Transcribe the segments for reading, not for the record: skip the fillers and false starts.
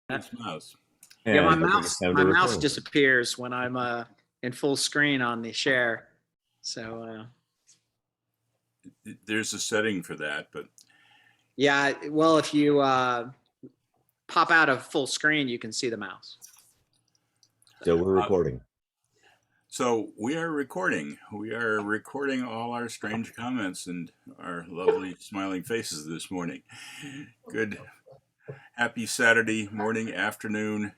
Thanks, mouse. Yeah, And my mouse disappears when I'm in full screen on the share. So there's a setting for that, but yeah, well, if you pop out of full screen, you can see the mouse. So we're recording. So we are recording. We are recording all our strange comments and our lovely smiling faces this morning. Good, happy Saturday morning, afternoon.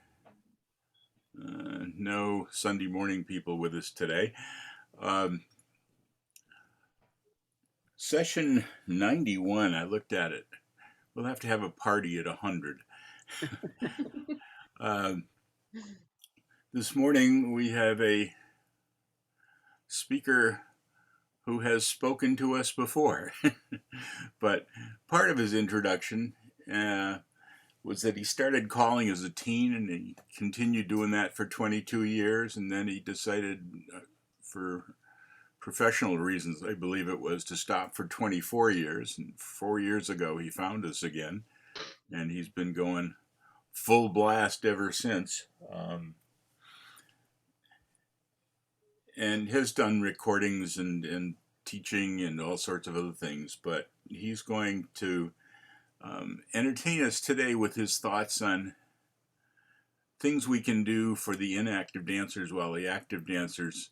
No Sunday morning people with us today. Session 91, I looked at it. We'll have to have a party at 100. This morning we have a speaker who has spoken to us before, but part of his introduction was that he started calling as a teen and he continued doing that for 22 years, and then he decided for professional reasons, I believe it was, to stop for 24 years. And 4 years ago he found us again, and he's been going full blast ever since. And has done recordings and teaching and all sorts of other things, but he's going to entertain us today with his thoughts on things we can do for the inactive dancers while the active dancers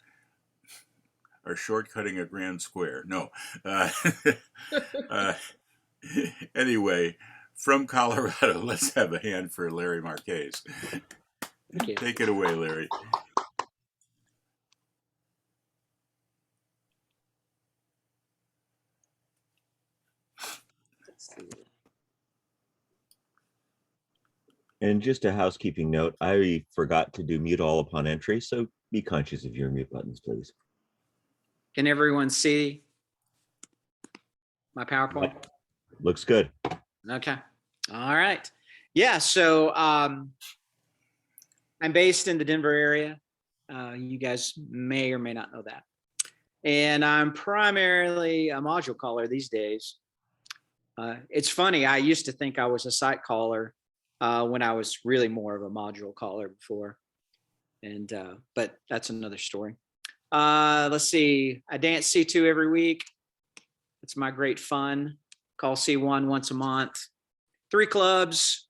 are shortcutting a grand square. No. Anyway, from Colorado, let's have a hand for Larry Marchese. Take it away, Larry. And just a housekeeping note, I forgot to do mute all upon entry, so be conscious of your mute buttons, please. Can everyone see my PowerPoint? Looks good. Okay. All right. Yeah, so I'm based in the Denver area. You guys may or may not know that. And I'm primarily a module caller these days. It's funny, I used to think I was a site caller when I was really more of a module caller before. And but that's another story. Let's see, I dance C2 every week. It's my great fun. Call C1 once a month. 3 clubs,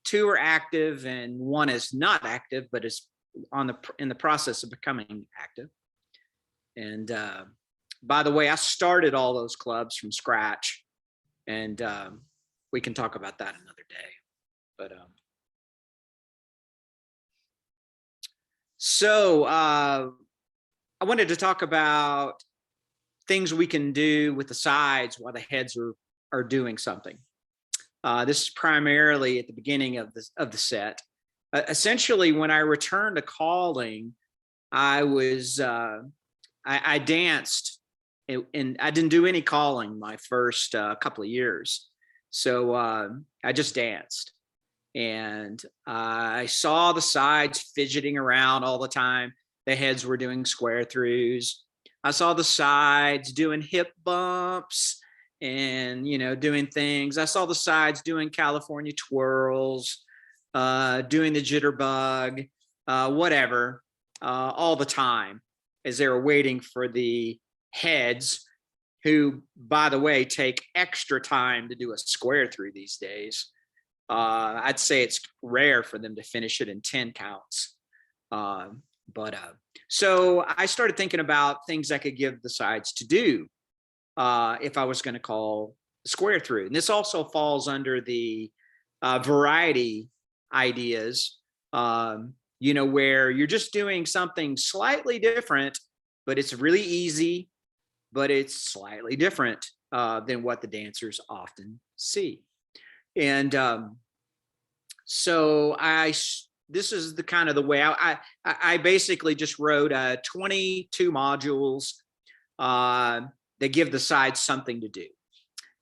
2 are active and 1 is not active, but is in the process of becoming active. And by the way, I started all those clubs from scratch, and we can talk about that another day. But so I wanted to talk about things we can do with the sides while the heads are doing something. This is primarily at the beginning of the set. Essentially, when I returned to calling, I was I danced, and I didn't do any calling my first couple of years. So I just danced, and I saw the sides fidgeting around all the time. The heads were doing square throughs. I saw the sides doing hip bumps and, doing things. I saw the sides doing California twirls, doing the jitterbug, whatever, all the time as they were waiting for the heads, who, by the way, take extra time to do a square through these days. I'd say it's rare for them to finish it in 10 counts. So I started thinking about things I could give the sides to do if I was going to call square through. And this also falls under the variety ideas, where you're just doing something slightly different, but it's really easy, but it's slightly different than what the dancers often see. And so this is the kind of the way I basically just wrote 22 modules that give the sides something to do.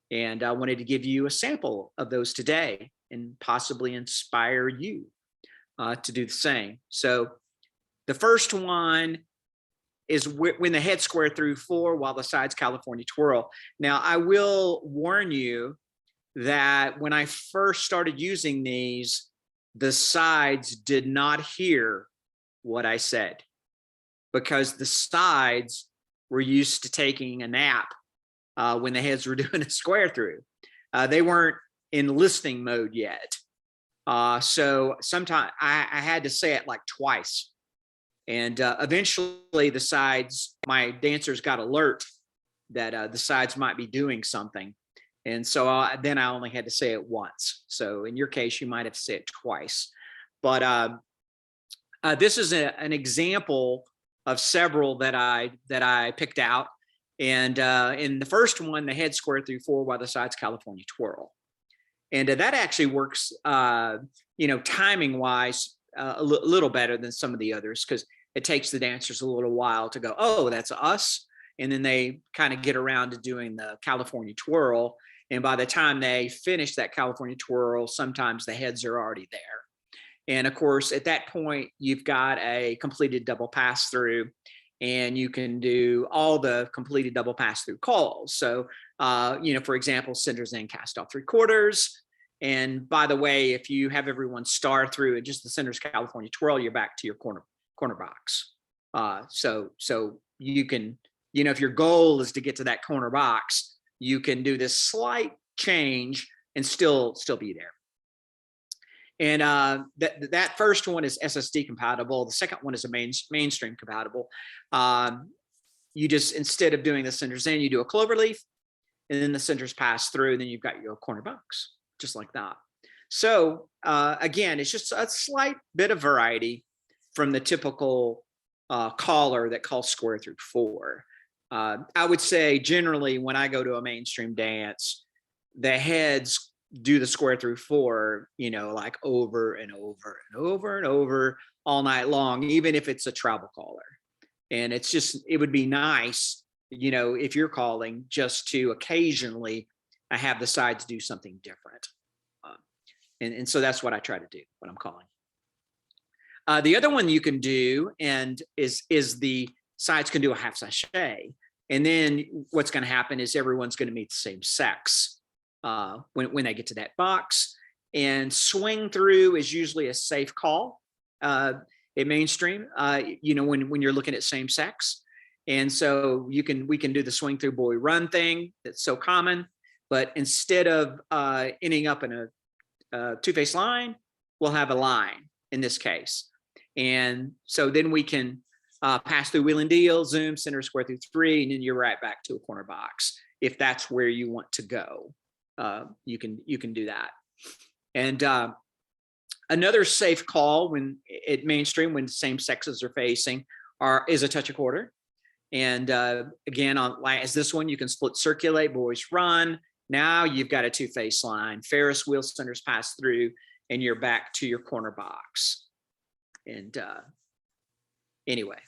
And I wanted to give you a sample of those today and possibly inspire you to do the same. So the first one is when the head square through 4 while the sides California twirl. Now, I will warn you that when I first started using these, the sides did not hear what I said, because the sides were used to taking a nap when the heads were doing a square through. They weren't in listening mode yet. So sometimes I had to say it like twice. And eventually the sides, my dancers got alert that the sides might be doing something. And so then I only had to say it once. So in your case, you might have to say it twice. But this is an example of several that I picked out. And in the first one, the head square through 4 while the sides California twirl. And that actually works, timing wise, a little better than some of the others, because it takes the dancers a little while to go, oh, that's us. And then they kind of get around to doing the California twirl. And by the time they finish that California twirl, sometimes the heads are already there. And of course, at that point, you've got a completed double pass through, and you can do all the completed double pass through calls. So, for example, centers in, cast off 3/4. And by the way, if you have everyone star through and just the centers California twirl, you're back to your corner box. So you can, if your goal is to get to that corner box, you can do this slight change and still be there. And that first one is SSD compatible. The second one is a mainstream compatible. You just, instead of doing the centers in, you do a clover leaf, and then the centers pass through, and then you've got your corner box, just like that. So again, it's just a slight bit of variety from the typical caller that calls square through 4. I would say generally when I go to a mainstream dance, the heads do the square through 4, like over and over and over and over all night long, even if it's a travel caller. And it would be nice, if you're calling, just to occasionally have the sides do something different. And so that's what I try to do when I'm calling. The other one you can do is the sides can do a half sachet. And then what's going to happen is everyone's going to meet the same sex when they get to that box. And swing through is usually a safe call at mainstream, when you're looking at same sex. And so we can do the swing through boy run thing that's so common. But instead of ending up in a two-face line, we'll have a line in this case. And so then we can pass through wheel and deal, zoom, center square through 3, and then you're right back to a corner box. If that's where you want to go, you can do that. And another safe call when at mainstream, when same sexes are facing, is a touch a quarter. And again, as this one, you can split circulate, boys run. Now you've got a two-face line, Ferris wheel, centers pass through, and you're back to your corner box. And anyway.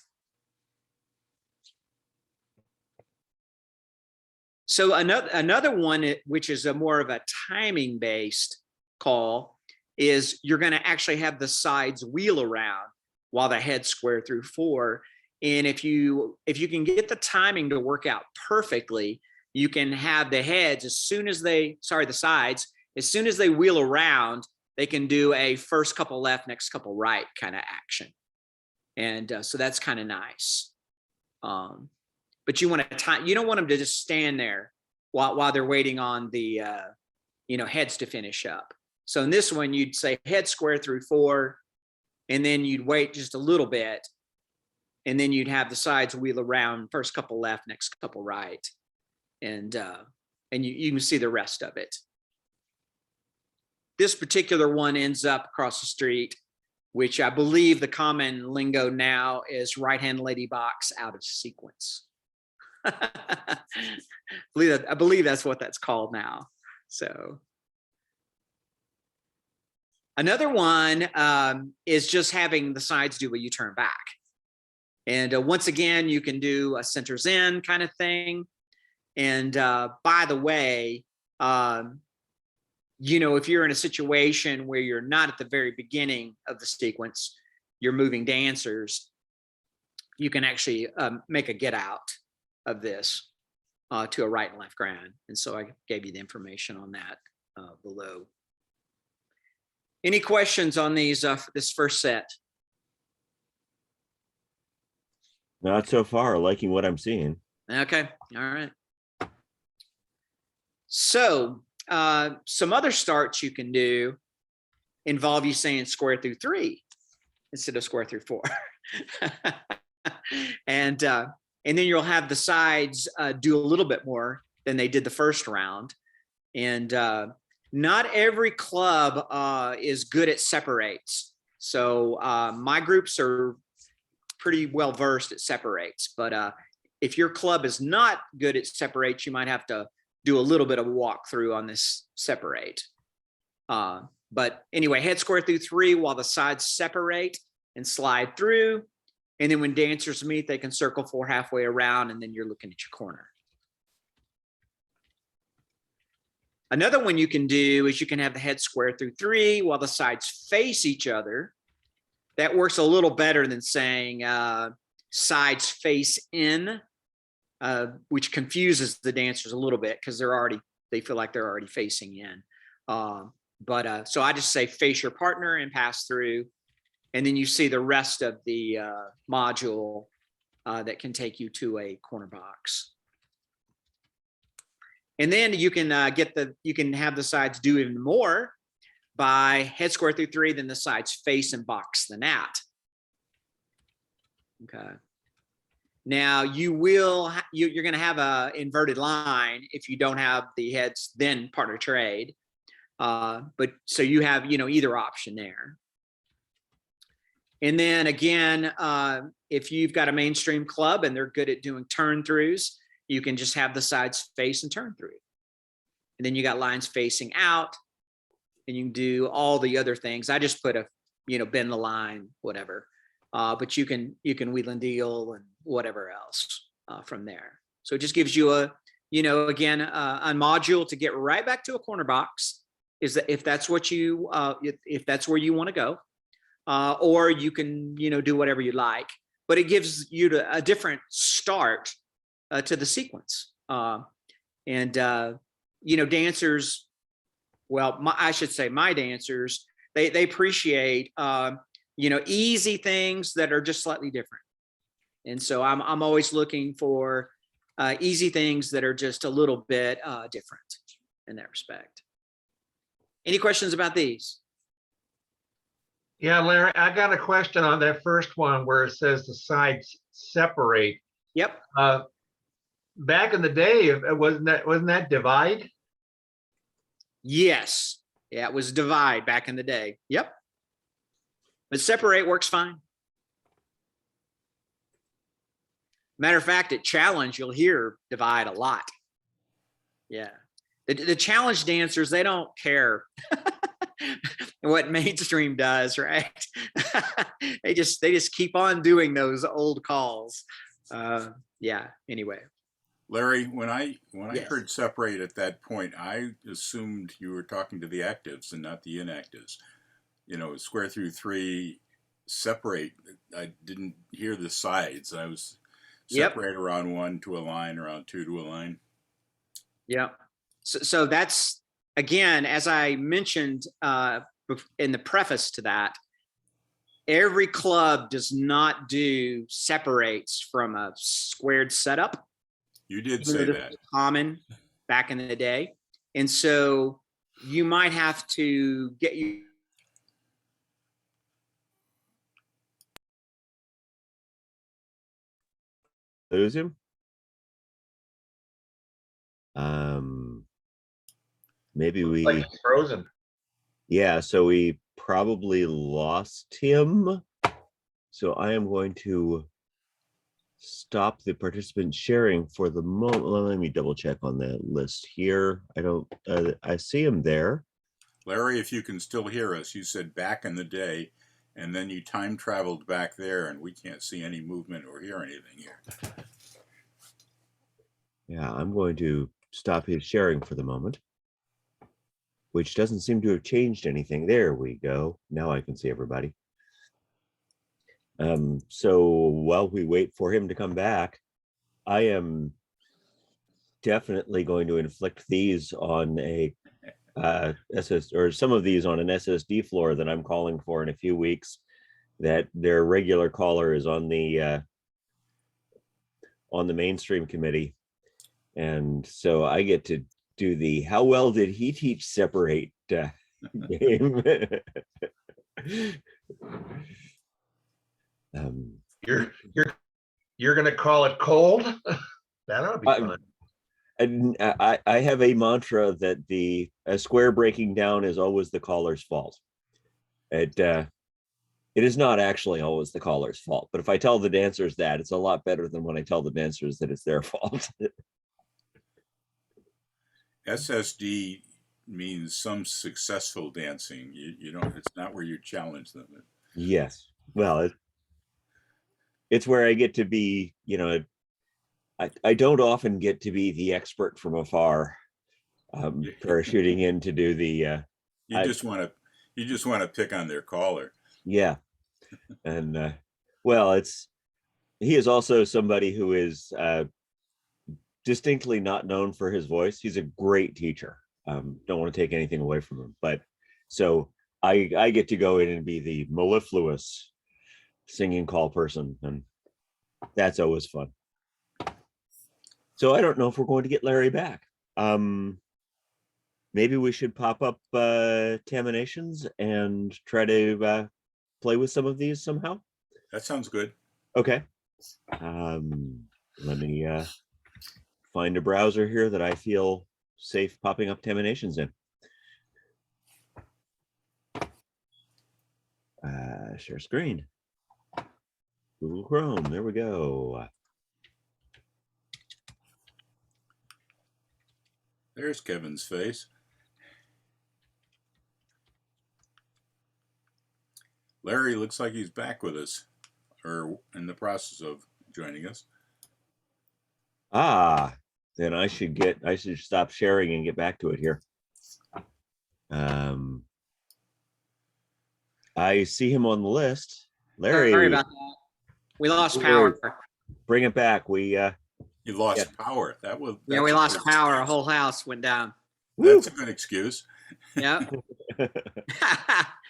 So another one, which is a more of a timing based call, is you're going to actually have the sides wheel around while the heads square through 4. And if you can get the timing to work out perfectly, you can have the heads the sides, as soon as they wheel around, they can do a first couple left, next couple right kind of action. And so that's kind of nice. But you want to you don't want them to just stand there while they're waiting on the heads to finish up. So in this one, you'd say head square through 4, and then you'd wait just a little bit, and then you'd have the sides wheel around, first couple left, next couple right, and you can see the rest of it. This particular one ends up across the street, which I believe the common lingo now is right-hand lady box out of sequence. I believe that's what that's called now. So another one is just having the sides do a U-turn back. And once again, you can do a centers in kind of thing. And by the way, if you're in a situation where you're not at the very beginning of the sequence, you're moving dancers, you can actually make a get out of this to a right and left ground. And so I gave you the information on that below. Any questions on these, this first set? Not so far, liking what I'm seeing. Okay, all right. So some other starts you can do involve you saying square through 3 instead of square through 4. And then you'll have the sides do a little bit more than they did the first round. And not every club is good at separates. So my groups are pretty well versed at separates, but if your club is not good at separates, you might have to do a little bit of walkthrough on this separate. But anyway, head square through 3 while the sides separate and slide through. And then when dancers meet, they can circle 4 halfway around, and then you're looking at your corner. Another one you can do is you can have the head square through 3 while the sides face each other. That works a little better than saying sides face in, which confuses the dancers a little bit because they feel like they're already facing in. So I just say face your partner and pass through. And then you see the rest of the module that can take you to a corner box. And then you can you can have the sides do even more by head square through 3, then the sides face and box the gnat. Okay. Now you're going to have a inverted line if you don't have the heads then partner trade. But so you have, either option there. And then again, if you've got a mainstream club and they're good at doing turn throughs, you can just have the sides face and turn through. And then you got lines facing out, and you can do all the other things. I just put bend the line, whatever. But you can wheel and deal and whatever else from there. So it just gives you a module to get right back to a corner box. Is that if that's what you if that's where you want to go, or you can do whatever you like. But it gives you a different start to the sequence. Dancers. Well, I should say my dancers, they appreciate, easy things that are just slightly different. And so I'm always looking for easy things that are just a little bit different in that respect. Any questions about these? Yeah, Larry, I got a question on that first one where it says the sides separate. Yep. Back in the day, wasn't that divide? Yes. Yeah, it was divide back in the day. Yep. But separate works fine. Matter of fact, at challenge, you'll hear divide a lot. Yeah. The challenge dancers, they don't care what mainstream does, right? they just keep on doing those old calls. Yeah, anyway. Larry, when I Yes. heard separate at that point, I assumed you were talking to the actives and not the inactives. Square through 3, separate. I didn't hear the sides. I was separate around 1 to a line, around 2 to a line. Yeah. So that's, again, as I mentioned in the preface to that, every club does not do separates from a squared setup. You did say that. Common back in the day. And so you might have to get you. Lose him? Maybe we. Like he's frozen. Yeah, so we probably lost him. So I am going to stop the participant sharing for the moment. Let me double check on that list here. I see him there. Larry, if you can still hear us, you said back in the day, and then you time traveled back there, and we can't see any movement or hear anything here. Yeah, I'm going to stop his sharing for the moment, which doesn't seem to have changed anything. There we go. Now I can see everybody. So while we wait for him to come back, I am definitely going to inflict these on a or some of these on an SSD floor that I'm calling for in a few weeks, that their regular caller is on the mainstream committee. And so I get to do the how well did he teach separate game. You're gonna call it cold? That ought to be fun. And I have a mantra that a square breaking down is always the caller's fault. It is not actually always the caller's fault, but if I tell the dancers that, it's a lot better than when I tell the dancers that it's their fault. SSD means some successful dancing. You don't. It's not where you challenge them. Yes. Well, it's where I get to be. I don't often get to be the expert from afar, parachuting in to do the. You just want to pick on their caller. Yeah, and well, he is also somebody who is distinctly not known for his voice. He's a great teacher. Don't want to take anything away from him, but so I get to go in and be the mellifluous singing call person, and that's always fun. So I don't know if we're going to get Larry back. Maybe we should pop up Taminations and try to play with some of these somehow. That sounds good. Okay. Let me find a browser here that I feel safe popping up Taminations in. Share screen. Google Chrome. There we go. There's Kevin's face. Larry looks like he's back with us, or in the process of joining us. Then I should stop sharing and get back to it here. I see him on the list. Larry. Sorry about that. We lost power. Bring it back. You lost power. Yeah, we lost power. Our whole house went down. That's a good excuse. Yeah.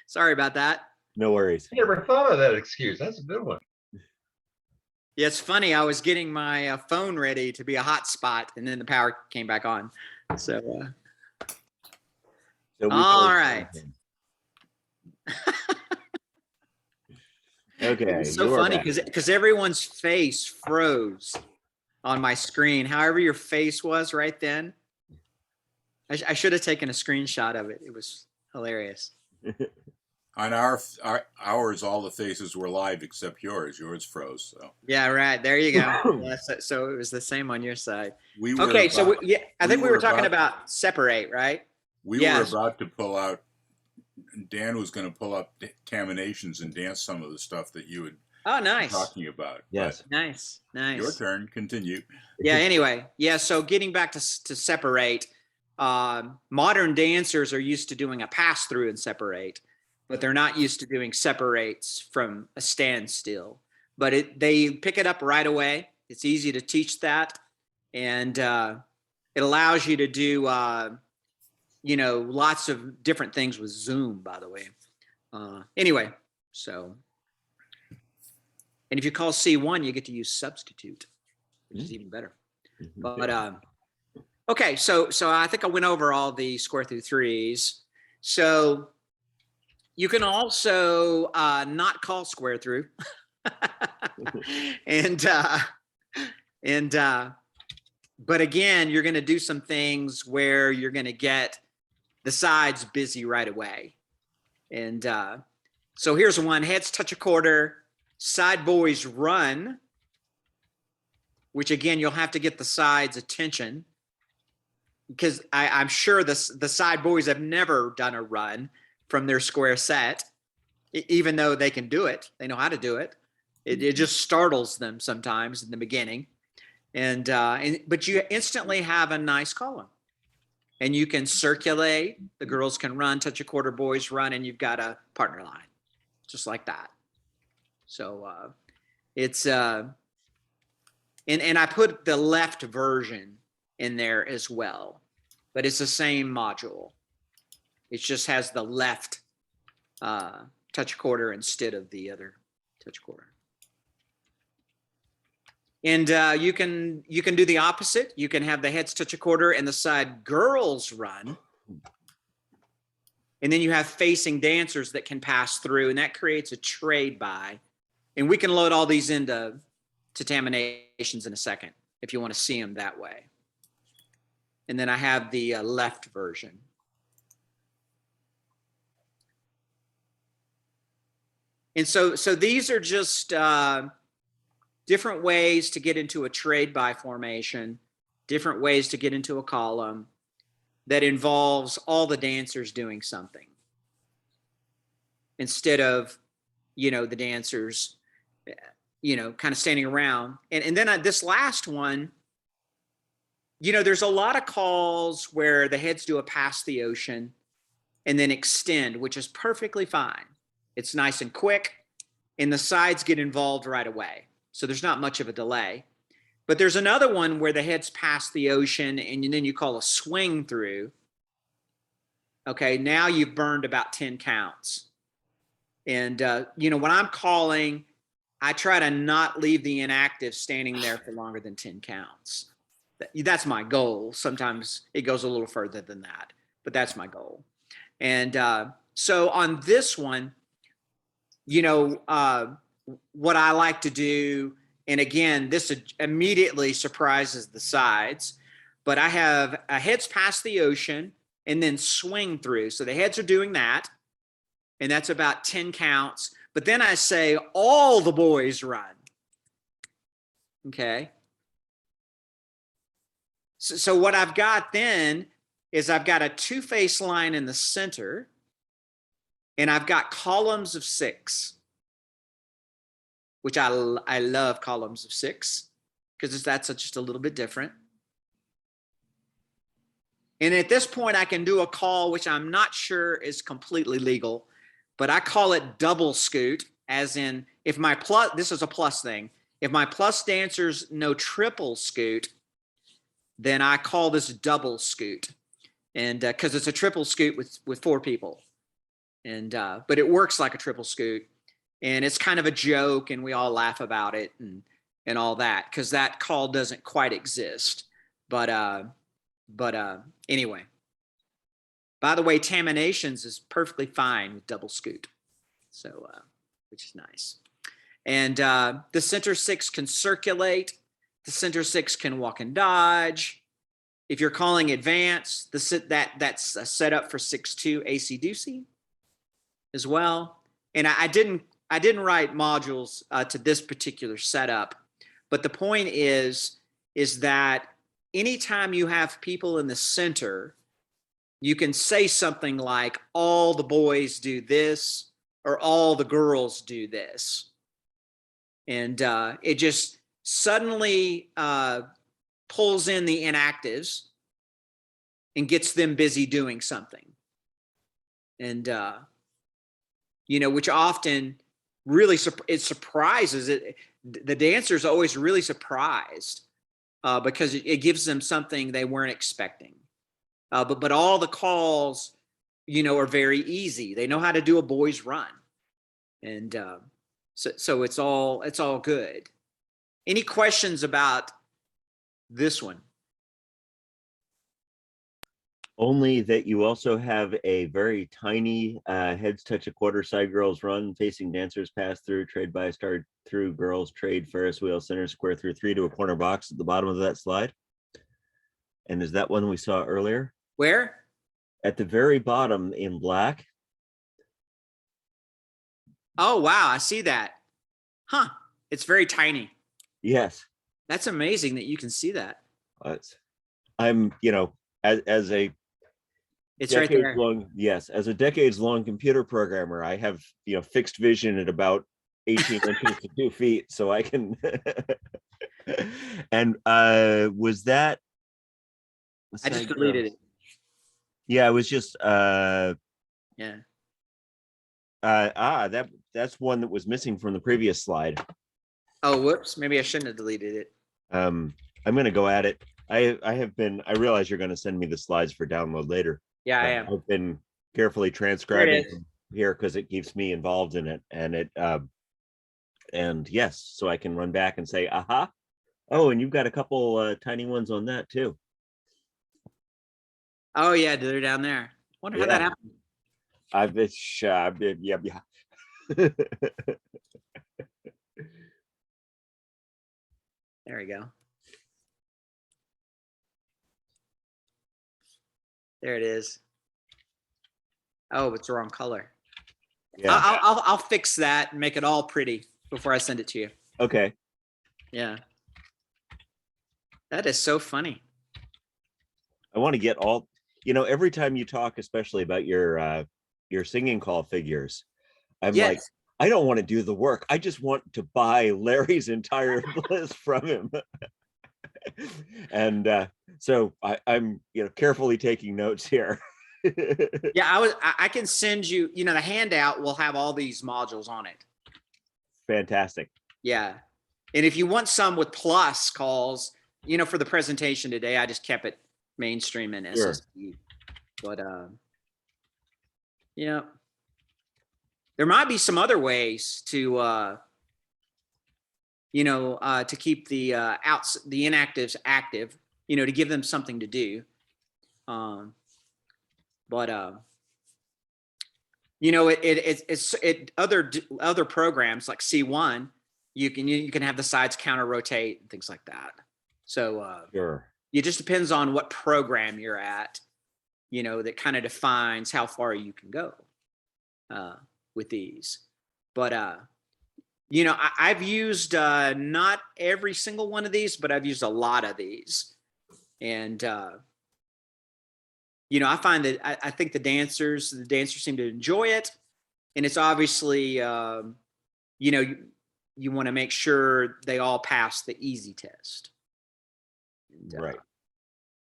Sorry about that. No worries. I never thought of that excuse. That's a good one. Yeah, it's funny. I was getting my phone ready to be a hotspot, and then the power came back on. So all right. Okay. It's so funny because everyone's face froze on my screen. However your face was right then. I should have taken a screenshot of it. It was hilarious. On ours, all the faces were live except yours. Yours froze. So yeah, right. There you go. Yeah, so it was the same on your side. I think we were talking about separate, right? We were about to pull out. Dan was going to pull up Taminations and dance some of the stuff that you had talking about. Yes. But nice. Your turn. Continue. Yeah. Anyway. Yeah. So getting back to separate, modern dancers are used to doing a pass through and separate, but they're not used to doing separates from a standstill. But they pick it up right away. It's easy to teach that, and it allows you to do lots of different things with Zoom, by the way. Anyway, so, and if you call C1, you get to use substitute, which is even better. But okay, so I think I went over all the Square Thru threes. So you can also not call Square Thru, but again, you're going to do some things where you're going to get the sides busy right away. And so here's one: heads touch a quarter, side boys run, which again, you'll have to get the sides' attention, because I'm sure the side boys have never done a run from their square set, even though they can do it. They know how to do it. It just startles them sometimes in the beginning. But you instantly have a nice column, and you can circulate. The girls can run, touch a quarter, boys run, and you've got a partner line, just like that. So it's and I put the left version in there as well, but it's the same module. It just has the left touch quarter instead of the other touch quarter. And you can do the opposite. You can have the heads touch a quarter and the side girls run. And then you have facing dancers that can pass through, and that creates a trade by. And we can load all these into Taminations in a second if you want to see them that way. And then I have the left version. And so these are just different ways to get into a trade by formation, different ways to get into a column that involves all the dancers doing something instead of, the dancers, kind of standing around. And then this last one, there's a lot of calls where the heads do a pass the ocean and then extend, which is perfectly fine. It's nice and quick, and the sides get involved right away. So there's not much of a delay. But there's another one where the heads pass the ocean and then you call a swing through. Okay, now you've burned about 10 counts. And, when I'm calling, I try to not leave the inactive standing there for longer than 10 counts. That's my goal. Sometimes it goes a little further than that, but that's my goal. And so on this one, what I like to do, and again, this immediately surprises the sides, but I have a heads past the ocean and then swing through. So the heads are doing that, and that's about 10 counts. But then I say, all the boys run. Okay. So what I've got then is I've got a two-face line in the center, and I've got columns of 6, which I love columns of 6 because that's just a little bit different. And at this point, I can do a call, which I'm not sure is completely legal, but I call it double scoot, as in if my plus, this is a plus thing. If my plus dancers know triple scoot, then I call this double scoot. And because it's a triple scoot with 4 people. And but it works like a triple scoot. And it's kind of a joke, and we all laugh about it and all that, because that call doesn't quite exist. But anyway. By the way, Taminations is perfectly fine with double scoot. So, which is nice. And the center 6 can circulate. The center 6 can walk and dodge. If you're calling advance, that's a setup for 6-2 AC-doocy as well. And I didn't write modules to this particular setup, but the point is that anytime you have people in the center, you can say something like, all the boys do this, or all the girls do this. And it just suddenly pulls in the inactives and gets them busy doing something. And, which often really, it surprises it. The dancer's always really surprised because it gives them something they weren't expecting. But all the calls, are very easy. They know how to do a boys run. And so it's all good. Any questions about this one? Only that you also have a very tiny heads touch a quarter, side girls run, facing dancers pass through, trade by, start through, girls trade, Ferris wheel, center square through 3 to a corner box at the bottom of that slide. And is that one we saw earlier? Where? At the very bottom in black. Oh, wow. I see that. Huh. It's very tiny. Yes. That's amazing that you can see that. I'm, as a it's right there. As a decades-long computer programmer, I have, fixed vision at about 18 inches to 2 feet, so I can. And was that? I just deleted it. Yeah, it was just. Yeah. That's one that was missing from the previous slide. Oh, whoops! Maybe I shouldn't have deleted it. I'm going to go at it. I realize you're going to send me the slides for download later. Yeah, I am. I've been carefully transcribing is. here because it keeps me involved in it, and yes, so I can run back and say, aha. Oh, and you've got a couple tiny ones on that too. Oh yeah, they're down there. Wonder how that Yeah. happened. Yeah. There we go. There it is. Oh, it's the wrong color. Yeah. I'll fix that and make it all pretty before I send it to you. Okay. Yeah. That is so funny. I want to get all, every time you talk, especially about your singing call figures, I'm Yes. like, I don't want to do the work. I just want to buy Larry's entire list from him. And so I'm carefully taking notes here. Yeah, I can send you, the handout will have all these modules on it. Fantastic. Yeah. And if you want some with plus calls, for the presentation today, I just kept it mainstream and Sure. SSD. But yeah. There might be some other ways to to keep the the inactives active, to give them something to do. But other programs like C1, you can have the sides counter rotate and things like that. So Sure. it just depends on what program you're at, that kind of defines how far you can go with these. But I've used not every single one of these, but I've used a lot of these. And I find that I think the dancers seem to enjoy it. And it's obviously you want to make sure they all pass the easy test. And, Right.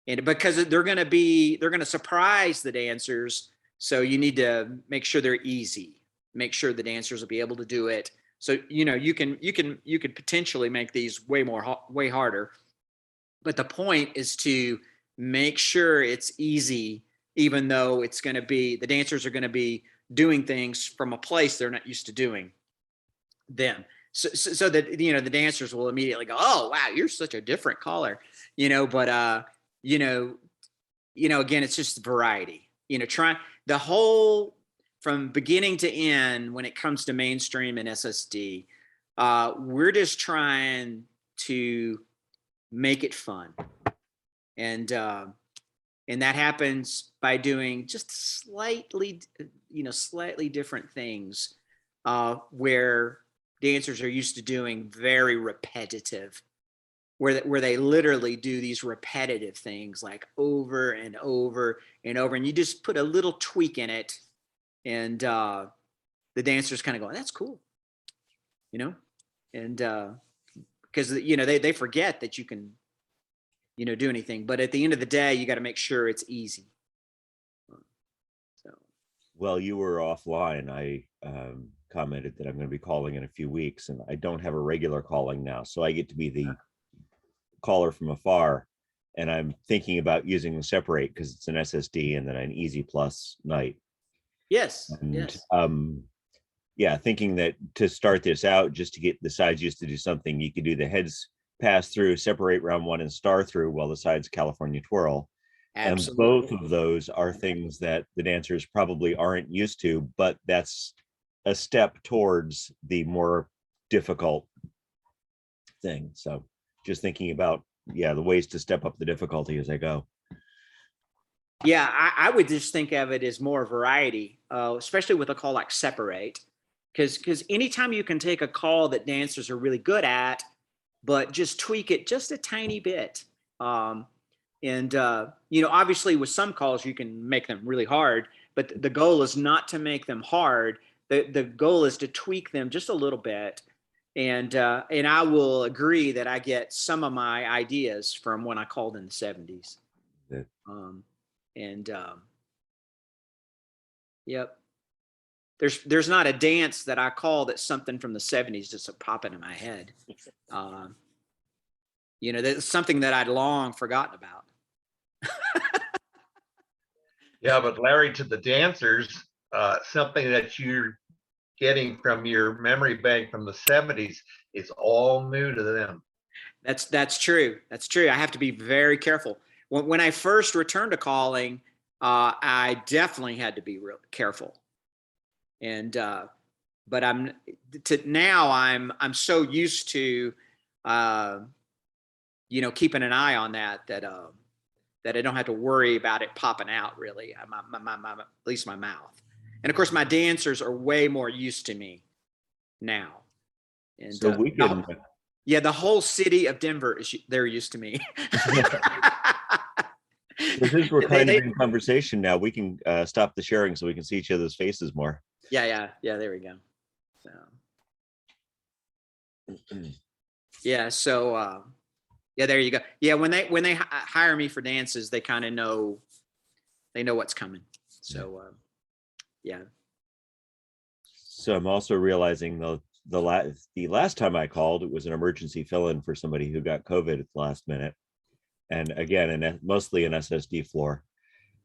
And because they're going to surprise the dancers. So you need to make sure they're easy, make sure the dancers will be able to do it. So, you could potentially make these way harder, but the point is to make sure it's easy, even though it's going to be, the dancers are going to be doing things from a place they're not used to doing them. So that, the dancers will immediately go, oh, wow, you're such a different caller, but, again, it's just variety, try the whole, from beginning to end, when it comes to mainstream and SSD, we're just trying to make it fun. And that happens by doing just slightly different things where dancers are used to doing very repetitive, where they literally do these repetitive things like over and over and over, and you just put a little tweak in it, and the dancers kind of go, that's cool, and because they forget that you can do anything, but at the end of the day, you got to make sure it's easy. So, well, you were offline. I commented that I'm going to be calling in a few weeks, and I don't have a regular calling now, so I get to be the caller from afar, and I'm thinking about using the separate because it's an SSD and then an easy plus night. Yes. And yes. Thinking that to start this out, just to get the sides used to do something, you could do the heads pass through, separate round one, and star through while the sides California twirl. Absolutely. And both of those are things that the dancers probably aren't used to, but that's a step towards the more difficult thing. So just thinking about, the ways to step up the difficulty as I go. Yeah, I would just think of it as more variety, especially with a call like separate, because anytime you can take a call that dancers are really good at, but just tweak it just a tiny bit. And obviously with some calls you can make them really hard, but the goal is not to make them hard. The goal is to tweak them just a little bit. And I will agree that I get some of my ideas from when I called in the 70s. Yeah. Yep. There's not a dance that I call that's something from the 70s just popping in my head. That's something that I'd long forgotten about. Yeah, but Larry, to the dancers, something that you're getting from your memory bank from the 70s is all new to them. That's true. That's true. I have to be very careful. When I first returned to calling, I definitely had to be real careful. And but now I'm so used to keeping an eye on that I don't have to worry about it popping out really. At least my mouth. And of course, my dancers are way more used to me now. And So we can. yeah, the whole city of Denver they're used to me. So since we're kind of in conversation now, we can stop the sharing so we can see each other's faces more. Yeah. There we go. So, yeah. So, yeah, there you go. Yeah, when they hire me for dances, they kind of know, what's coming. So, yeah. So I'm also realizing the last time I called, it was an emergency fill-in for somebody who got COVID at the last minute, and again, mostly an SSD floor,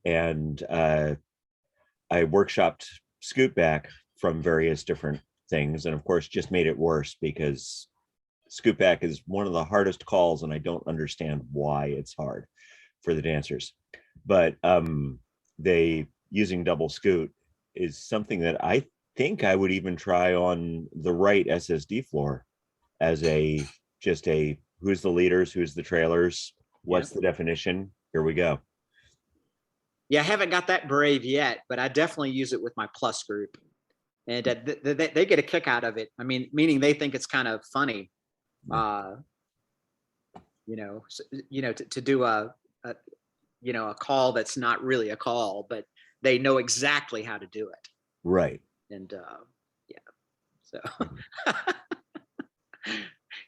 and I workshopped scoot back from various different things, and of course just made it worse because scoot back is one of the hardest calls, and I don't understand why it's hard for the dancers. But they using double scoot is something that I think I would even try on the right SSD floor as just a who's the leaders, who's the trailers, what's the definition, here we go. Yeah, I haven't got that brave yet, but I definitely use it with my plus group, and they get a kick out of it. I mean, meaning they think it's kind of funny, to do a call that's not really a call, but they know exactly how to do it. Right. And so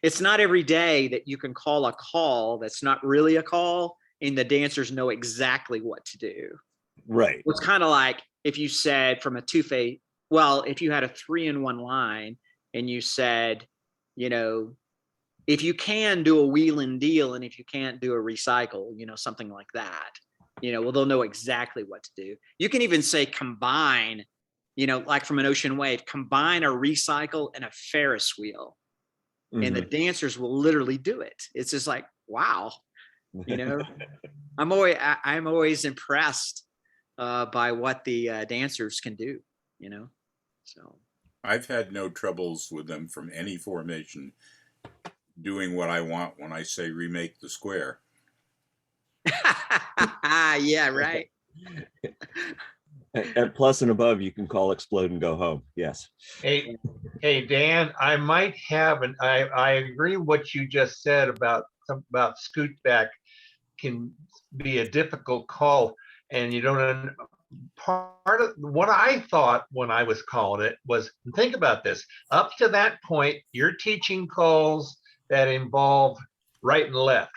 it's not every day that you can call a call that's not really a call and the dancers know exactly what to do. Right. It's kind of like if you said from a two-phase, well, if you had a 3-in-1 line and you said, if you can do a wheel and deal and if you can't do a recycle, something like that, well, they'll know exactly what to do. You can even say combine, like from an ocean wave, combine a recycle and a Ferris wheel. Mm-hmm. And the dancers will literally do it. It's just like, wow, I'm always impressed by what the dancers can do, so. I've had no troubles with them from any formation doing what I want when I say remake the square. Yeah, right. At plus and above, you can call explode and go home. Yes. Hey, Dan, I might have, and I agree what you just said about scoot back can be a difficult call, and you don't. Part of what I thought when I was calling it was, think about this. Up to that point, you're teaching calls that involve right and left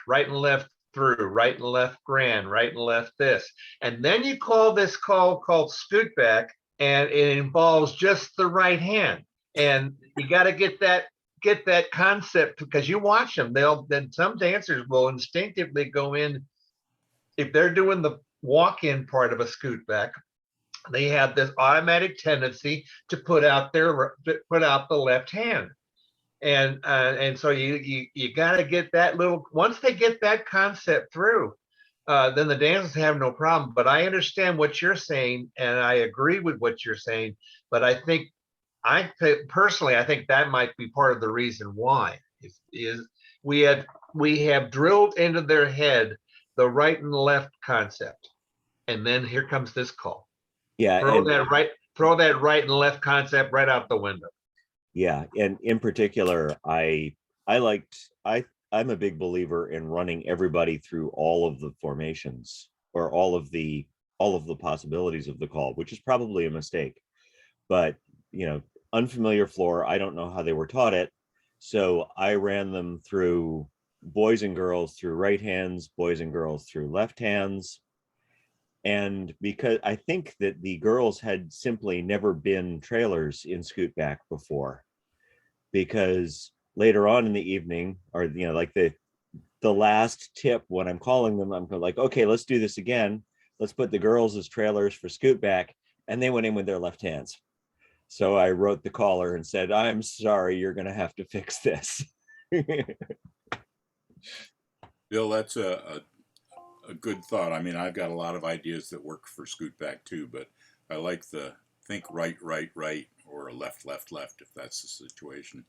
through, right and left grand, right and left this. And then you call this call called scoot back, and it involves just the right hand. And you got to get that concept, because you watch them. Then some dancers will instinctively go in. If they're doing the walk-in part of a scoot back, they have this automatic tendency to put out the left hand. And so you got to get that once they get that concept through, then the dancers have no problem. But I understand what you're saying, and I agree with what you're saying. But I think that might be part of the reason why is we have drilled into their head the right and left concept, and then here comes this call. Yeah, throw that right and left concept right out the window. Yeah, and in particular, I'm a big believer in running everybody through all of the formations or all of the possibilities of the call, which is probably a mistake. But unfamiliar floor, I don't know how they were taught it, so I ran them through boys and girls through right hands, boys and girls through left hands. And because I think that the girls had simply never been trailers in scoot back before, because later on in the evening, or like the last tip when I'm calling them, I'm like, okay, let's do this again. let's put the girls as trailers for scoot back. And they went in with their left hands. So I wrote the caller and said, I'm sorry, you're going to have to fix this. Bill, that's a good thought. I mean, I've got a lot of ideas that work for scoot back too, but I like the think right, right, right, or left, left, left, if that's the situation.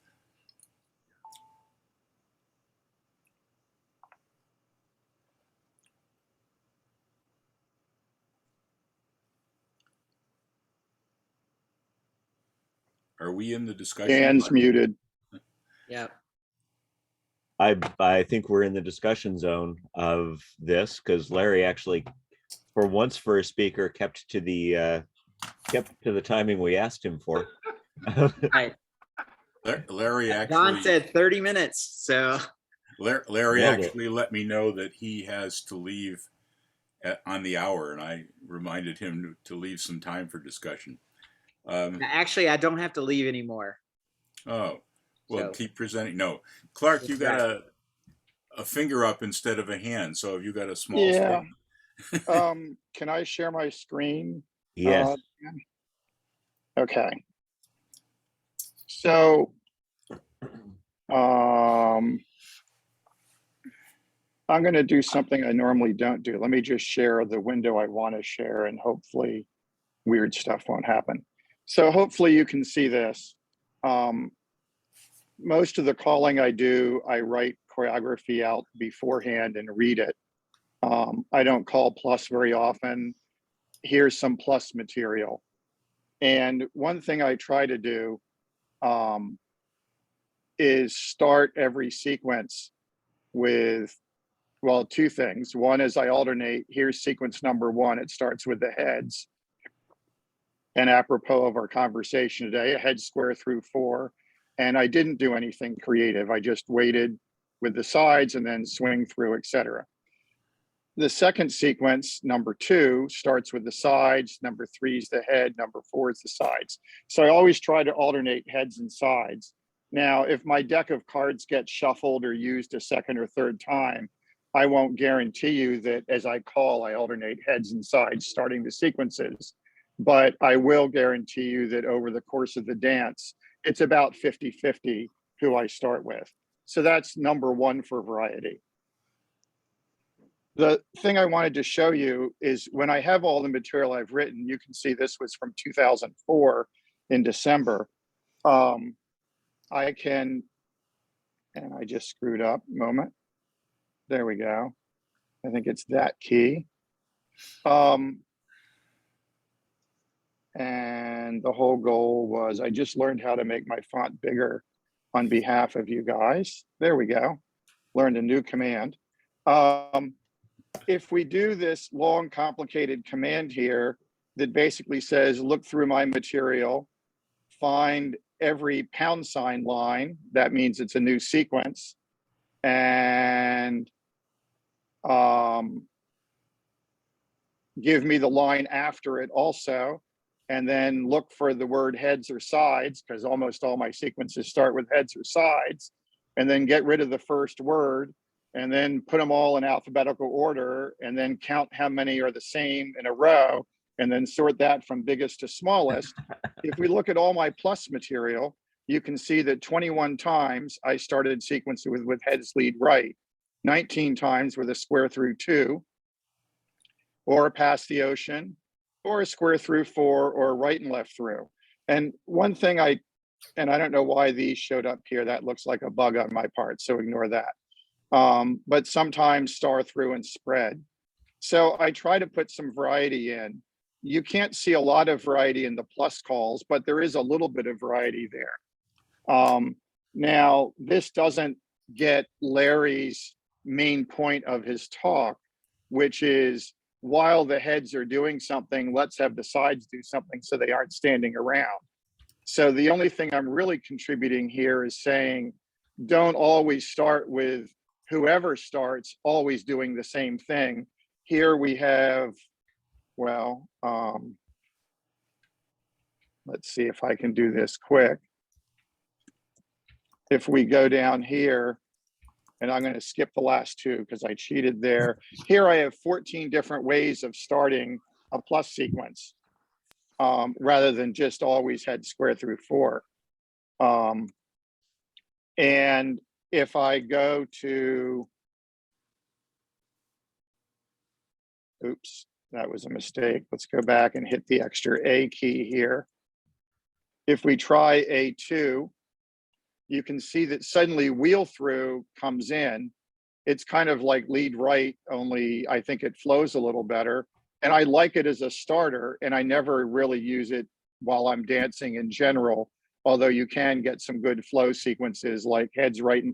Are we in the discussion? Dan's muted. Yeah. I think we're in the discussion zone of this because Larry actually, for once for a speaker, kept to the timing we asked him for. Right. Larry Don actually said 30 minutes. So Larry Nailed it. actually let me know that he has to leave on the hour, and I reminded him to leave some time for discussion. actually, I don't have to leave anymore. Oh, well, So- keep presenting. No, Clark, That's you got a finger up instead of a hand. So have you got a small Yeah. screen? Can I share my screen? Yes. Okay. So, I'm going to do something I normally don't do. Let me just share the window I want to share, and hopefully weird stuff won't happen. So hopefully you can see this. Most of the calling I do, I write choreography out beforehand and read it. I don't call plus very often. Here's some plus material. And one thing I try to do is start every sequence with, well, two things. One is I alternate, here's sequence number one. It starts with the heads. And apropos of our conversation today, a head square through 4. And I didn't do anything creative. I just waited with the sides and then swing through, etc. The second sequence, number 2, starts with the sides. Number 3 is the head. Number 4 is the sides. So I always try to alternate heads and sides. Now, if my deck of cards gets shuffled or used a second or third time, I won't guarantee you that as I call, I alternate heads and sides starting the sequences. But I will guarantee you that over the course of the dance, it's about 50-50 who I start with. So that's number one for variety. The thing I wanted to show you is when I have all the material I've written, you can see this was from 2004 in December. I can, and I just screwed up, moment. There we go. I think it's that key. And the whole goal was I just learned how to make my font bigger on behalf of you guys. There we go. Learned a new command. If we do this long, complicated command here that basically says, look through my material, find every # line, that means it's a new sequence, and give me the line after it also, and then look for the word heads or sides, because almost all my sequences start with heads or sides, and then get rid of the first word, and then put them all in alphabetical order, and then count how many are the same in a row, and then sort that from biggest to smallest. If we look at all my plus material, you can see that 21 times I started sequencing with heads lead right, 19 times with a square through 2, or past the ocean, or a square through 4, or right and left through. And one thing and I don't know why these showed up here, that looks like a bug on my part, so ignore that. But sometimes star through and spread. So I try to put some variety in. You can't see a lot of variety in the plus calls, but there is a little bit of variety there. Now, this doesn't get Larry's main point of his talk, which is while the heads are doing something, let's have the sides do something so they aren't standing around. So the only thing I'm really contributing here is saying, don't always start with whoever starts always doing the same thing. Here we have, well, let's see if I can do this quick. If we go down here, And I'm going to skip the last two because I cheated there. Here I have 14 different ways of starting a plus sequence, rather than just always had square through 4. And if I go to, oops, that was a mistake. Let's go back and hit the extra A key here. If we try A2, you can see that suddenly wheel through comes in. It's kind of like lead right, only I think it flows a little better. And I like it as a starter, and I never really use it while I'm dancing in general, although you can get some good flow sequences like heads right and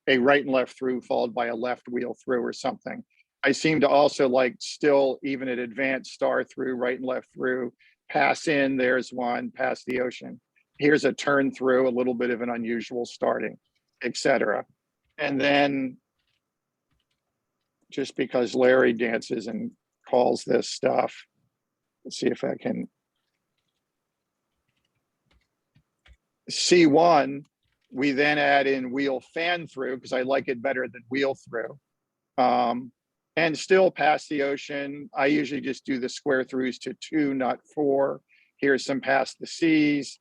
a right and left through followed by a left wheel through or something. I seem to also like still, even at advanced, star through, right and left through, pass in, there's one, pass the ocean. Here's a turn through, a little bit of an unusual starting, etc. And then, just because Larry dances and calls this stuff, let's see if I can. C1, we then add in wheel fan through because I like it better than wheel through. And still past the ocean. I usually just do the square throughs to 2, not 4. Here's some past the seas.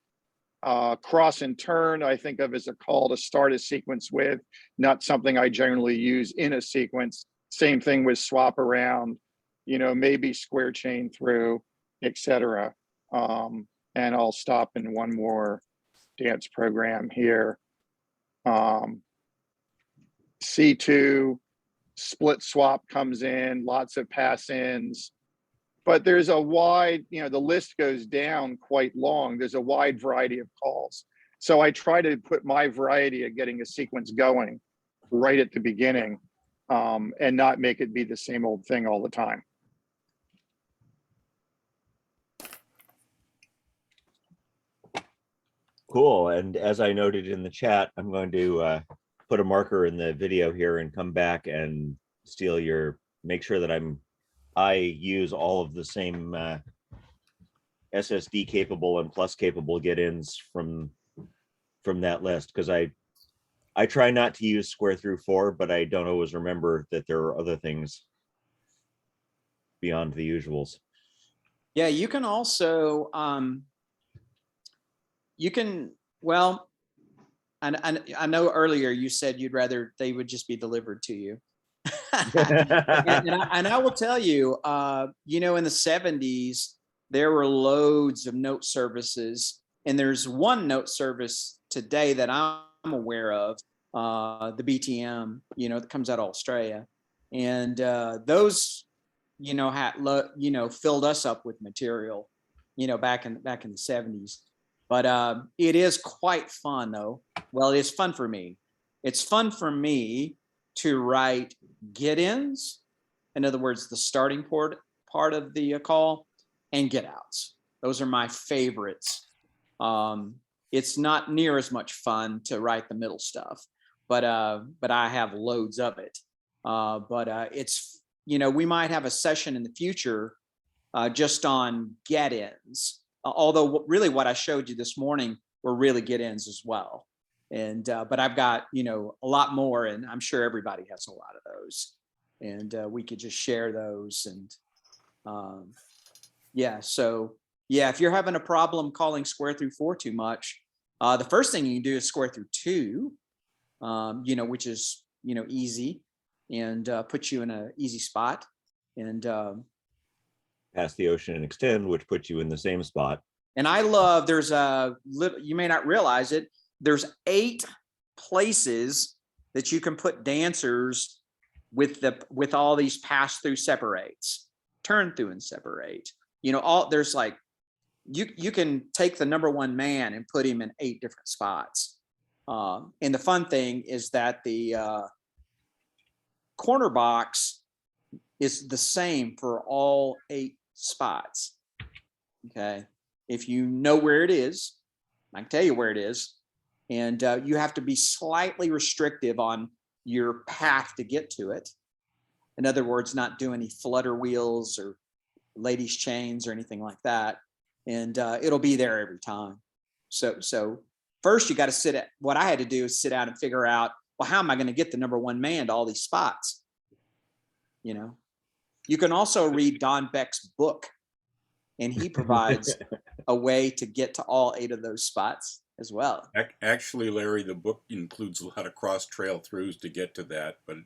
Cross and turn, I think of as a call to start a sequence with, not something I generally use in a sequence. Same thing with swap around, maybe square chain through, etc. And I'll stop in one more dance program here. C2, split swap comes in, lots of pass ins, but there's a wide, the list goes down quite long. There's a wide variety of calls. So I try to put my variety of getting a sequence going right at the beginning, and not make it be the same old thing all the time. Cool. And as I noted in the chat, I'm going to put a marker in the video here and come back and steal make sure that I use all of the same SSD capable and plus capable get-ins from that list, because I try not to use square through 4, but I don't always remember that there are other things beyond the usuals. Yeah, you can also, well, I know earlier you said you'd rather they would just be delivered to you. and I will tell you, in the 70s, there were loads of note services, and there's one note service today that I'm aware of, the BTM, that comes out of Australia, and those, filled us up with material, back in the 70s. But it is quite fun, though. Well, it is fun for me. It's fun for me to write get-ins, in other words, the starting part of the call, and get-outs. Those are my favorites. It's not near as much fun to write the middle stuff, but I have loads of it. But it's, we might have a session in the future just on get-ins. Although really what I showed you this morning were really get-ins as well. And but I've got, a lot more, and I'm sure everybody has a lot of those. And we could just share those. And yeah, so yeah, if you're having a problem calling square through 4 too much, the first thing you can do is square through 2, which is, easy, and puts you in an easy spot. And Pass the ocean and extend, which puts you in the same spot. And I love, there's you may not realize it, there's 8 places that you can put dancers with all these pass through separates, turn through and separate. There's like, you can take the number 1 man and put him in 8 different spots. And the fun thing is that the corner box is the same for all 8 spots. Okay. If you know where it is, I can tell you where it is. And you have to be slightly restrictive on your path to get to it. In other words, not do any flutter wheels or ladies chains or anything like that. And it'll be there every time. So first you got to what I had to do is sit down and figure out well, how am I going to get the number one man to all these spots? You know, you can also read Don Beck's book, and he provides a way to get to all 8 of those spots as well. Actually, Larry, the book includes a lot of cross trail throughs to get to that, but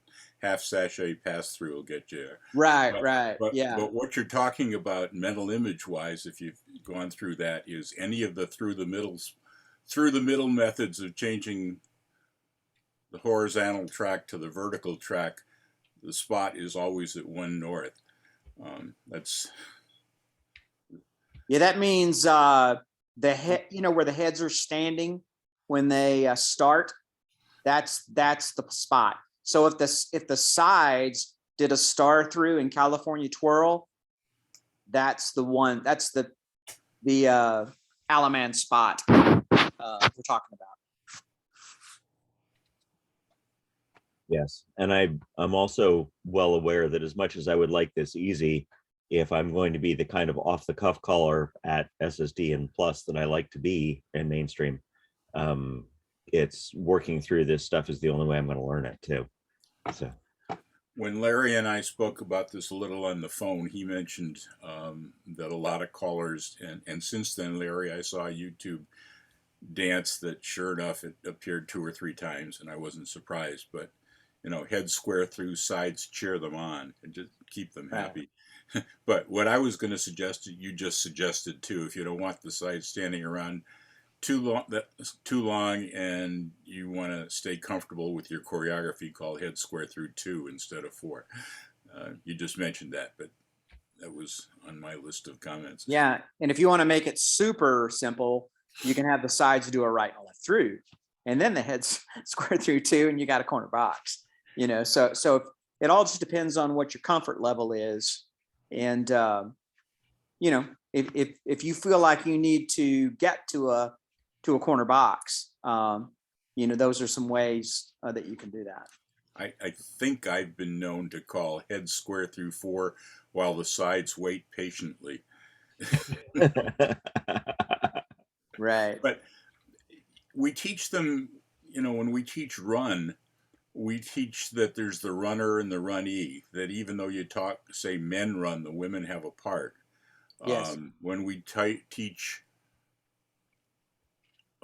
half sashay pass through will get you there. Right. Yeah. But what you're talking about mental image wise, if you've gone through that, is any of the through the middle methods of changing the horizontal track to the vertical track. The spot is always at 1 north. That's Yeah, that means the head, you know, where the heads are standing when they start, that's the spot. So if the sides did a star through in California twirl, that's the one. That's the Alaman spot we're talking about. Yes, and I'm also well aware that as much as I would like this easy, if I'm going to be the kind of off the cuff caller at SSD and Plus that I like to be in mainstream, it's working through this stuff is the only way I'm going to learn it too. So when Larry and I spoke about this a little on the phone, he mentioned that a lot of callers, and since then, Larry, I saw a YouTube dance that sure enough, it appeared 2 or 3 times, and I wasn't surprised, but you know, heads square through, sides cheer them on, and just keep them happy. Right. But what I was going to suggest, you just suggested too, if you don't want the sides standing around too long, and you want to stay comfortable with your choreography, call head square through 2 instead of 4. You just mentioned that, but that was on my list of comments. Yeah, and if you want to make it super simple, you can have the sides do a right and left through, and then the heads square through 2, and you got a corner box. You know, so it all just depends on what your comfort level is, and you know, if you feel like you need to get to a corner box, you know, those are some ways that you can do that. I think I've been known to call heads square through 4 while the sides wait patiently. Right. But we teach them, you know, when we teach run, we teach that there's the runner and the runnee, that even though you say men run, the women have a part. Yes. When we teach,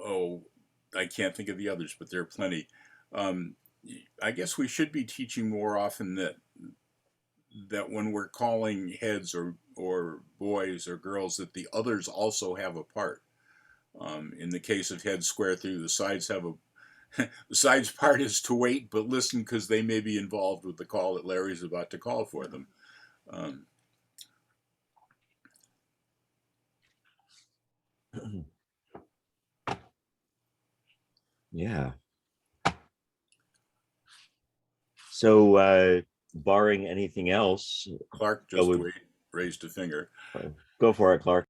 I can't think of the others, but there are plenty. I guess we should be teaching more often that when we're calling heads or boys or girls, that the others also have a part. In the case of heads square through, the sides have the sides part is to wait, but listen, because they may be involved with the call that Larry's about to call for them. Yeah. So barring anything else, Clark just raised a finger. Go for it, Clark.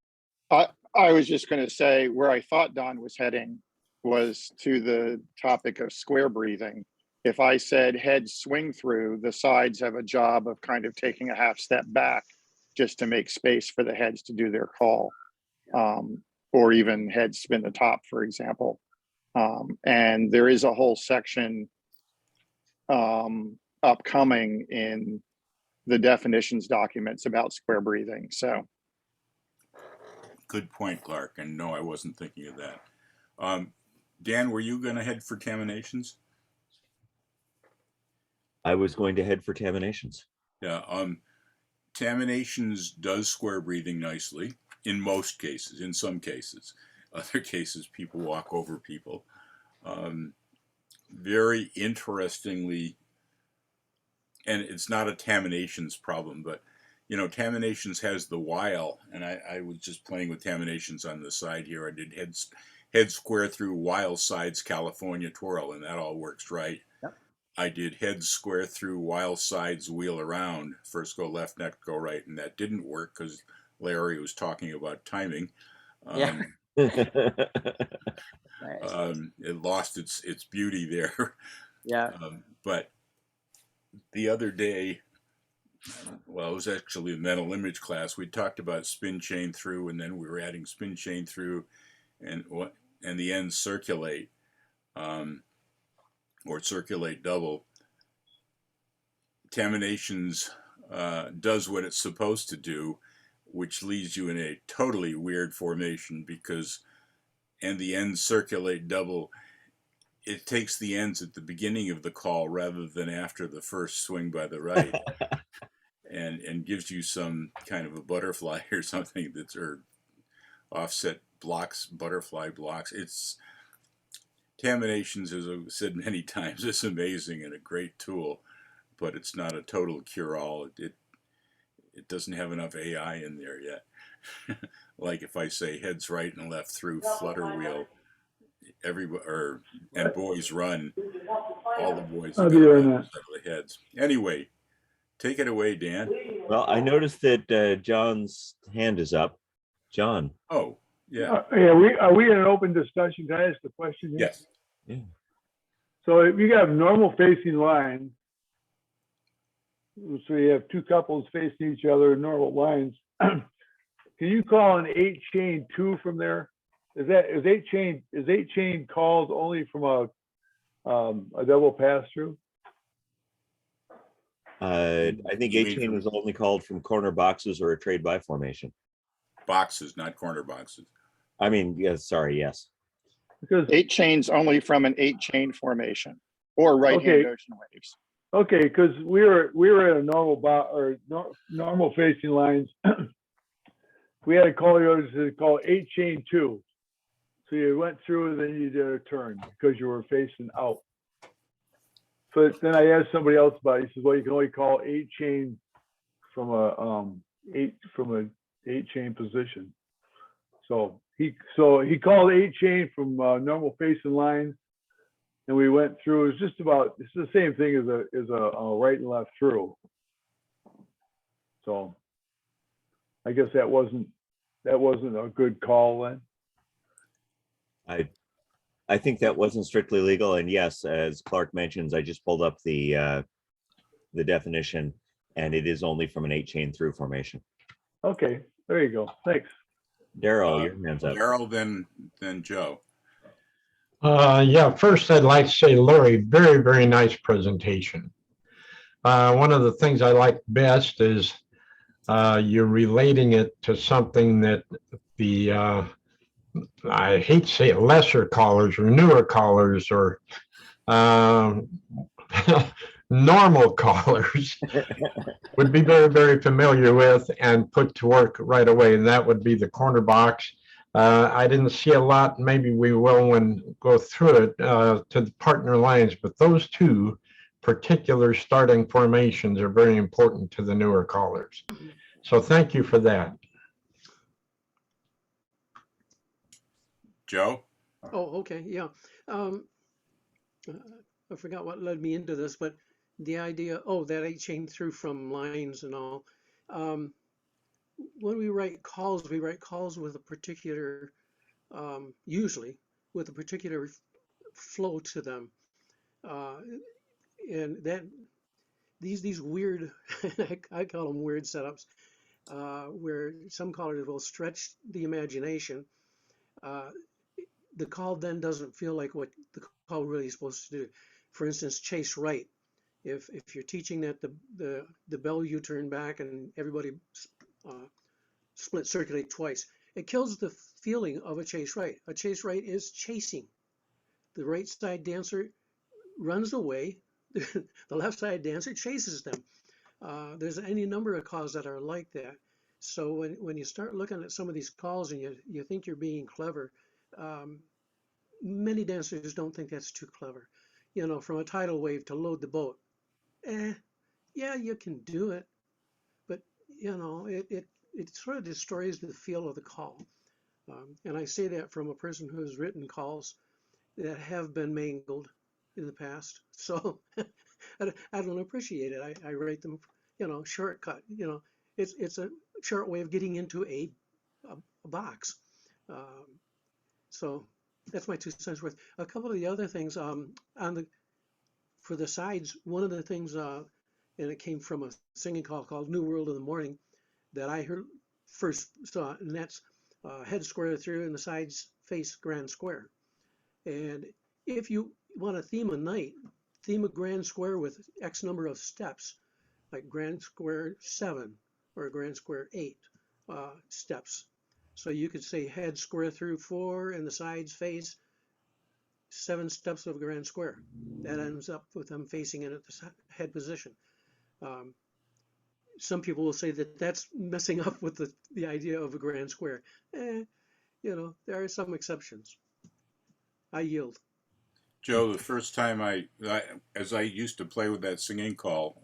I was just going to say where I thought Don was heading was to the topic of square breathing. If I said heads swing through, the sides have a job of kind of taking a half step back just to make space for the heads to do their call, or even heads spin the top, for example. And there is a whole section upcoming in the definitions documents about square breathing. So good point, Clark. And no, I wasn't thinking of that. Dan, were you going to head for terminations? I was going to head for terminations. Yeah. Terminations does square breathing nicely in most cases. In some cases, other cases, people walk over people. Very interestingly, and it's not a terminations problem, but you know, terminations has the while, and I was just playing with terminations on the side here. I did head square through while sides California twirl, and that all works right. Yep. I did head square through while sides wheel around. First go left, next go right, and that didn't work because Larry was talking about timing. Yeah. It lost its beauty there. Yeah. But the other day, well, it was actually a mental image class. We talked about spin chain through, and then we were adding spin chain through, and the ends circulate. or circulate double, Terminations does what it's supposed to do, which leaves you in a totally weird formation because, and the ends circulate double, it takes the ends at the beginning of the call rather than after the first swing by the right, and gives you some kind of a butterfly or something that's, or offset blocks, butterfly blocks. It's Terminations, as I've said many times, is amazing and a great tool, but it's not a total cure-all. It doesn't have enough AI in there yet. Like if I say heads right and left through flutter wheel, and boys run, all the boys are I'll be going to doing run that. instead of the heads. Anyway, take it away, Dan. Well, I noticed that John's hand is up. John. Oh, yeah. Are we in an open discussion? Can I ask a question here? Yes. Yeah. So if you got normal facing lines, so you have two couples facing each other in normal lines, can you call an 8-chain 2 from there? Is 8-chain called only from a double pass through? I think You mean 18 from- was only called from corner boxes or a trade by formation. Boxes, not corner boxes. I mean, yes, sorry, yes. Because 8 chains only from an 8-chain formation or right hand Okay. ocean waves. okay, because we were at a normal facing lines. We had a call to call 8-chain 2. So you went through and then you did a turn because you were facing out. So then I asked somebody else about it. He says, well, you can only call 8-chain from a 8-chain position. So he called 8-chain from normal facing lines, and we went through. It's the same thing as a right and left through. So I guess that wasn't a good call then. I think that wasn't strictly legal, and yes, as Clark mentions, I just pulled up the definition, and it is only from an 8-chain through formation. Okay, there you go. Thanks. Daryl, your hand's up. Daryl, then Joe. Yeah, first I'd like to say, Larry, very, very nice presentation. One of the things I like best is you're relating it to something that the, I hate to say it, lesser callers or newer callers or normal callers would be very, very familiar with and put to work right away. And that would be the corner box. I didn't see a lot. Maybe we will when go through it to the partner lines, but those two particular starting formations are very important to the newer callers. So thank you for that. Joe? Oh, okay, yeah. I forgot what led me into this, but the idea, that 8-chain through from lines and all. When we write calls with a particular, usually with a particular flow to them. And that these weird, I call them weird setups, where some callers will stretch the imagination. The call then doesn't feel like what the call really is supposed to do. For instance, chase right. If you're teaching that the bell U-turn back and everybody split circulate twice, it kills the feeling of a chase right. A chase right is chasing. The right side dancer runs away. The left side dancer chases them. There's any number of calls that are like that. So when you start looking at some of these calls and you think you're being clever, many dancers don't think that's too clever. You know, from a tidal wave to load the boat. Yeah, you can do it, but you know, it sort of destroys the feel of the call. And I say that from a person who's written calls that have been mangled in the past. So I don't appreciate it. I rate them, you know, shortcut. You know, it's a short way of getting into a box. So that's my 2 cents worth. A couple of the other things for the sides. One of the things, and it came from a singing call called New World in the Morning that I heard first saw, and that's head square through and the sides face grand square. And if you want to theme a night, theme a grand square with X number of steps, like grand square 7 or a grand square 8 steps. So you could say head square through 4 and the sides face 7 steps of a grand square. That ends up with them facing in at the head position. Some people will say that that's messing up with the idea of a grand square. There are some exceptions. I yield. Joe, the first time as I used to play with that singing call,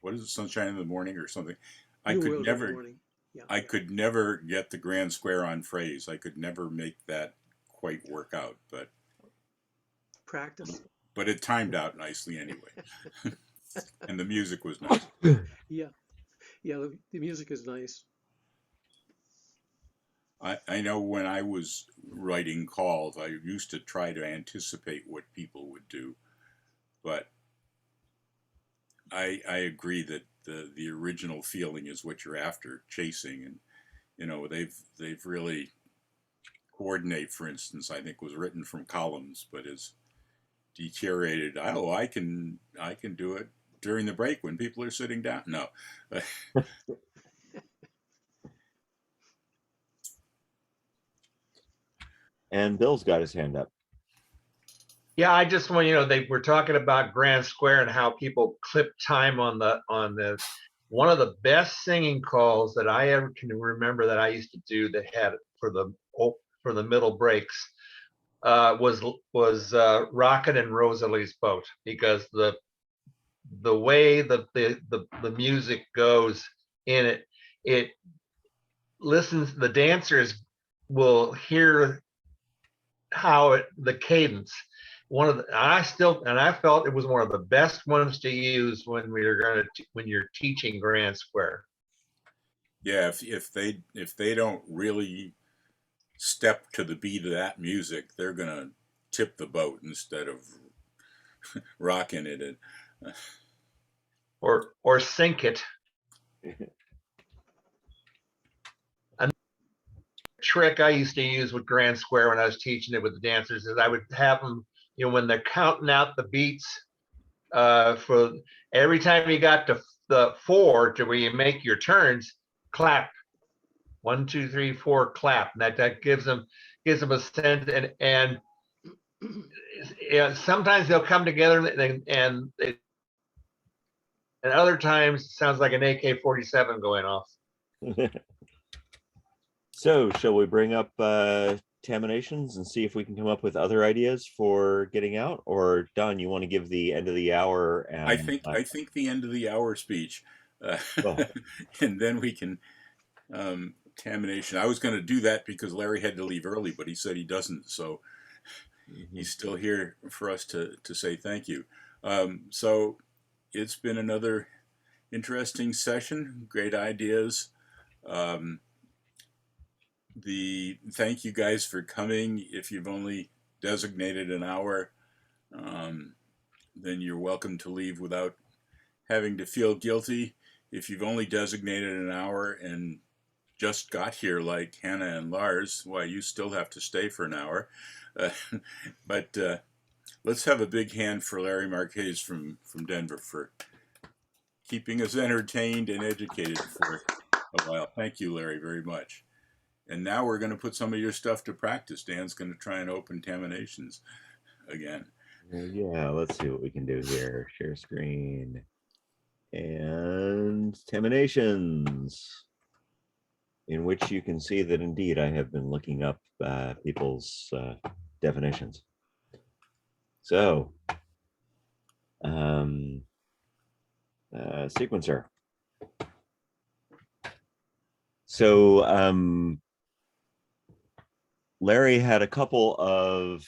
what is it, Sunshine in the Morning or something? I New could World in the never, Morning. Yeah. I could never get the grand square on phrase. I could never make that quite work out, but Practice. it timed out nicely anyway. And the music was nice. Yeah. The music is nice. I know when I was writing calls, I used to try to anticipate what people would do, but I agree that the original feeling is what you're after, chasing, and they've really Coordinate, for instance, I think was written from columns, but is deteriorated. Oh, I can do it during the break when people are sitting down. No. And Bill's got his hand up. Yeah, I just want, they were talking about Grand Square and how people clip time on the one of the best singing calls that I ever can remember that I used to do that had for the middle breaks was Rocket and Rosalie's Boat, because the way the music goes in it listens, the dancers will hear how the cadence. I felt it was one of the best ones to use when you're teaching Grand Square. Yeah, if they don't really step to the beat of that music, they're gonna tip the boat instead of rocking it, or sink it. Another trick I used to use with Grand Square when I was teaching it with the dancers is I would have them, when they're counting out the beats, for every time you got to the 4 to where you make your turns, clap. 1, 2, 3, 4, clap. And that gives them a sense, and sometimes they'll come together and other times it sounds like an AK-47 going off. So shall we bring up terminations and see if we can come up with other ideas for getting out? Or Don, you want to give the end of the hour? And I think the end of the hour speech, and then we can termination. I was going to do that because Larry had to leave early, but he said he doesn't, so he's still here for us to say thank you. So it's been another interesting session, great ideas. Thank you guys for coming. If you've only designated an hour, then you're welcome to leave without having to feel guilty. If you've only designated an hour and just got here like Hannah and Lars, why, you still have to stay for an hour. But let's have a big hand for Larry Marchese from Denver for keeping us entertained and educated for a while. Thank you, Larry, very much. And now we're going to put some of your stuff to practice. Dan's going to try and open terminations again. Yeah, let's see what we can do here. Share screen and terminations, in which you can see that indeed I have been looking up people's definitions. So, sequencer. So, Larry had a couple of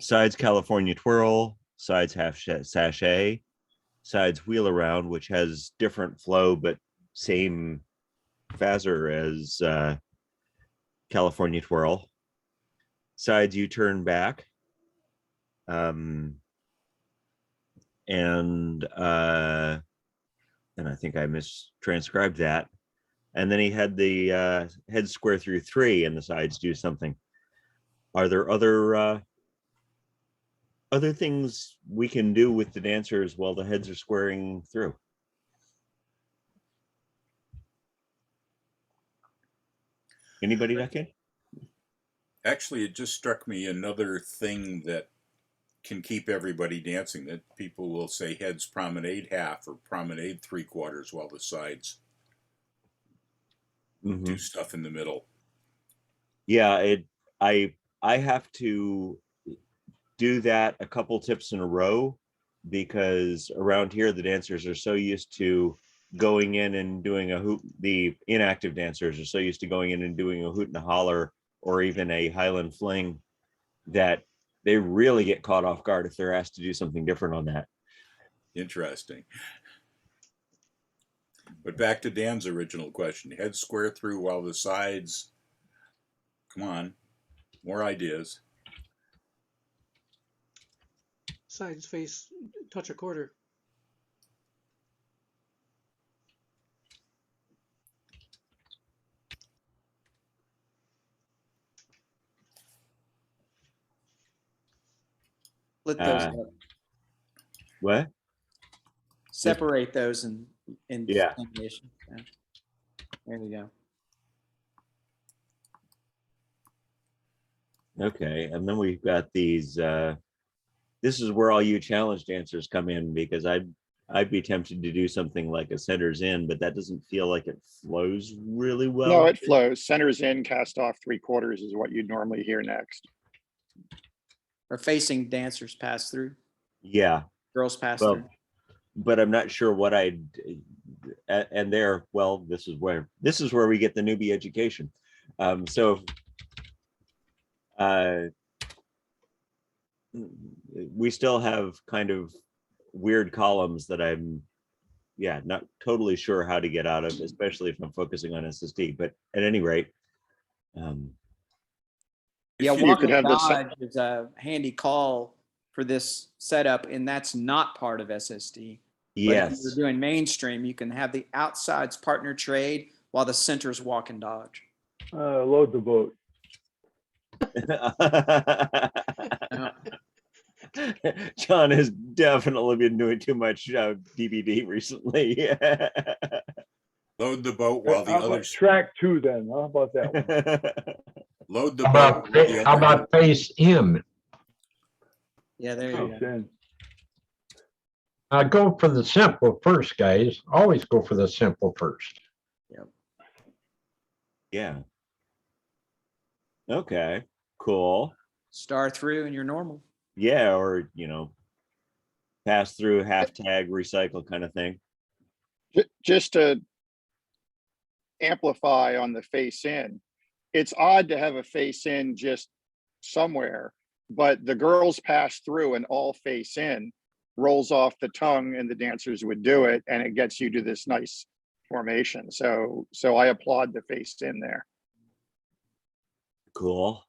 sides California twirl, sides half sachet, sides wheel around, which has different flow but same phaser as California twirl, sides U-turn back, and I think I mistranscribed that. And then he had the head square through 3 and the sides do something. Are there other other things we can do with the dancers while the heads are squaring through? Anybody back in? Actually, it just struck me another thing that can keep everybody dancing, that people will say heads promenade half or promenade 3/4 while the sides do stuff in the middle. Yeah, I have to do that a couple tips in a row because around here the dancers are so used to going in and doing a hoot. The inactive dancers are so used to going in and doing a hoot and a holler or even a Highland fling that they really get caught off guard if they're asked to do something different on that. Interesting. But back to Dan's original question, heads square through while the sides, come on, more ideas. Sides face, touch a quarter. Split those Uh, up. What? Separate those in Yeah. combination. Yeah. There we go. Okay, and then we've got these. This is where all you challenge dancers come in because I'd be tempted to do something like a centers in, but that doesn't feel like it flows really well. No, it flows. Centers in, cast off 3/4 is what you'd normally hear next. Or facing dancers pass through. Yeah. Girls pass Well, through. but I'm not sure what I'd. And there, well, this is where we get the newbie education. So. We still have kind of weird columns that I'm not totally sure how to get out of, especially if I'm focusing on SSD. But at any rate, Yeah, You walk could and have the dodge is a handy call for this setup, and that's not part of SSD. But if yes. you're doing mainstream, you can have the outsides partner trade while the centers walk and dodge. Load the boat. John has definitely been doing too much DVD recently. Load the boat while the How about others track 2 then? How about that one? load the How boat. about, While the how others, about face in? Yeah, there you Face go. in. Go for the simple first, guys. Always go for the simple first. Yeah. Okay, cool. Star through and you're normal. Yeah, or pass through, half tag, recycle kind of thing. Just to amplify on the face in, it's odd to have a face in just somewhere, but the girls pass through and all face in rolls off the tongue and the dancers would do it, and it gets you to this nice formation. So I applaud the face in there. Cool.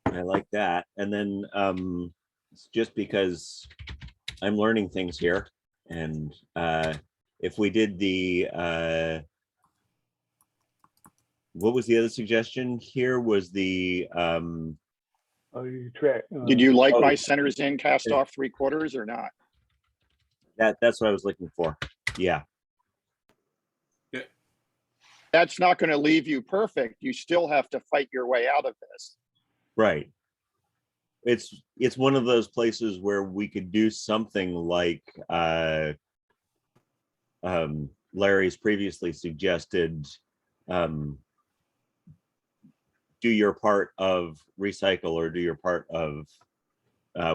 I like that. And then just because I'm learning things here, and if we did the what was the other suggestion here? Was the Oh, you track. Did you like Oh. my centers in, cast off 3/4 or not? that's what I was looking for. Yeah. That's not going to leave you perfect. You still have to fight your way out of this. Right. It's one of those places where we could do something like Larry's previously suggested, do your part of recycle or do your part of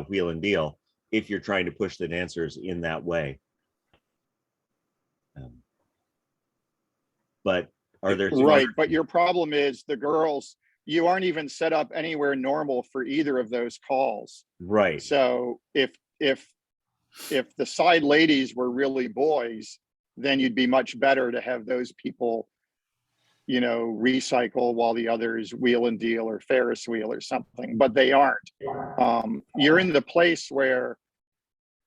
wheel and deal if you're trying to push the dancers in that way. But are there right? But your problem is the girls. You aren't even set up anywhere normal for either of those calls. Right. So if the side ladies were really boys, then you'd be much better to have those people, recycle while the others wheel and deal or Ferris wheel or something, but they aren't. You're in the place where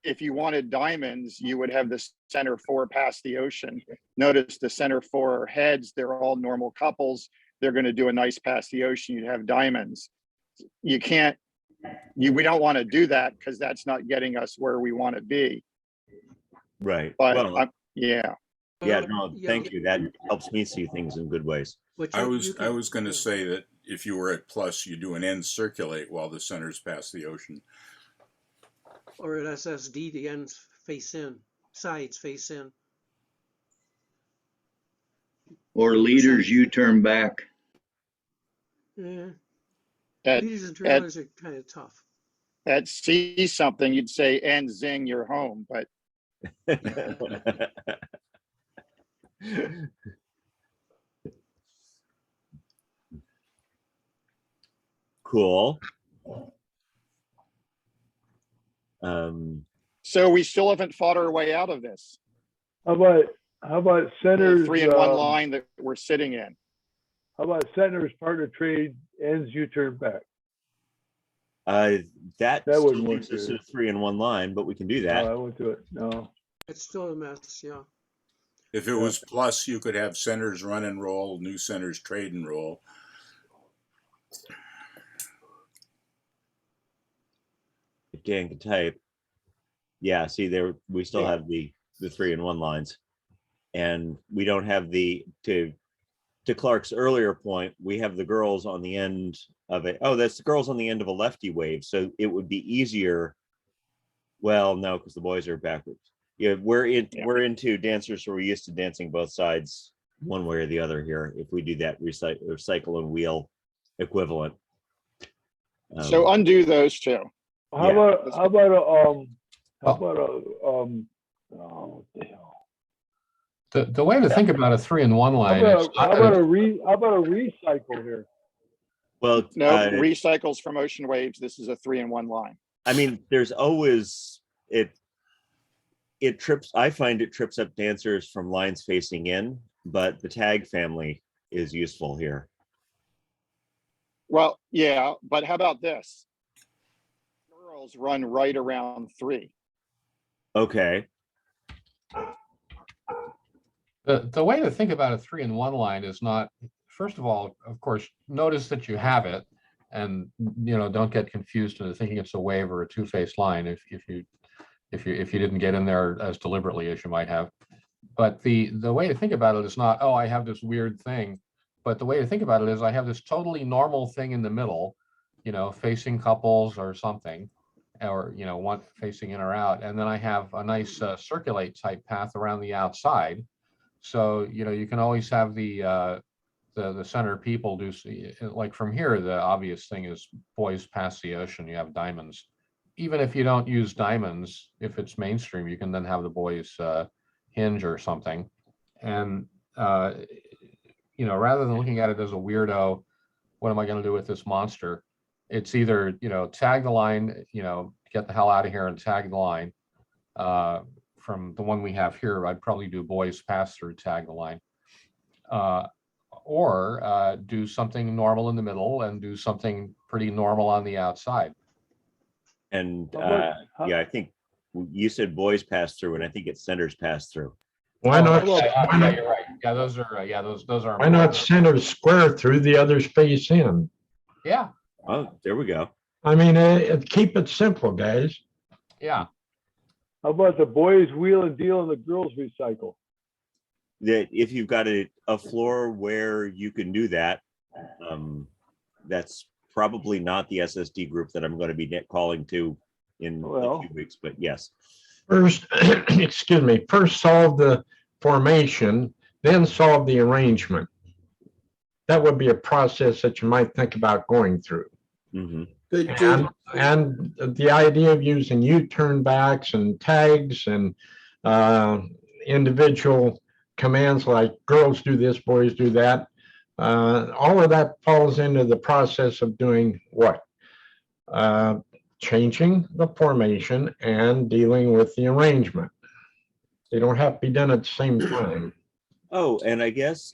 if you wanted diamonds, you would have the center 4 past the ocean. Notice the center 4 are heads. They're all normal couples. They're going to do a nice past the ocean. You'd have diamonds. You can't we don't want to do that because that's not getting us where we want to be. Right. But Well, yeah, yeah, Well, no, yeah, thank you. That helps me see things in good ways. but I you was can- going to yeah. say that if you were at plus, you do an end circulate while the center's past the ocean. Or at SSD, the ends face in, sides face in. Or leaders, you turn back. Yeah, at leaders and trailers are kind of tough. at see something, you'd say, and zing, you're home. But Cool. so we still haven't fought our way out of this. How about The centers? 3-in-1 line that we're sitting in. How about centers partner trade ends U-turn back? That That still wouldn't work keeps us good. at a 3-in-1 line, but we can do No, that. I won't do it. No. It's still a mess, yeah. If it was plus, you could have centers run and roll, new centers trade and roll. If Dan can type. Yeah, see there, we still have the 3-in-1 lines. And we don't have to Clark's earlier point, we have the girls on the end of it. Oh, that's the girls on the end of a lefty wave. So it would be easier. Well, no, because the boys are backwards. Yeah, we're into dancers who are used to dancing both sides one way or the other here. If we do that recycle and wheel equivalent. So undo those two. How Yeah. about oh, what the hell? The way to think about a 3-in-1 line is How about a recycle here? Well, No, recycles from ocean waves. This is a 3-in-1 line. I mean, there's always it trips. I find it trips up dancers from lines facing in, but the tag family is useful here. Well, yeah, but how about this? Girls run right around 3. Okay. The way to think about a 3-in-1 line is not, first of all, of course, notice that you have it, and don't get confused into thinking it's a wave or a two-faced line if you didn't get in there as deliberately as you might have. But the way to think about it is not, oh, I have this weird thing, but the way to think about it is I have this totally normal thing in the middle, facing couples or something, or one facing in or out, and then I have a nice circulate type path around the outside. So you can always have the center people do, like from here, the obvious thing is boys past the ocean, you have diamonds. Even if you don't use diamonds, if it's mainstream, you can then have the boys hinge or something. And rather than looking at it as a weirdo, what am I going to do with this monster? It's either tag the line, get the hell out of here and tag the line. From the one we have here, I'd probably do boys pass through, tag the line, or do something normal in the middle and do something pretty normal on the outside. And yeah, I think you said boys pass through, and I think it's centers pass through. Why not? Yeah, you're right. Yeah, those are. Why not centers square through, the others face in? Yeah. Oh, there we go. I mean, keep it simple, guys. Yeah. How about the boys wheel and deal and the girls recycle? That if you've got a floor where you can do that, that's probably not the SSD group that I'm going to be calling to in a few weeks, but yes. First, excuse me, first solve the formation, then solve the arrangement. That would be a process that you might think about going through. Mm-hmm. And the idea of using U-turn backs and tags and individual commands like girls do this, boys do that, all of that falls into the process of doing what? Changing the formation and dealing with the arrangement. They don't have to be done at the same time. Oh, and I guess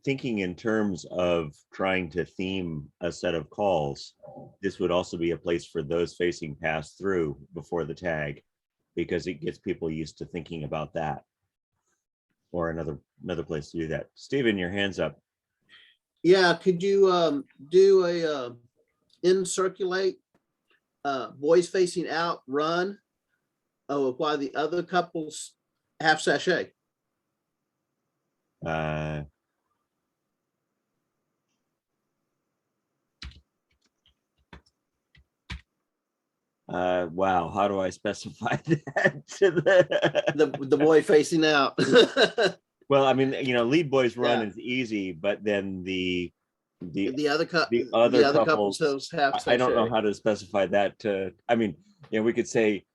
thinking in terms of trying to theme a set of calls, this would also be a place for those facing pass through before the tag, because it gets people used to thinking about that. Or another place to do that. Stephen, your hand's up. Yeah, could you do a in circulate boys facing out, run. Oh, while the other couples half sachet. Wow, how do I specify that to The boy facing out. Well, I mean, lead boys run Yeah. is easy, but then the other couples couples half I don't know sachet. how to specify that to, I mean, we could say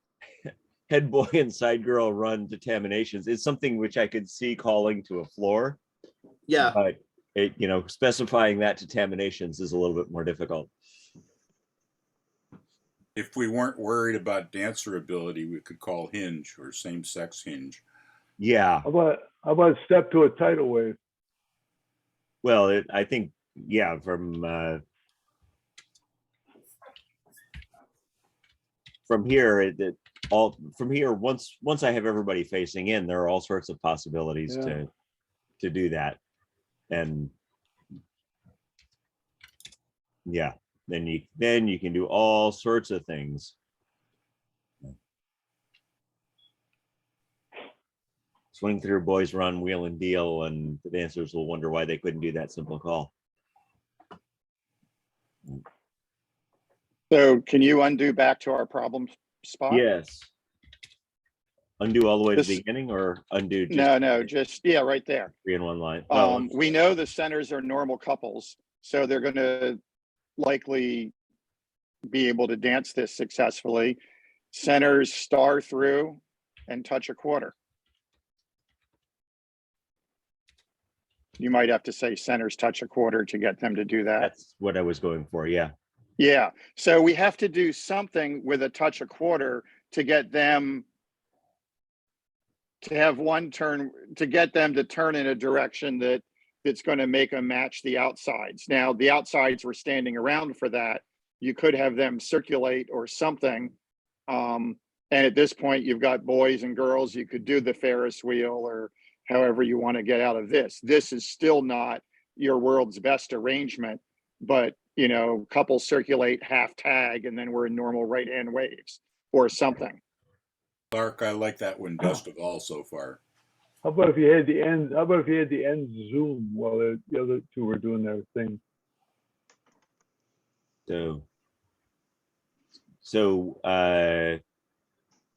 head boy and side girl run determinations. It's something which I could see calling to a floor. Yeah. But specifying that to terminations is a little bit more difficult. If we weren't worried about dancer ability, we could call hinge or same-sex hinge. Yeah. How about step to a tidal wave? Well, I think, yeah, from here, from here, once I have everybody facing in, there are all sorts of possibilities to do that. And yeah, then you can do all sorts of things. Swing through, boys run, wheel and deal, and the dancers will wonder why they couldn't do that simple call. So can you undo back to our problem spot? Yes. Undo all the way to This- the beginning, or undo just No, just, yeah, right there. 3 in 1 line? We know the centers are normal couples, so they're going to likely be able to dance this successfully. Centers star through and touch a quarter. You might have to say centers touch a quarter to get them to do that. That's what I was going for. Yeah. Yeah. So we have to do something with a touch a quarter to get them to have one turn, to get them to turn in a direction that's going to make them match the outsides. Now, the outsides were standing around for that. You could have them circulate or something. And at this point, you've got boys and girls. You could do the Ferris wheel or however you want to get out of this. This is still not your world's best arrangement, but couples circulate half tag and then we're in normal right hand waves or something. Clark, I like that one best of all so far. How about if you had the end? How about if you had the end zoom while the other two were doing their thing? So,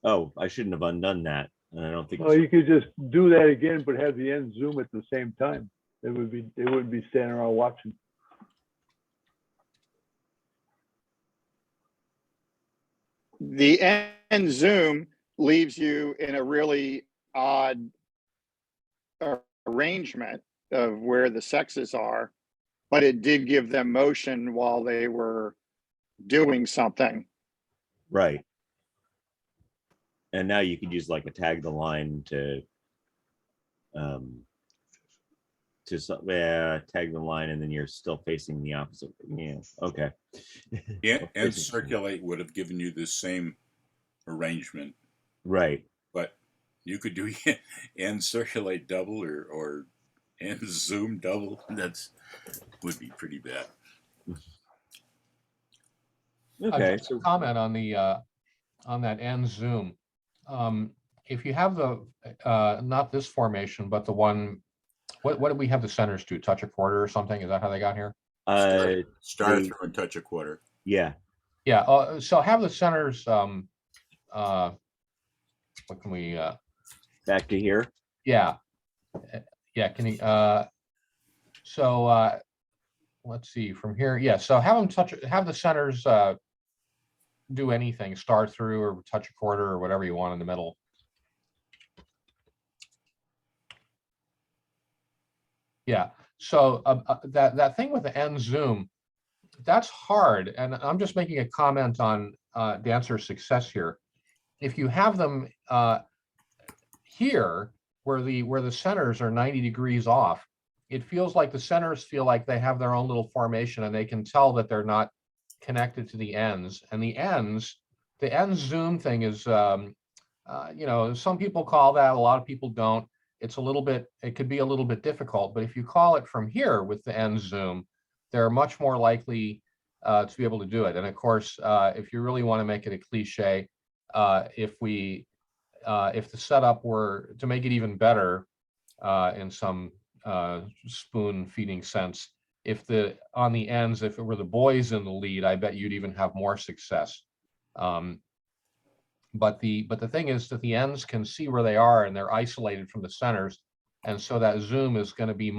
oh, I shouldn't have undone that. And I don't think. Well, you could just do that again, but have the end zoom at the same time. They wouldn't be standing around watching. The end zoom leaves you in a really odd arrangement of where the sexes are, but it did give them motion while they were doing something. Right. And now you could use like a tag the line to tag the line, and then you're still facing the opposite. Yeah. Okay. Yeah, and circulate would have given you the same arrangement. Right. But you could do and circulate double or and zoom double. Would be pretty bad. Okay. So comment on the on that end zoom. If you have the not this formation, but the one, what do we have the centers do? Touch a quarter or something? Is that how they got here? Star through and touch a quarter. Yeah. Yeah. So have the centers. What can we? Back to here. Yeah. Yeah. Can you? So let's see from here. Yeah. So have them touch. Have the centers do anything. Star through or touch a quarter or whatever you want in the middle. Yeah. So that thing with the end zoom, that's hard. And I'm just making a comment on dancer success here. If you have them here, where the centers are 90 degrees off, it feels like the centers feel like they have their own little formation, and they can tell that they're not connected to the ends. And the end zoom thing is, some people call that, a lot of people don't. It could be a little bit difficult, but if you call it from here with the end zoom, they're much more likely to be able to do it. And of course, if you really want to make it a cliche, if the setup were to make it even better in some spoon feeding sense, if on the ends, if it were the boys in the lead, I bet you'd even have more success. But the thing is that the ends can see where they are and they're isolated from the centers. And so that zoom is going to be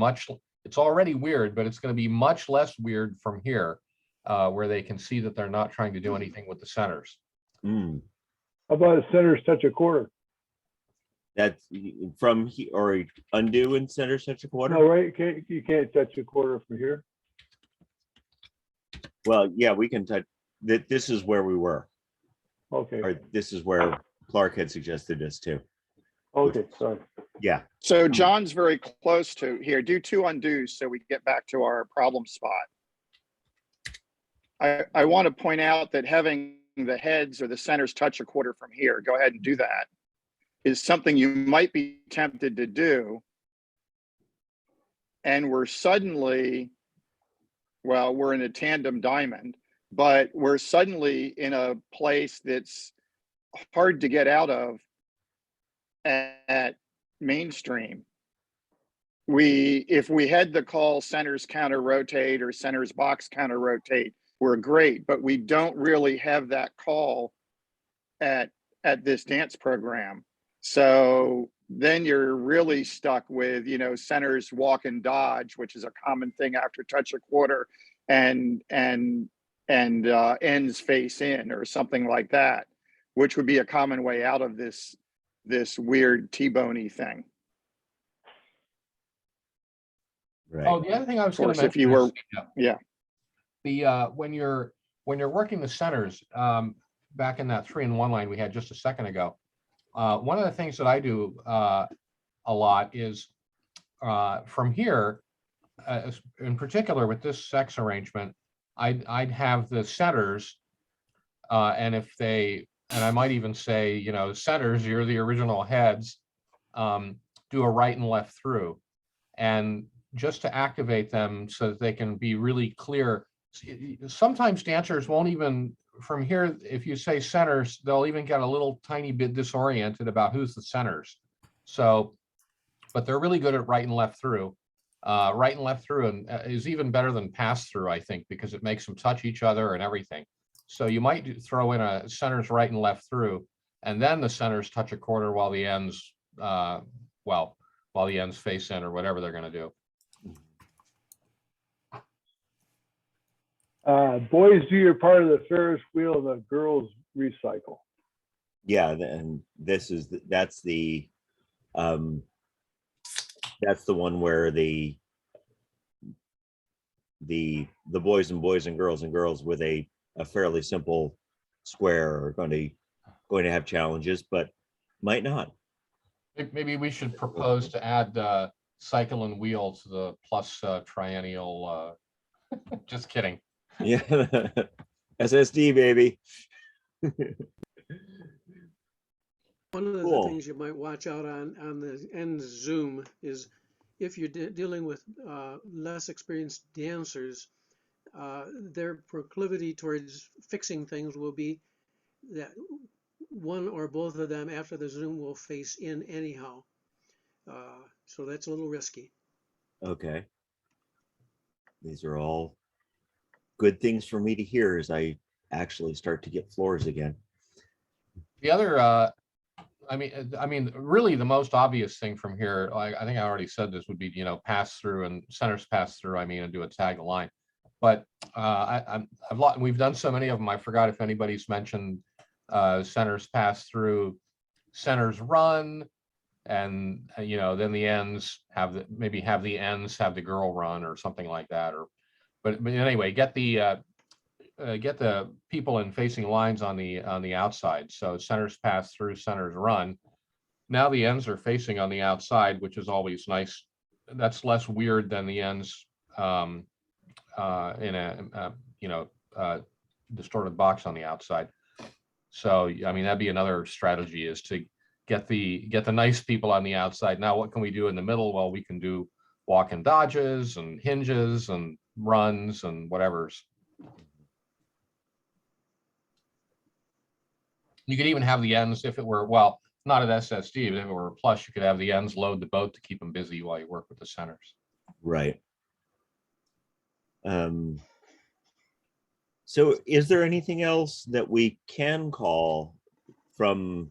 it's already weird, but it's going to be much less weird from here, where they can see that they're not trying to do anything with the centers. Mm. How about a centers touch a quarter? That's from or undo and center such a quarter. No, right? You can't touch a quarter from here. Well, yeah, we can touch that. This is where we were. Okay. Or this is where Clark had suggested us to. Okay, sorry. Yeah. So John's very close to here. Do 2 undos so we get back to our problem spot. I want to point out that having the heads or the centers touch a quarter from here, go ahead and do that, is something you might be tempted to do. And we're suddenly, well, we're in a tandem diamond, but we're suddenly in a place that's hard to get out of at mainstream. If we had the call centers counter rotate or centers box counter rotate, we're great, but we don't really have that call at this dance program. So then you're really stuck with, centers walk and dodge, which is a common thing after touch a quarter, and ends face in or something like that, which would be a common way out of this weird T-boney thing. Right. Oh, the other thing I was going to If mention you were, is, yeah. when you're working the centers, back in that 3-in-1 line we had just a second ago, one of the things that I do a lot is from here, in particular with this sex arrangement, I'd have the centers, and I might even say, centers, you're the original heads, do a right and left through, and just to activate them so that they can be really clear. Sometimes dancers won't even, from here, if you say centers, they'll even get a little tiny bit disoriented about who's the centers. So, but they're really good at right and left through. Right and left through and is even better than pass through, I think, because it makes them touch each other and everything. So you might throw in a centers right and left through, and then the centers touch a quarter while the ends, while the ends face in or whatever they're going to do. Boys do your part of the Ferris wheel, and the girls recycle. Yeah, and that's the one where the boys and girls with a fairly simple square are going to have challenges, but might not. Maybe we should propose to add cycle and wheel to the plus triennial. Just kidding. Yeah, SSD baby. One of the Cool. things you might watch out on the end zoom is if you're dealing with less experienced dancers, their proclivity towards fixing things will be that one or both of them after the zoom will face in anyhow. So that's a little risky. Okay. These are all good things for me to hear as I actually start to get floors again. The other, I mean, really the most obvious thing from here, I think I already said this, would be, pass through and centers pass through, and do a tag line. But we've done so many of them, I forgot if anybody's mentioned centers pass through, centers run, and then the ends have the ends have the girl run or something like that. But anyway, get the people in facing lines on the outside. So centers pass through, centers run. Now the ends are facing on the outside, which is always nice. That's less weird than the ends in a distorted box on the outside. So that'd be another strategy, is to get the nice people on the outside. Now what can we do in the middle? Well, we can do walk and dodges and hinges and runs and whatever's. You could even have the ends if it were, well, not at SSD, but if it were a plus, you could have the ends load the boat to keep them busy while you work with the centers. Right. So is there anything else that we can call from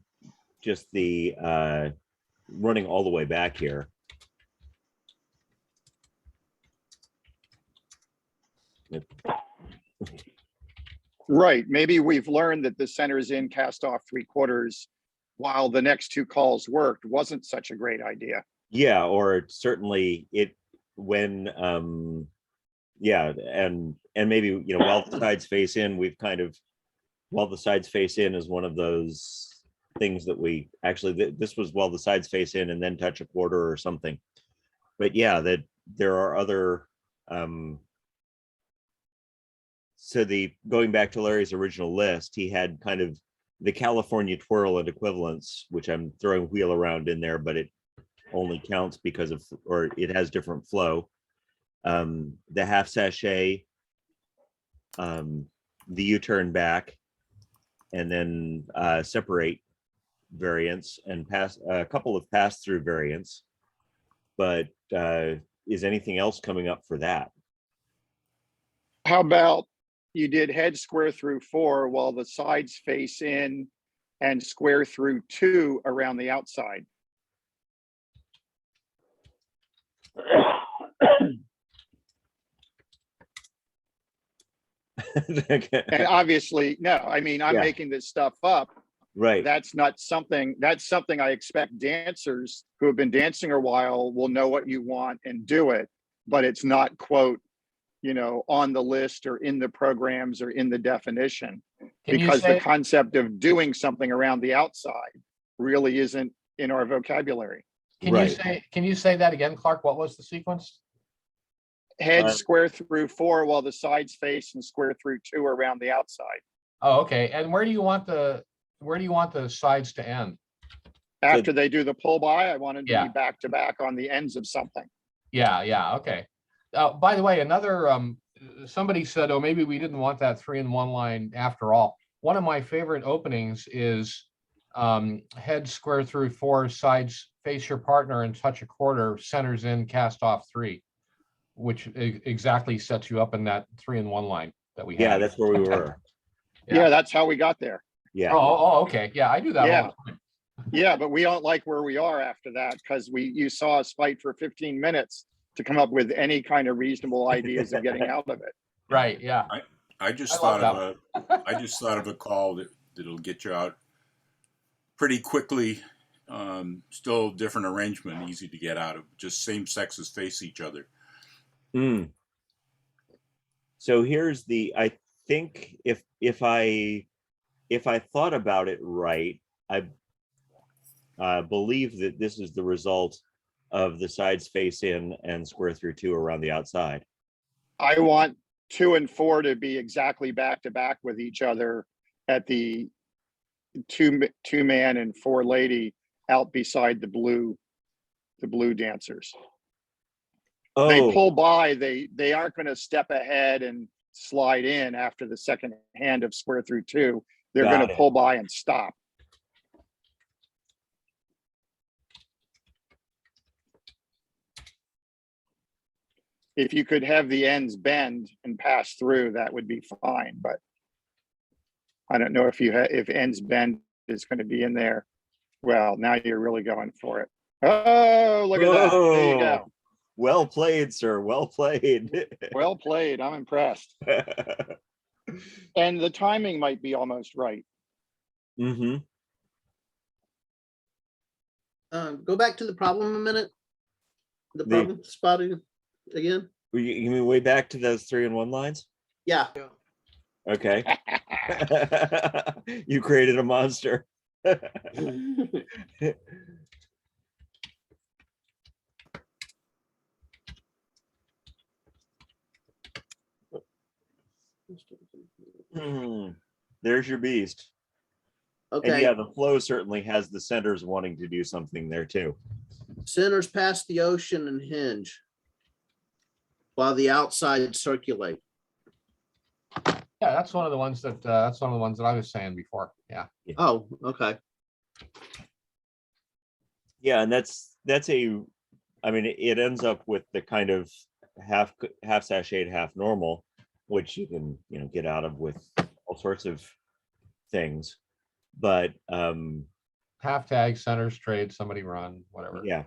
just the running all the way back here? Right. Maybe we've learned that the centers in, cast off 3/4 while the next two calls worked wasn't such a great idea. Yeah, or certainly it when yeah, and maybe, you know, while the sides face in, we've kind of, while the sides face in is one of those things that we actually, this was while the sides face in and then touch a quarter or something. But yeah, that there are other so the going back to Larry's original list, he had kind of the California twirl and equivalents, which I'm throwing wheel around in there, but it only counts because of, or it has different flow. The half sachet, the U-turn back, and then separate variants and pass a couple of pass-through variants. But is anything else coming up for that? How about you did head square through 4 while the sides face in and square through 2 around the outside? And obviously, no, I mean, I'm making this stuff up. Right. That's something I expect dancers who have been dancing a while will know what you want and do it, but it's not, quote, you know, on the list or in the programs or in the definition, because the concept of doing something around the outside really isn't in our vocabulary. Can you say that again, Clark? What was the sequence? Head square through 4 while the sides face and square through 2 around the outside. Oh, okay. And where do you want the sides to end? After they do the pull by, I wanted to be back to back on the ends of something. Yeah, okay. By the way, another somebody said, oh, maybe we didn't want that 3-in-1 line after all. One of my favorite openings is head square through 4, sides face your partner and touch a quarter, centers in, cast off 3, which exactly sets you up in that 3-in-1 line that we had. Yeah, that's where we were. Yeah, that's how we got there. Yeah. Oh, okay. Yeah, I do that all the time. Yeah, but we don't like where we are after that, because you saw us fight for 15 minutes to come up with any kind of reasonable ideas of getting out of it. Right. Yeah. I just thought of a call that'll get you out pretty quickly. Still different arrangement, easy to get out of. Just same sexes face each other. So here's the, I think if I thought about it right, I believe that this is the result of the sides face in and square through 2 around the outside. I want 2 and 4 to be exactly back to back with each other at the two man and 4 lady out beside the blue dancers. Oh. They pull by, they aren't going to step ahead and slide in after the second hand of square through 2. They're going to pull by and stop. If you could have the ends bend and pass through, that would be fine. But I don't know if ends bend is going to be in there. Well, now you're really going for it. Oh, look at that. There you go. Well played, sir. Well played. Well played. I'm impressed. And the timing might be almost right. Go back to the problem a minute. The problem spotting again. You mean way back to those 3-in-1 lines? Yeah. Okay. You created a monster. There's your beast. Okay. And yeah, the flow certainly has the centers wanting to do something there too. Centers pass the ocean and hinge while the outside circulate. Yeah, that's one of the ones that I was saying before. Yeah. Oh, okay. Yeah, and that's I mean, it ends up with the kind of half sashayed, half normal, which you can, get out of with all sorts of things. But Half tag, center straight, somebody run, whatever. yeah,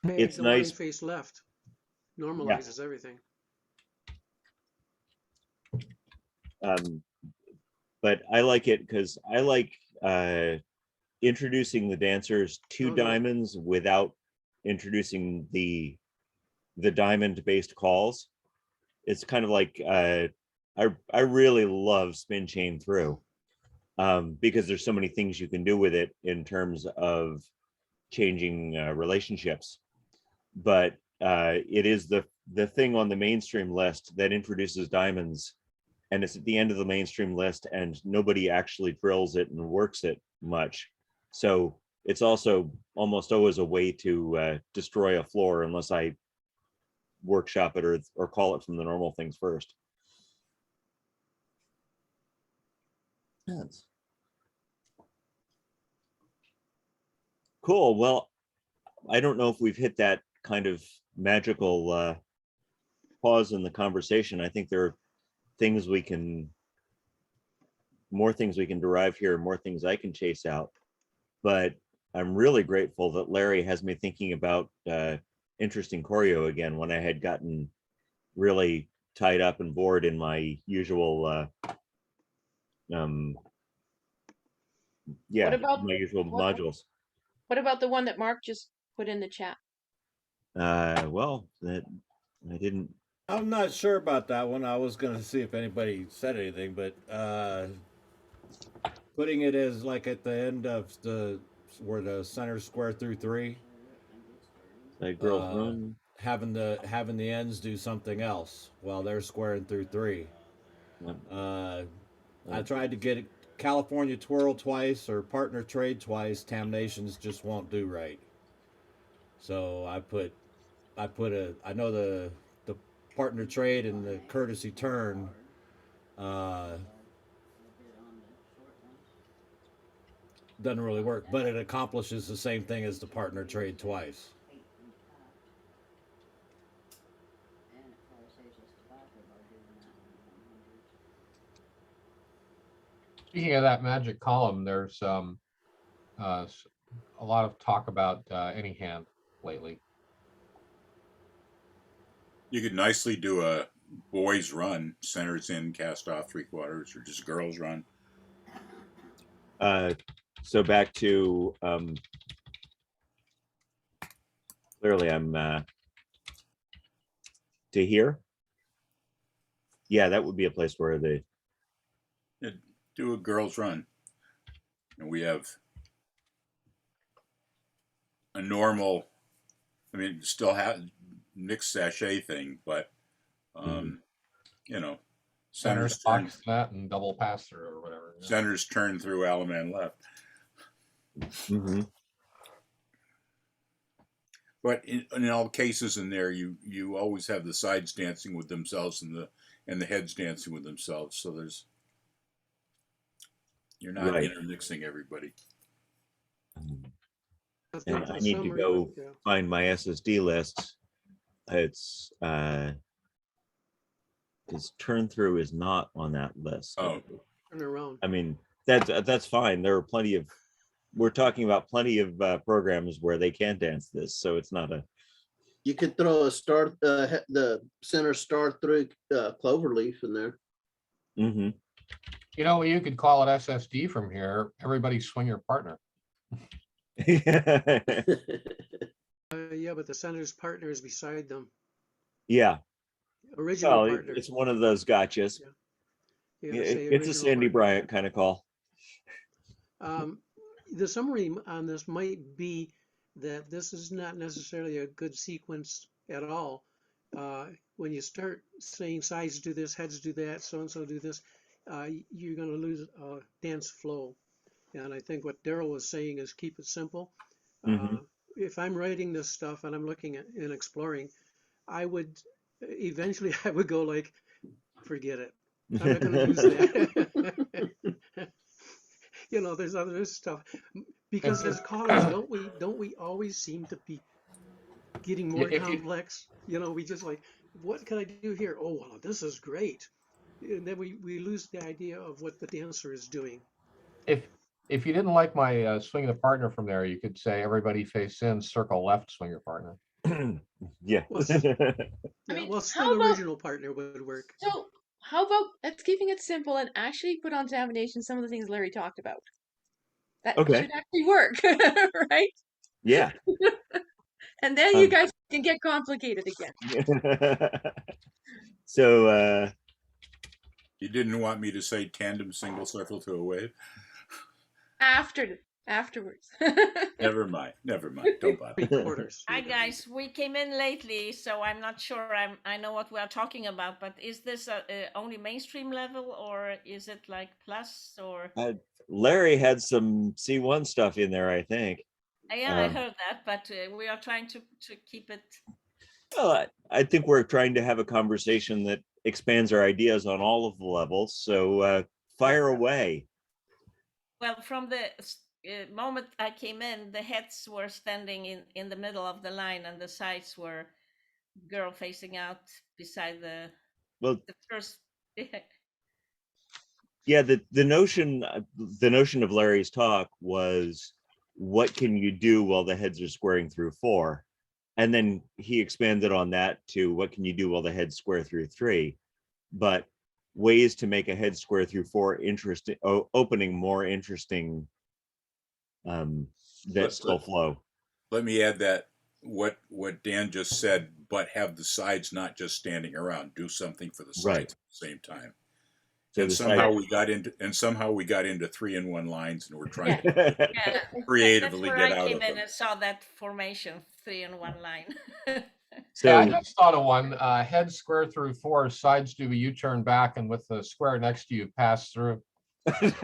Hey, it's the line nice. face left normalizes everything. But I like it because I like introducing the dancers to Oh, no. diamonds without introducing the diamond based calls. It's kind of like I really love spin chain through because there's so many things you can do with it in terms of changing relationships. But it is the thing on the mainstream list that introduces diamonds, and it's at the end of the mainstream list, and nobody actually drills it and works it much. So it's also almost always a way to destroy a floor unless I workshop it or call it from the normal things first. Yes. Cool. Well, I don't know if we've hit that kind of magical pause in the conversation. I think there are more things we can derive here, more things I can chase out. But I'm really grateful that Larry has me thinking about interesting choreo again when I had gotten really tied up and bored in my usual What about my usual modules. what about the one that Mark just put in the chat? Well, that I didn't. I'm not sure about that one. I was going to see if anybody said anything, but putting it as like at the end of where the center square through 3, Like girls run. having the ends do something else while they're squaring through 3. I tried to get California twirl twice or partner trade twice. Tamnations just won't do right. So I know the partner trade and the courtesy turn doesn't really work, but it accomplishes the same thing as the partner trade twice. Speaking of that magic column, there's a lot of talk about any hand lately. You could nicely do a boys run, centers in, cast off 3/4, or just girls run. So back to clearly I'm to here. Yeah, that would be a place where they do a girls run. And we have a normal, I mean, still have mixed sachet thing, but Centers box that and double pass through or whatever. Yeah. Centers turn through Alaman left. But in all cases in there, you always have the sides dancing with themselves and the heads dancing with themselves. So you're not intermixing everybody. And I need to go find my SSD list. It's because turn through is not on that list. Turn around. I mean, that's fine. There are plenty of. We're talking about plenty of programs where they can dance this, so it's not a. You could throw a star, the center star through cloverleaf in there. You know, you could call it SSD from here. Everybody swing your partner. Yeah, but the center's partner is beside them. Yeah. Original partner. It's one of those gotchas. Yeah. It's a Sandy Bryant kind of call. The summary on this might be that this is not necessarily a good sequence at all. When you start saying sides do this, heads do that, so-and-so do this, you're going to lose dance flow. And I think what Daryl was saying is keep it simple. If I'm writing this stuff and I'm looking at and exploring, I would eventually go like, forget it. I'm not gonna use that. You know, there's other stuff, because as callers, don't we always seem to be getting more If you complex? You know, we just like, what can I do here? Oh, wow, this is great. And then we lose the idea of what the dancer is doing. if if you didn't like my swing the partner from there, you could say everybody face in, circle left, swing your partner. Yeah. Well, I yeah, mean, well, how swing about original partner would work. so? How about let's keeping it simple and actually put on examination some of the things Larry talked about. That Okay. should actually work, right? Yeah. And then you guys can get complicated again. So You didn't want me to say tandem single circle to a wave? Afterwards. Never mind. Never mind. Don't bother. 3/4. Hi guys, we came in lately, so I'm not sure I know what we are talking about. But is this only mainstream level, or is it like plus, or? Larry had some C1 stuff in there, I think. Yeah, I heard that, but we are trying to keep it. Well, I think we're trying to have a conversation that expands our ideas on all of the levels. So fire away. Well, from the moment I came in, the heads were standing in the middle of the line, and the sides were girl facing out beside the first. Yeah, the notion of Larry's talk was, what can you do while the heads are squaring through 4? And then he expanded on that to, what can you do while the heads square through 3? But ways to make a head square through 4 interesting, opening more interesting, that still flow. Let me add that what Dan just said, but have the sides not just standing around. Do something for the sides at the same time. So and somehow we got into 3-in-1 lines, and we're trying to creatively That's where get I out came of in them. and saw that formation, 3-in-1 line. So yeah, I just thought of one. Head square through 4, sides do a U-turn back, and with the square next to you, pass through. That's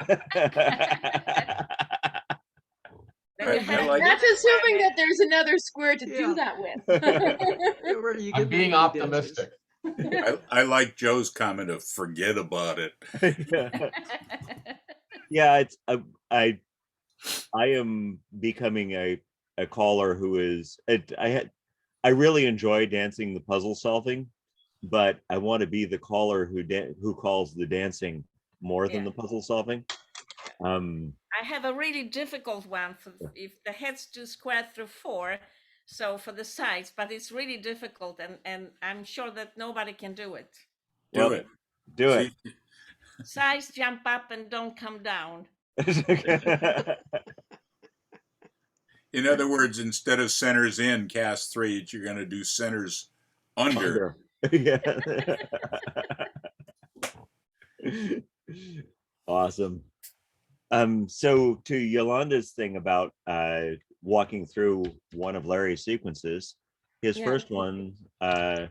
assuming that there's another square to do that with. I'm being optimistic. I like Joe's comment of forget about it. Yeah, it's I am becoming a caller who is I really enjoy dancing the puzzle solving, but I want to be the caller who calls the dancing more than the puzzle solving. I have a really difficult one for if the heads do square through 4, so for the sides, but it's really difficult, and I'm sure that nobody can do it. Do it. Sides jump up and don't come down. In other words, instead of centers in cast 3, you're going to do centers under. Yeah. Awesome. So to Yolanda's thing about walking through one of Larry's sequences, his first one. I'm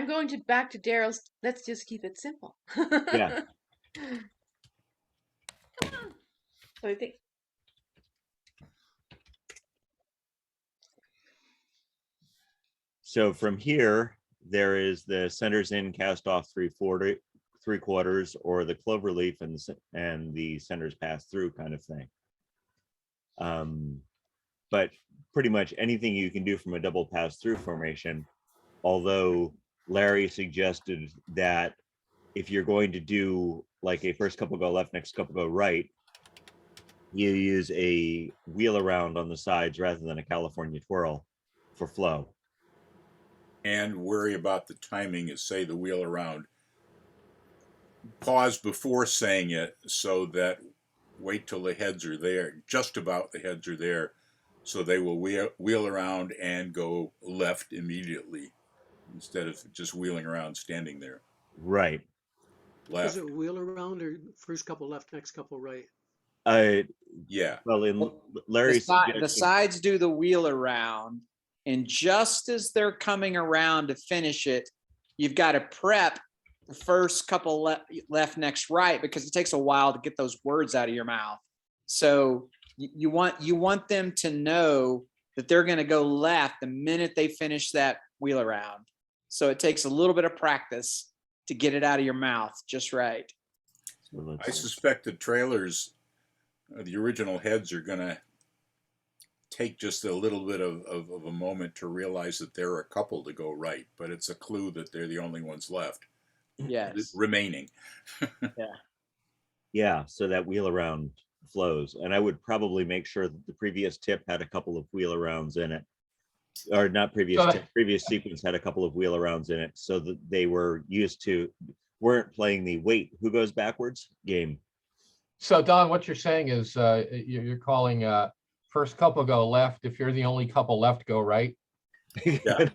going back to Daryl's. Let's just keep it simple. Yeah. Come on. So I think. So from here, there is the centers in, cast off 3/4, 3/4, or the cloverleaf and the centers pass through kind of thing. But pretty much anything you can do from a double pass through formation, although Larry suggested that if you're going to do like a first couple go left, next couple go right, you use a wheel around on the sides rather than a California twirl for flow. And worry about the timing is say the wheel around. Pause before saying it so that wait till the heads are there, just about the heads are there, so they will wheel around and go left immediately instead of just wheeling around standing there. Right. Left. Is it wheel around or first couple left, next couple right? Yeah. Well, in Larry's the sides do the wheel around, and just as they're coming around to finish it, you've got to prep the first couple left, next, right, because it takes a while to get those words out of your mouth. So you want them to know that they're going to go left the minute they finish that wheel around. So it takes a little bit of practice to get it out of your mouth just right. I suspect the trailers, the original heads, are going to take just a little bit of a moment to realize that there are a couple to go right, but it's a clue that they're the only ones left. Yes. Remaining. Yeah. Yeah, so that wheel around flows. And I would probably make sure that the previous tip had a couple of wheel arounds in it. Or not previous tip, previous sequence had a couple of wheel arounds in it, so that they weren't playing the wait, who goes backwards game. So Don, what you're saying is you're calling first couple go left. If you're the only couple left, go right. Yeah.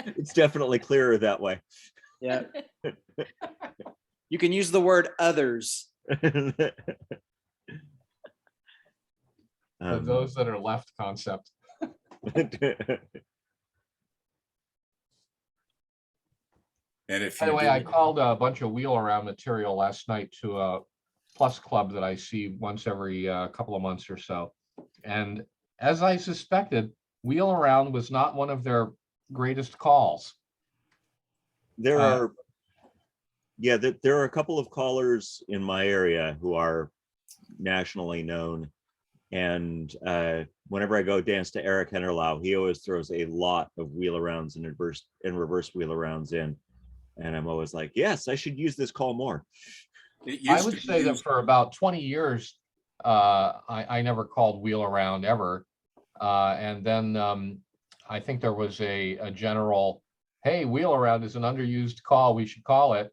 It's definitely clearer that way. Yeah. You can use the word others. Those that are left concept. And if By the way, I called a bunch of wheel around material last night to a plus club that I see once every couple of months or so. And as I suspected, wheel around was not one of their greatest calls. There are a couple of callers in my area who are nationally known. And whenever I go dance to Eric Hennerlau, he always throws a lot of wheel arounds and reverse wheel arounds in. And I'm always like, yes, I should use this call more. I would say that for about 20 years, I never called wheel around ever. And then I think there was a general, hey, wheel around is an underused call, we should call it.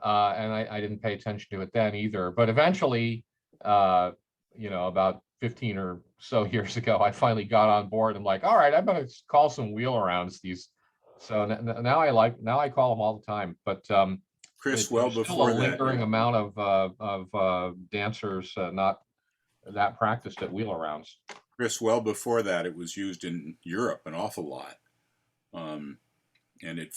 And I didn't pay attention to it then either. But eventually, about 15 or so years ago, I finally got on board. I'm like, all right, I'm going to call some wheel arounds. So now I call them all the time. But Chris, well before a lingering amount of dancers not that practiced at wheel arounds. Chris, well before that, it was used in Europe an awful lot, and it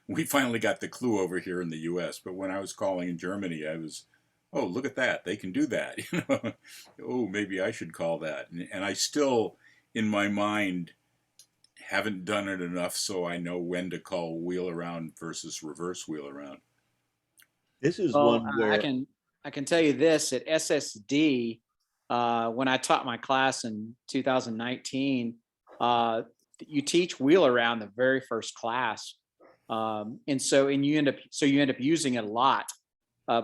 we finally got the clue over here in the U.S. But when I was calling in Germany, I was, oh, look at that, they can do that. Oh, maybe I should call that. And I still, in my mind, haven't done it enough so I know when to call wheel around versus reverse wheel around. This is one where I can tell you this at SSD, when I taught my class in 2019, you teach wheel around the very first class. And you end up using it a lot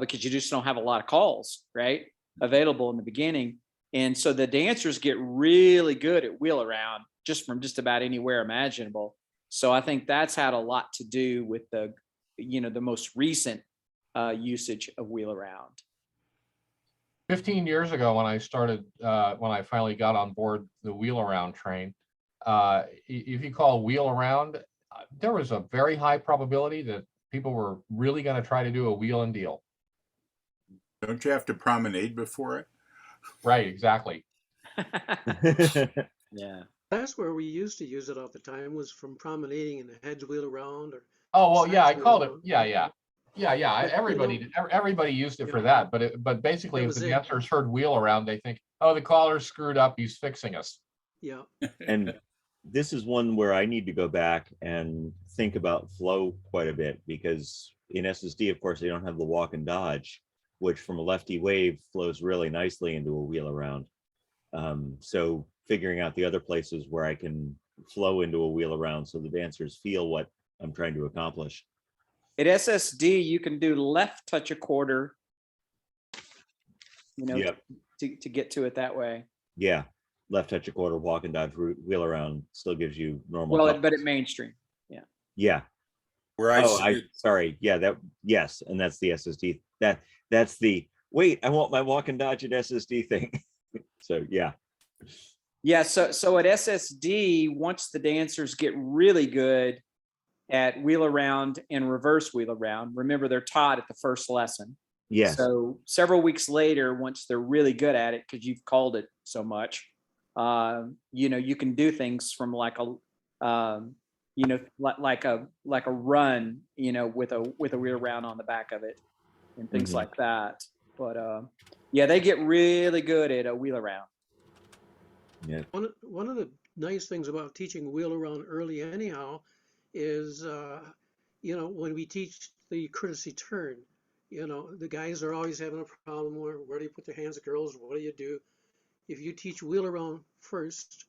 because you just don't have a lot of calls, right, available in the beginning. And so the dancers get really good at wheel around just from just about anywhere imaginable. So I think that's had a lot to do with the most recent usage of wheel around. 15 years ago, when I started, when I finally got on board the wheel around train, if you call wheel around, there was a very high probability that people were really going to try to do a wheel and deal. Don't you have to promenade before it? Right, exactly. Yeah. That's where we used to use it all the time, was from promenading and the heads wheel around. Or oh, well, yeah, I called it. Around. Yeah. Everybody used it for that. But basically, if the dancers heard wheel around, they think, oh, the caller's screwed up, he's fixing us. Yeah. And this is one where I need to go back and think about flow quite a bit, because in SSD, of course, they don't have the walk and dodge, which from a lefty wave flows really nicely into a wheel around. So figuring out the other places where I can flow into a wheel around so the dancers feel what I'm trying to accomplish. At SSD, you can do left touch a quarter, to get to it that way. Yeah. Left touch a quarter, walk and dodge, wheel around still gives you normal. Well, but at mainstream. Yeah. Yeah. Sorry. Yeah, yes. And that's the SSD. That's the, wait, I want my walk and dodge at SSD thing. So, yeah. Yeah. So at SSD, once the dancers get really good at wheel around and reverse wheel around, remember they're taught at the first lesson. Yes. So several weeks later, once they're really good at it, because you've called it so much, you can do things from like a run, with a wheel around on the back of it and things like that. But they get really good at a wheel around. Yeah. One of the nice things about teaching wheel around early anyhow is, you know, when we teach the courtesy turn, you know, the guys are always having a problem where do you put their hands, girls, what do you do? If you teach wheel around first,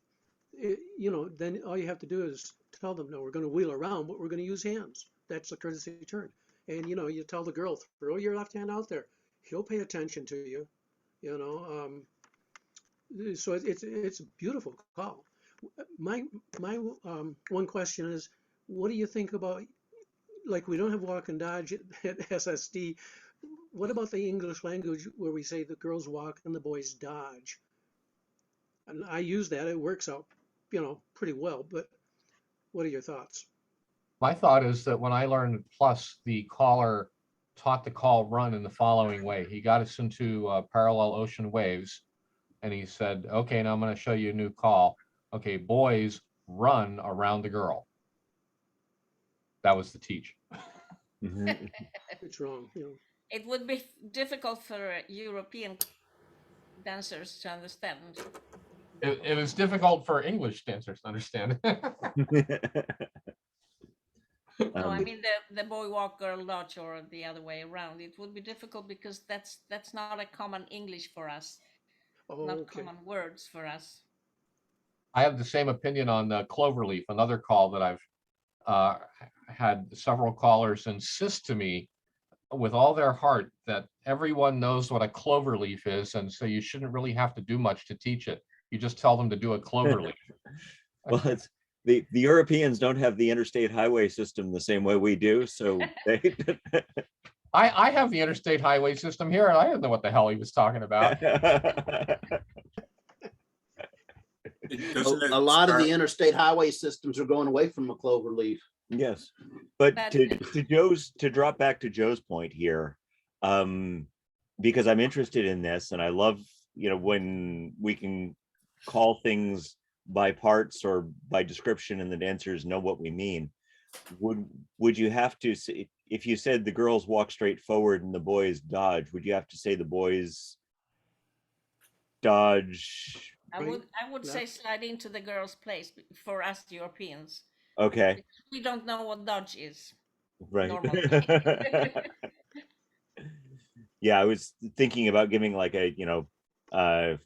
you know, then all you have to do is tell them, no, we're going to wheel around, but we're going to use hands. That's the courtesy turn. And, you know, you tell the girl, throw your left hand out there. He'll pay attention to you, you know. So it's a beautiful call. My one question is, what do you think about, like, we don't have walk and dodge at SSD. What about the English language where we say the girls walk and the boys dodge? And I use that. It works out, you know, pretty well. But what are your thoughts? My thought is that when I learned Plus, the caller taught the call run in the following way. He got us into parallel ocean waves, and he said, okay, now I'm going to show you a new call. Okay, boys, run around the girl. That was the teach. It's wrong, you know. It would be difficult for European dancers to understand. It was difficult for English dancers to understand. No, I mean the boy walk, girl dodge, or the other way around. It would be difficult because that's not a common English for us, not common words for us. I have the same opinion on cloverleaf, another call that I've had several callers insist to me with all their heart that everyone knows what a cloverleaf is, and so you shouldn't really have to do much to teach it. You just tell them to do a cloverleaf. Well, it's the Europeans don't have the interstate highway system the same way we do, so they I have the interstate highway system here, and I didn't know what the hell he was talking about. A lot of the interstate highway systems are going away from a cloverleaf. Yes, but to drop back to Joe's point here, because I'm interested in this, and I love, you know, when we can call things by parts or by description and the dancers know what we mean. Would you have to say, if you said the girls walk straight forward and the boys dodge, would you have to say the boys dodge? I would say slide into the girl's place for us Europeans. Okay. Because we don't know what dodge is. Right. Normally. Yeah, I was thinking about giving like a, you know,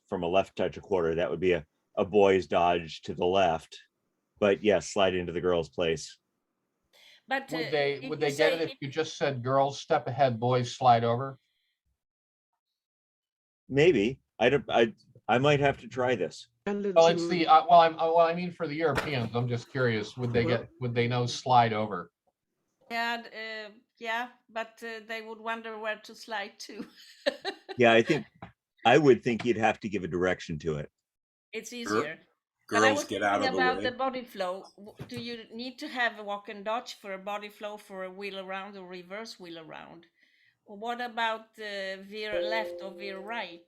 from a left touch a quarter, that would be a boy's dodge to the left. But yes, slide into the girl's place. But would they get it if you just said girls step ahead, boys slide over? Maybe. I might have to try this. Well, it's the I mean for the Europeans, I'm just curious. Would they know slide over? Yeah, yeah, but they would wonder where to slide to. Yeah, I would think you'd have to give a direction to it. It's easier. Girls get out of the about way. the body flow. Do you need to have a walk and dodge for a body flow for a wheel around or reverse wheel around? What about veer left or veer right?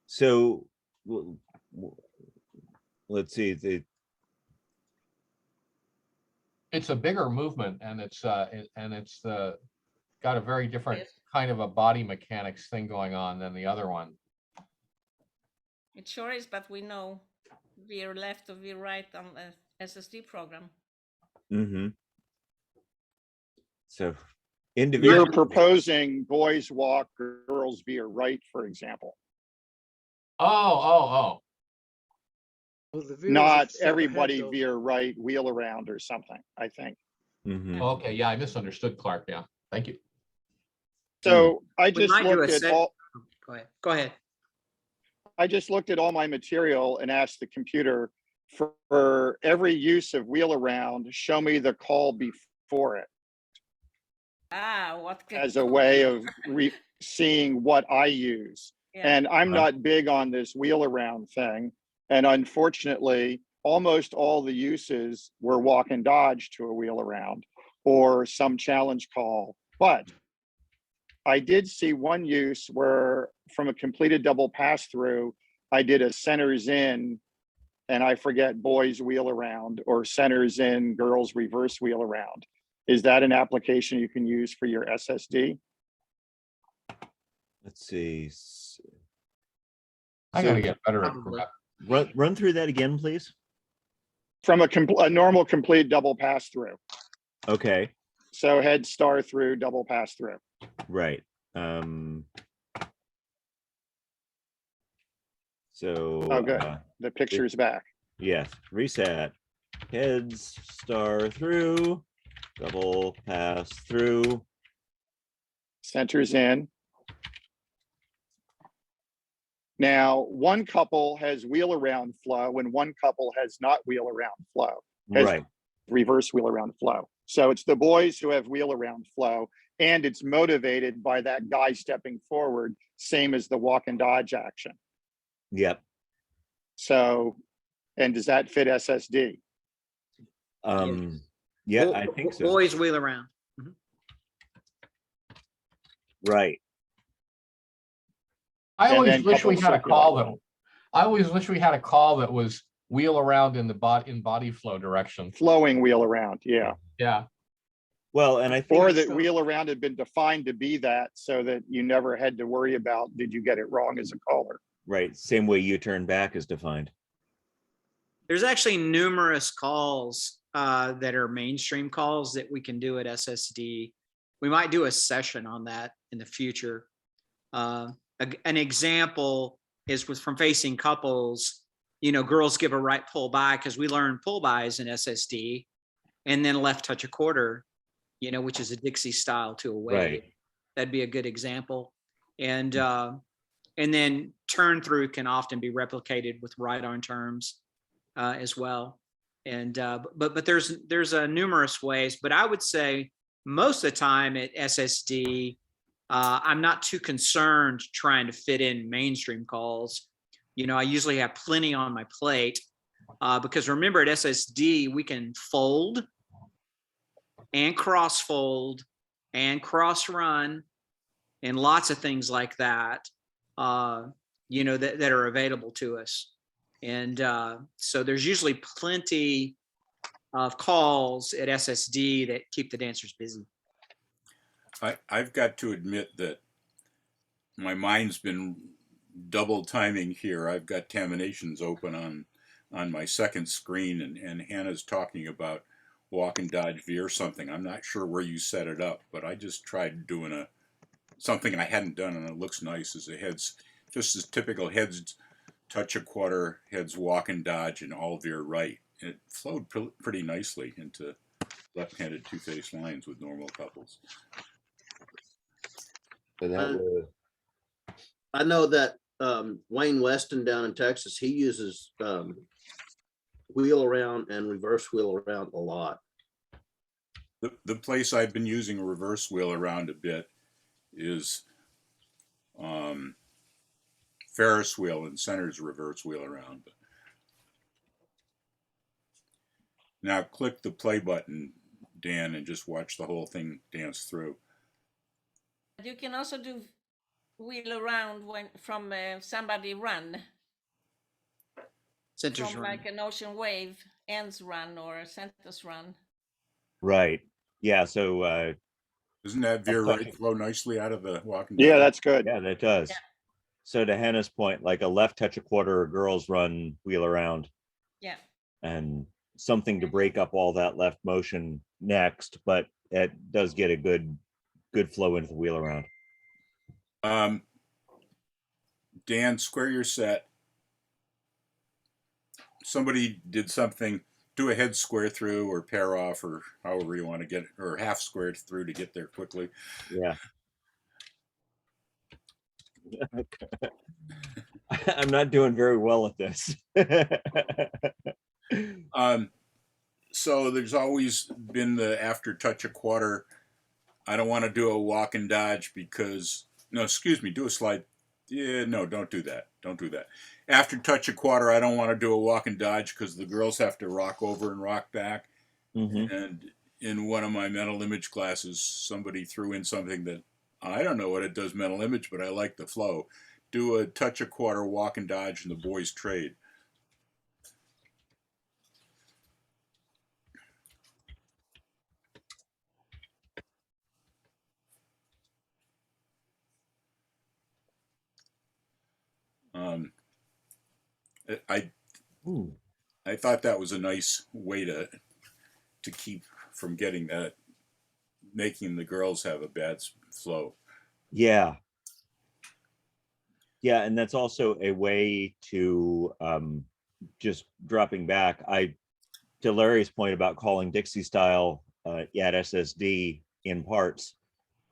So let's see. It's a bigger movement, and it's got a very different kind of a body mechanics thing going on than the other one. It sure is, but we know veer left or veer right on the SSD program. Mm-hmm. So individual. You're proposing boys walk, girls veer right, for example. Oh. Well, not everybody veer right, wheel around or something, I think. Mm-hmm. Okay, yeah, I misunderstood, Clark. Yeah, thank you. So I just looked at all. Go ahead. I just looked at all my material and asked the computer for every use of wheel around, show me the call before it. As a way of seeing what I use. Yeah. And I'm not big on this wheel around thing. And unfortunately, almost all the uses were walk and dodge to a wheel around or some challenge call. But I did see one use where from a completed double pass through, I did a centers in, and I forget boys wheel around, or centers in, girls reverse wheel around. Is that an application you can use for your SSD? Let's see. I gotta get better at Probably. Run through that again, please. From a normal complete double pass through. Okay. So head star through, double pass through. Right. So Oh, good. The picture's back. Yes. Reset. Heads star through, double pass through. Centers in. Now, one couple has wheel around flow and one couple has not wheel around flow. Has Right. reverse wheel around flow. So it's the boys who have wheel around flow, and it's motivated by that guy stepping forward, same as the walk and dodge action. Yep. So, and does that fit SSD? Yeah, I think so. Boys wheel around. Right. I And always then wish we couples had a circulate. call that. I always wish we had a call that was wheel around in the body flow direction. Flowing wheel around, yeah. Yeah. Well, and I think Or that wheel around had been defined to be that so that you never had to worry about, did you get it wrong as a caller? right, same way U-turn back is defined. There's actually numerous calls that are mainstream calls that we can do at SSD. We might do a session on that in the future. An example is from facing couples. You know, girls give a right pull by because we learn pull bys in SSD, and then left touch a quarter, you know, which is a Dixie style to a wave. Right. That'd be a good example. And then turn through can often be replicated with right arm terms as well. And but there's numerous ways. But I would say most of the time at SSD, I'm not too concerned trying to fit in mainstream calls. You know, I usually have plenty on my plate because remember at SSD we can fold and cross fold and cross run and lots of things like that. You know, that are available to us. And so there's usually plenty of calls at SSD that keep the dancers busy. I've got to admit that my mind's been double timing here. I've got Taminations open on my second screen, and Hannah's talking about walk and dodge veer something. I'm not sure where you set it up, but I just tried doing something I hadn't done, and it looks nice as a heads, just as typical heads touch a quarter, heads walk and dodge, and all veer right. And it flowed pretty nicely into left-handed two-faced lines with normal couples. So that I know that Wayne Weston down in Texas, he uses wheel around and reverse wheel around a lot. The place I've been using a reverse wheel around a bit is Ferris wheel and center's reverse wheel around. Now click the play button, Dan, and just watch the whole thing dance through. You can also do wheel around when from somebody run. Centers from run. like an ocean wave, ends run or centers run. right. Yeah, so Doesn't that veer right flow nicely out of the walking? Yeah, that's good. yeah, that does. Yeah. So to Hannah's point, like a left touch a quarter, girls run wheel around. Yeah. And something to break up all that left motion next, but it does get a good flow into the wheel around. Dan, square your set. Somebody did something, do a head square through or pair off or however you want to get it, or half squared through to get there quickly. Yeah. I'm not doing very well at this. So there's always been the after touch a quarter. I don't want to do a walk and dodge because, no, excuse me, do a slide. Yeah, no, don't do that. Don't do that. After touch a quarter, I don't want to do a walk and dodge because the girls have to rock over and rock back. Mm-hmm. And in one of my mental image classes, somebody threw in something that I don't know what it does mental image, but I like the flow. Do a touch a quarter, walk and dodge, and the boys trade. I Ooh. I thought that was a nice way to keep from getting that, making the girls have a bad flow. Yeah. Yeah, and that's also a way to just dropping back. To Larry's point about calling Dixie style at SSD in parts,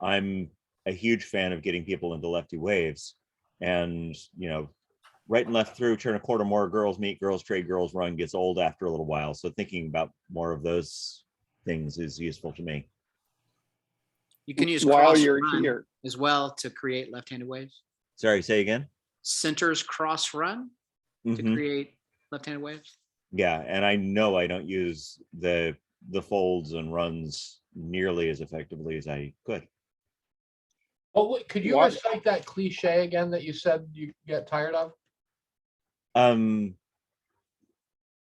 I'm a huge fan of getting people into lefty waves, and right and left through, turn a quarter more, girls meet, girls trade, girls run gets old after a little while. So thinking about more of those things is useful to me. You can use While cross you're run here, as well to create left-handed waves. Sorry, say again. Centers cross run to Mhm. create left-handed waves. Yeah, and I know I don't use the folds and runs nearly as effectively as I could. Oh, wait, could you What? recite that cliche again that you said you get tired of?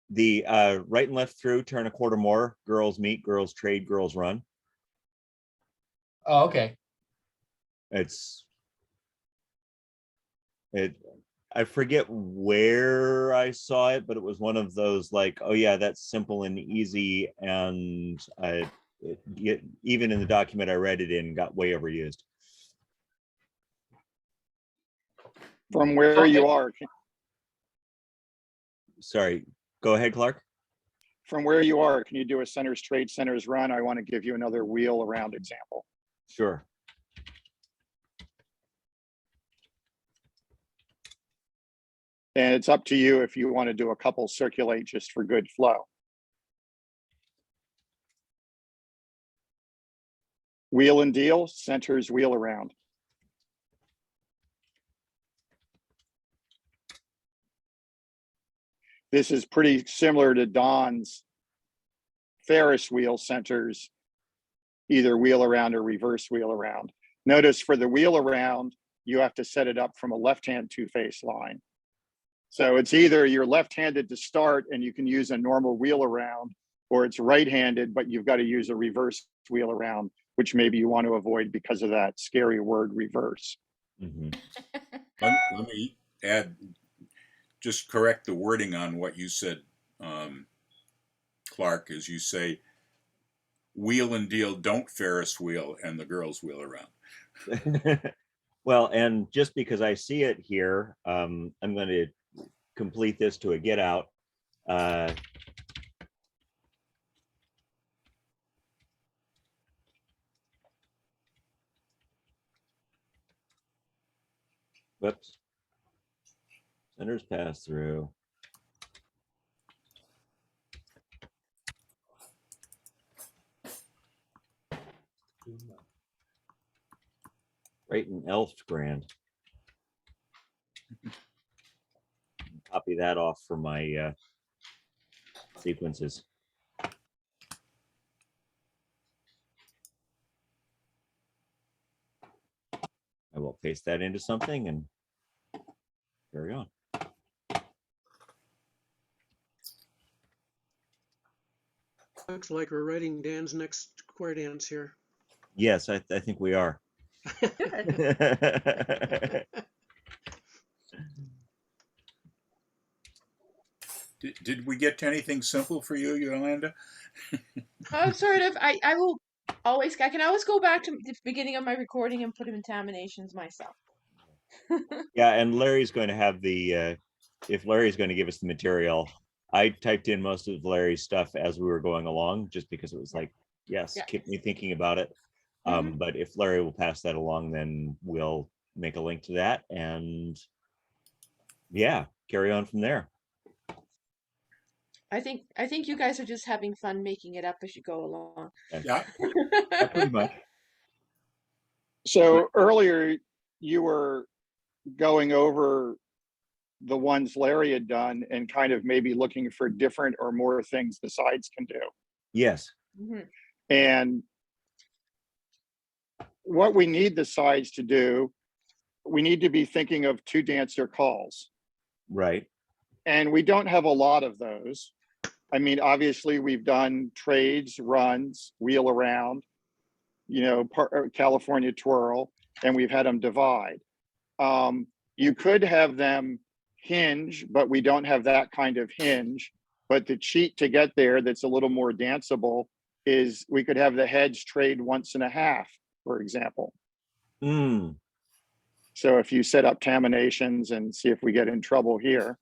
The right and left through, turn a quarter more, girls meet, girls trade, girls run. Oh, okay. I forget where I saw it, but it was one of those like, oh yeah, that's simple and easy, and even in the document I read it in, got way overused. from where you are, Sorry, go ahead, Clark. from where you are, can you do a centers trade, centers run? I want to give you another wheel around example. Sure. And it's up to you if you want to do a couple circulate just for good flow. Wheel and deal, centers wheel around. This is pretty similar to Don's Ferris wheel centers, either wheel around or reverse wheel around. Notice for the wheel around, you have to set it up from a left-hand two-face line. So it's either you're left-handed to start and you can use a normal wheel around, or it's right-handed, but you've got to use a reverse wheel around, which maybe you want to avoid because of that scary word reverse. Mm-hmm. Let me just correct the wording on what you said, Clark, as you say, wheel and deal don't Ferris wheel and the girls wheel around. Well, and just because I see it here, I'm going to complete this to a get out. Whoops. Centers pass through. Right in Elf Grand. Copy that off for my sequences. I will paste that into something and carry on. Looks like we're writing Dan's next square dance here. Yes, I think we are. Did we get to anything simple for you, Yolanda? Sort of. I will always. I can always go back to the beginning of my recording and put contaminations myself. Yeah, and Larry's going to have the, if Larry's going to give us the material, I typed in most of Larry's stuff as we were going along, just because it was like, yes, Yeah. keep me thinking about it. But if Larry will pass that along, then we'll make a link to that and yeah, carry on from there. I think you guys are just having fun making it up as you go along. Yeah. Pretty much. So earlier you were going over the ones Larry had done and kind of maybe looking for different or more things the sides can do. Yes. And what we need the sides to do, we need to be thinking of two dancer calls. Right. And we don't have a lot of those. I mean, obviously we've done trades, runs, wheel around, California twirl, and we've had them divide. You could have them hinge, but we don't have that kind of hinge. But the cheat to get there that's a little more danceable is we could have the heads trade 1.5, for example. Mm. So if you set up terminations and see if we get in trouble here.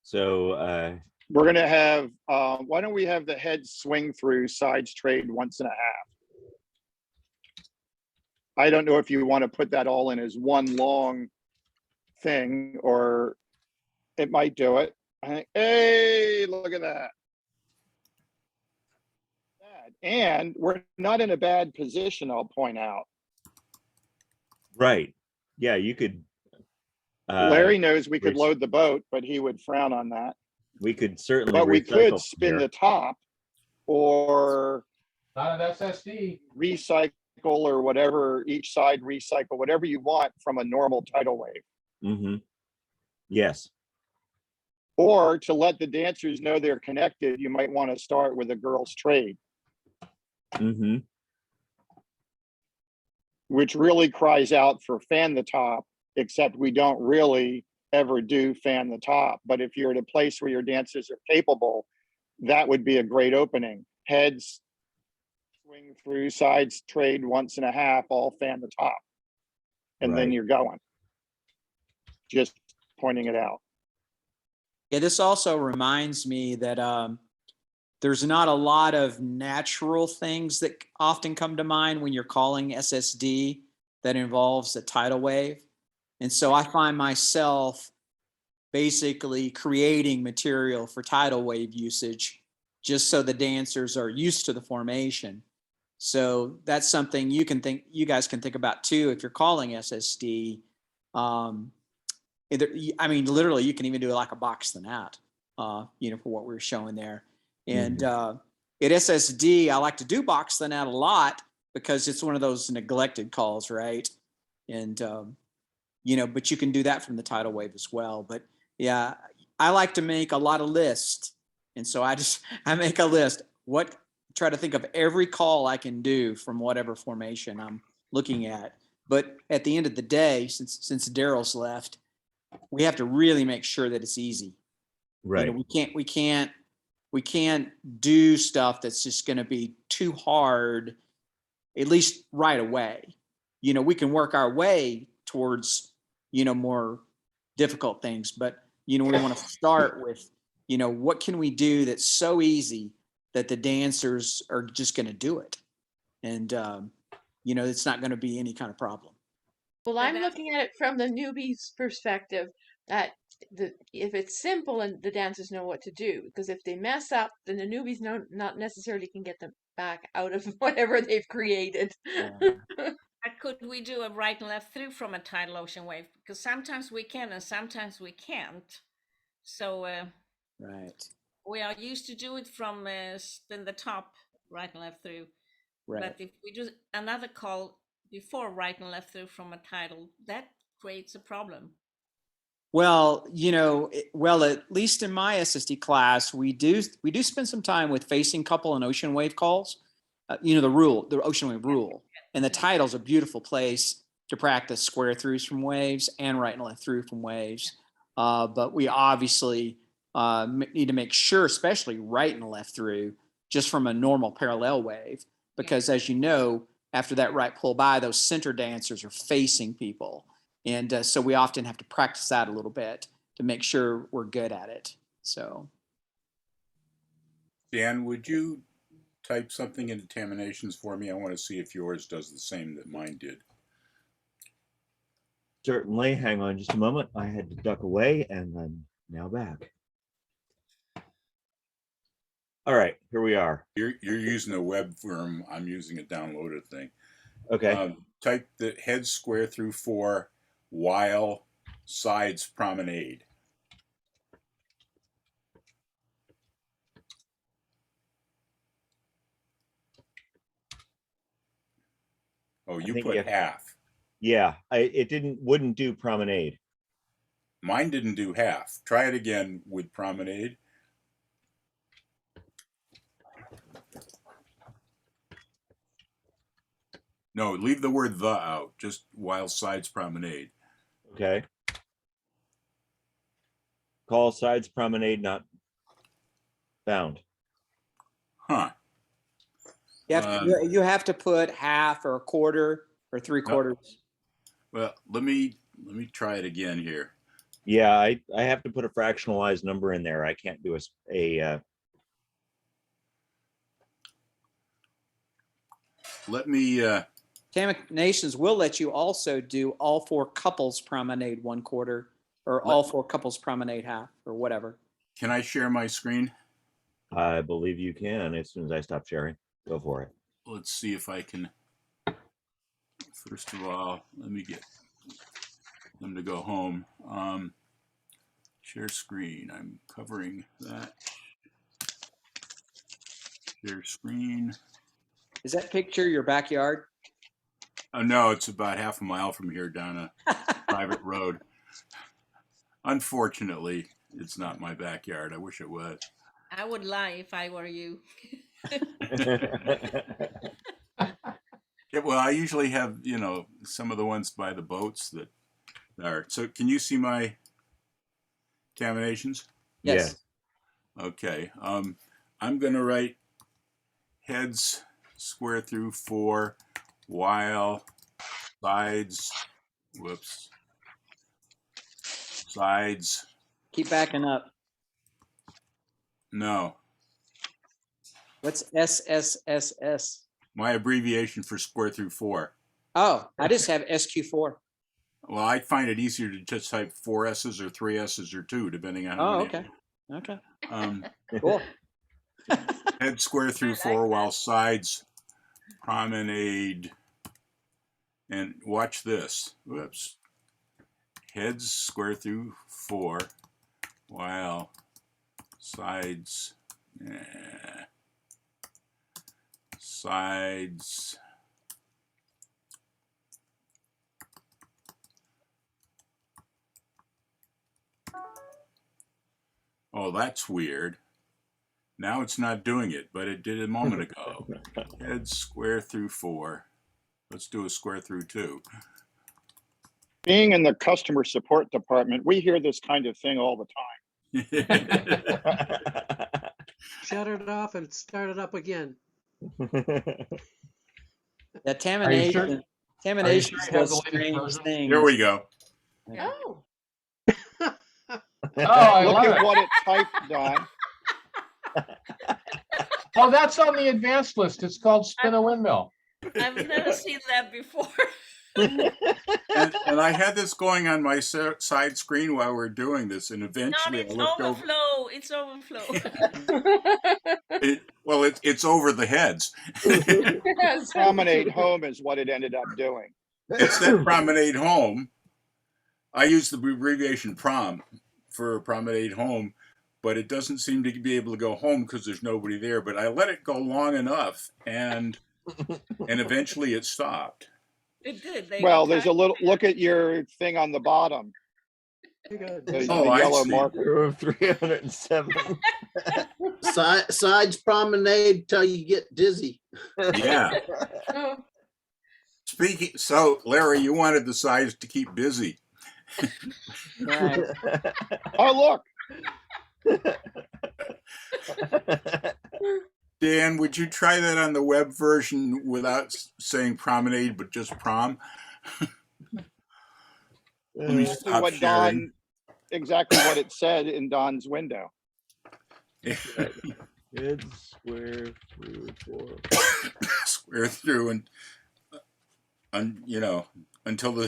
So we're going to have, why don't we have the heads swing through, sides trade 1.5. I don't know if you want to put that all in as one long thing, or it might do it. Hey, look at that. And we're not in a bad position, I'll point out. right. Yeah, you could. Larry knows we could load the boat, but he would frown on that. We could certainly. But we could spin here. the top, or not an SSD. Recycle or whatever, each side recycle, whatever you want from a normal tidal wave. Mm-hmm. Yes. Or to let the dancers know they're connected, you might want to start with a girl's trade. Mm-hmm. Which really cries out for fan the top, except we don't really ever do fan the top. But if you're at a place where your dancers are capable, that would be a great opening. Heads swing through, sides trade 1.5, all fan the top. And then you're going. Just pointing it out. Yeah, this also reminds me that there's not a lot of natural things that often come to mind when you're calling SSD that involves a tidal wave. And so I find myself basically creating material for tidal wave usage just so the dancers are used to the formation. So that's something you guys can think about too if you're calling SSD. Literally, you can even do it like a box than that, for what we were showing there. And at SSD, I like to do box than out a lot because it's one of those neglected calls, right? And, but you can do that from the tidal wave as well. But yeah, I like to make a lot of lists. And so I make a list, try to think of every call I can do from whatever formation I'm looking at. But at the end of the day, since Daryl's left, we have to really make sure that it's easy. Right. We can't do stuff that's just going to be too hard, at least right away. We can work our way towards, more difficult things, but, we want to start with, what can we do that's so easy that the dancers are just going to do it. And, it's not going to be any kind of problem. Well, I'm looking at it from the newbie's perspective, that if it's simple and the dancers know what to do, because if they mess up, then the newbies not necessarily can get them back out of whatever they've created. Could we do a right and left through from a tidal ocean wave? Because sometimes we can and sometimes we can't. So right, we are used to do it from spin the top, right and left through. Right. But if we do another call before right and left through from a tidal, that creates a problem. Well, at least in my SSD class, we do spend some time with facing couple and ocean wave calls. The ocean wave rule, and the tidal's a beautiful place to practice square throughs from waves and right and left through from waves. But we obviously need to make sure, especially right and left through, just from a normal parallel wave, because as you know, after that right pull by, those center dancers are facing people. And so we often have to practice that a little bit to make sure we're good at it. So, Dan, would you type something into Terminations for me? I want to see if yours does the same that mine did. Certainly. Hang on just a moment. I had to duck away and I'm now back. All right, here we are. You're using a web form. I'm using a downloaded thing. Okay. Type the head square through 4 while sides promenade. Oh, you put half. Yeah, it wouldn't do promenade. Mine didn't do half. Try it again with promenade. No, leave the word the out, just while sides promenade. Okay. Call sides promenade not found. Huh. You have to put half or a quarter or three quarters. Well, let me try it again here. Yeah, I have to put a fractionalized number in there. I can't do a let me Nations will let you also do all four couples promenade 1/4 or all four couples promenade half or whatever. Can I share my screen? I believe you can as soon as I stop sharing. Go for it. Let's see if I can. First of all, let me get them to go home. Share screen. I'm covering that. Share screen. Is that picture your backyard? Oh no, it's about half a mile from here down a private road. Unfortunately, it's not my backyard. I wish it was. I would lie if I were you. Yeah, well, I usually have, some of the ones by the boats that are. So can you see my contaminations? Yes. Yeah. Okay. I'm going to write heads square through 4 while sides, sides, Keep backing up. no. What's SSSS? My abbreviation for square through 4. Oh, I just have SQ4. Well, I find it easier to just type 4 S's or 3 S's or 2, depending on how Oh, many. okay. Cool. Head square through I like 4 while that. sides promenade. And watch this. Whoops. Heads square through 4 while sides. Sides. Oh, that's weird. Now it's not doing it, but it did a moment ago. Heads square through 4. Let's do a square through 2. Being in the customer support department, we hear this kind of thing all the time. Shut it off and start it up again. The Are Tamination you sure you have does the latest strange version? things. Here we go. Oh, Oh, I Look love at it. what it typed, Don. Oh, that's on the advanced list. It's called Spin a Windmill. I've never seen that before. And I had this going on my side screen while we're doing this, and No, eventually I it's looked over. overflow. It's overflow. It's over the heads. Promenade home is what it ended up doing. It said promenade home. I use the abbreviation prom for promenade home, but it doesn't seem to be able to go home because there's nobody there. But I let it go long enough, and eventually it stopped. It did. Well, there's a little, look at your thing on the bottom. The I yellow see. marker. 307. Sides promenade till you get dizzy. Yeah. So Larry, you wanted the sides to keep busy. Right. Oh, look. Dan, would you try that on the web version without saying promenade, but just prom? Let me stop What sharing. exactly what it said in Don's window. Head square through 4. Square through and until the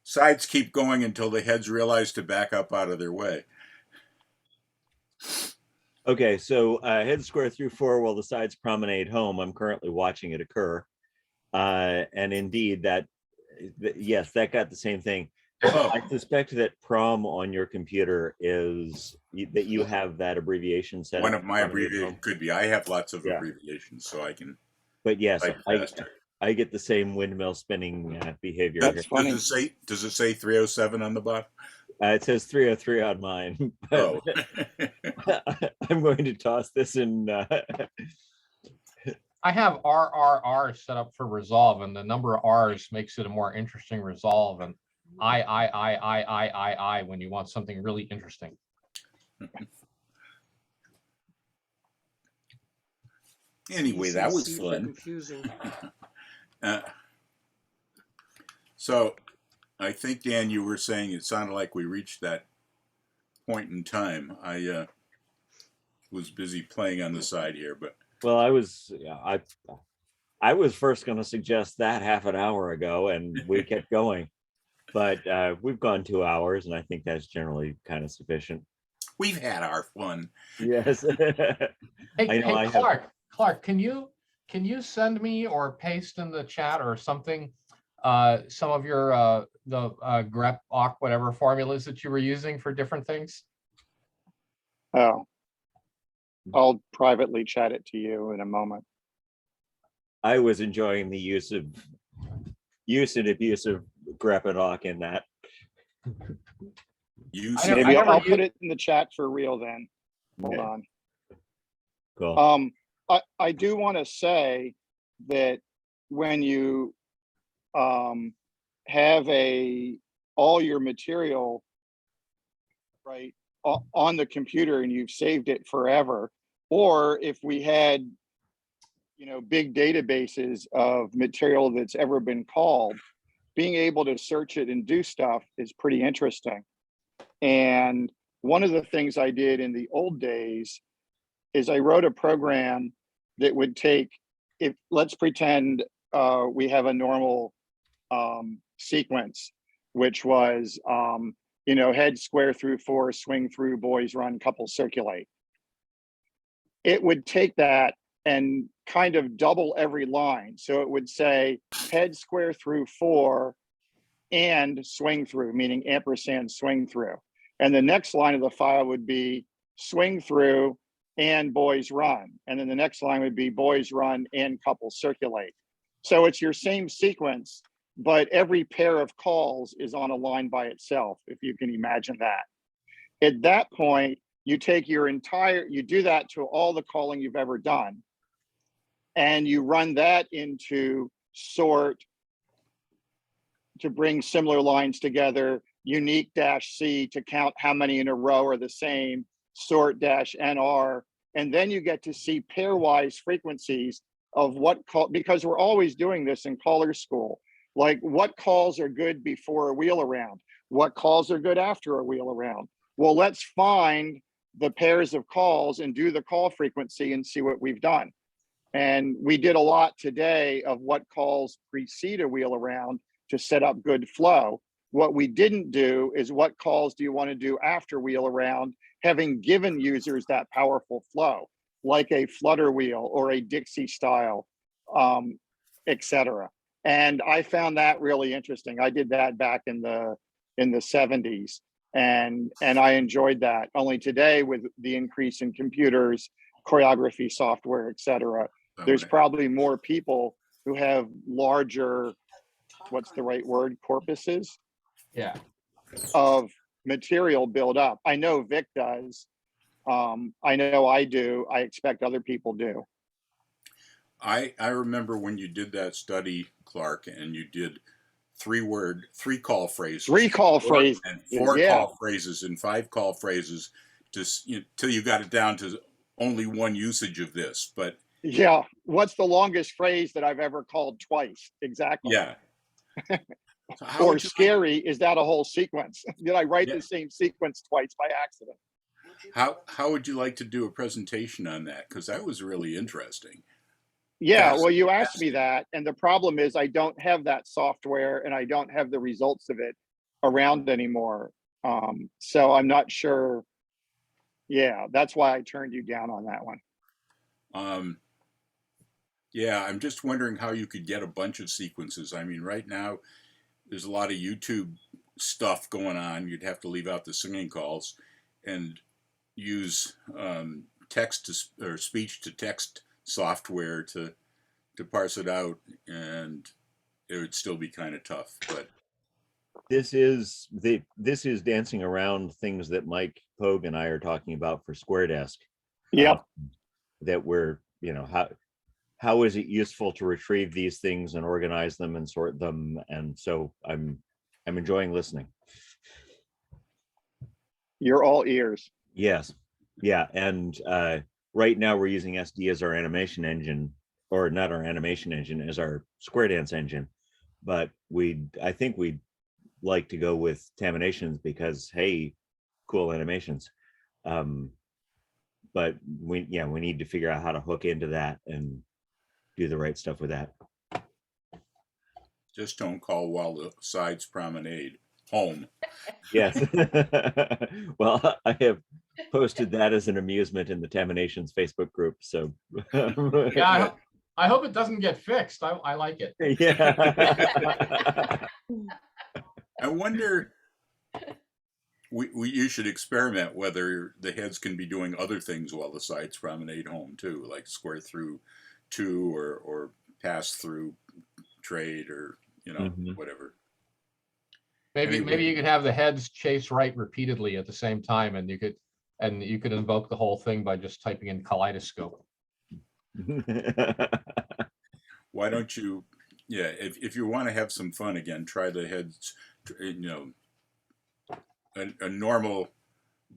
sides keep going until the heads realize to back up out of their way. Okay, so head square through 4 while the sides promenade home. I'm currently watching it occur. And indeed, yes, that got the same thing. Oh. I suspect that prom on your computer is that you have that abbreviation set. One of my abbreviations could be. I have lots of abbreviations, so I can. But yes, I get the same windmill spinning behavior. That's funny. Does it say 307 on the bottom? It says 303 on mine. Oh. I'm going to toss this in. I have RRR set up for resolve, and the number of R's makes it a more interesting resolve. And I when you want something really interesting. Anyway, that was CCC for fun. confusing. So I think, Dan, you were saying it sounded like we reached that point in time. I was busy playing on the side here, but Well, I was first going to suggest that half an hour ago, and we kept going. But we've gone 2 hours, and I think that's generally kind of sufficient. we've had our fun. Yes. Hey, I know. Clark, can you send me or paste in the chat or something some of your the grep awk whatever formulas that you were using for different things? Oh, I'll privately chat it to you in a moment. I was enjoying the use and abuse of grep and awk in that. Maybe I'll put it in the chat for real then. Hold on. Cool. I do want to say that when you have all your material right on the computer and you've saved it forever, or if we had big databases of material that's ever been called, being able to search it and do stuff is pretty interesting. And one of the things I did in the old days is I wrote a program that would take, let's pretend we have a normal sequence, which was, head square through 4, swing through, boys run, couple circulate. It would take that and kind of double every line. So it would say head square through 4 and swing through, meaning ampersand swing through. And the next line of the file would be swing through and boys run. And then the next line would be boys run and couple circulate. So it's your same sequence, but every pair of calls is on a line by itself, if you can imagine that. At that point, you take you do that to all the calling you've ever done. And you run that into sort to bring similar lines together, unique -C to count how many in a row are the same, sort -NR. And then you get to see pairwise frequencies of what call, because we're always doing this in caller school, like what calls are good before a wheel around, what calls are good after a wheel around. Well, let's find the pairs of calls and do the call frequency and see what we've done. And we did a lot today of what calls precede a wheel around to set up good flow. What we didn't do is what calls do you want to do after wheel around, having given users that powerful flow, like a flutter wheel or a Dixie style, etc. And I found that really interesting. I did that back in the 70s, and I enjoyed that. Only today, with the increase in computers, choreography software, etc., there's probably more people who have larger, what's the right word, corpuses? Yeah. Of material build up. I know Vic does. I know I do. I expect other people do. I remember when you did that study, Clark, and you did 3 call phrases. 3 call phrases. And 4 call phrases and 5 call phrases till you got it down to only one usage of this. But yeah, what's the longest phrase that I've ever called twice? Exactly. Yeah. Or scary, is that a whole sequence? Did I write the same sequence twice by accident? How would you like to do a presentation on that? Because that was really interesting. Yeah, well, you asked me that, and the problem is I don't have that software and I don't have the results of it around anymore. So I'm not sure. Yeah, that's why I turned you down on that one. Yeah, I'm just wondering how you could get a bunch of sequences. I mean, right now, there's a lot of YouTube stuff going on. You'd have to leave out the singing calls and use text to or speech to text software to parse it out, and it would still be kind of tough. But this is dancing around things that Mike Pogue and I are talking about for Square Desk. Yeah, that we're how is it useful to retrieve these things and organize them and sort them? And so I'm I'm enjoying listening. You're all ears. Yes. Yeah. And right now we're using SD as our animation engine, or not our animation engine, as our Square Dance engine. But I think we'd like to go with Taminations because, hey, cool animations. But we need to figure out how to hook into that and do the right stuff with that. Just don't call While the Sides Promenade home. Yes. Well, I have posted that as an amusement in the Taminations Facebook group. So Yeah, I hope it doesn't get fixed. I like it. Yeah. I wonder, you should experiment whether the heads can be doing other things while the sides promenade home too, like Square Thru 2 or Pass Through Trade, or whatever. Maybe you could have the heads chase right repeatedly at the same time, and you could invoke the whole thing by just typing in kaleidoscope. Why don't you, if you want to have some fun again, try the heads, a normal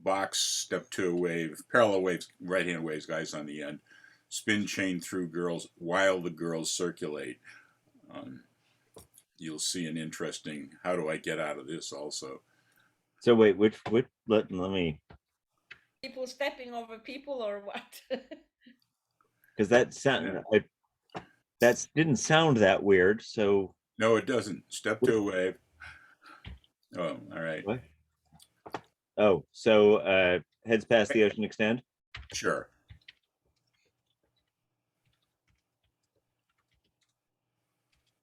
box, step 2 wave, parallel waves, right hand waves, guys on the end, spin chain through girls while the girls circulate. You'll see an interesting, how do I get out of this also. So wait, let me. People stepping over people or what? Because that didn't sound that weird. So no, it doesn't. Step 2 wave. Oh, all right. What? Oh, so heads past the ocean extend. Sure.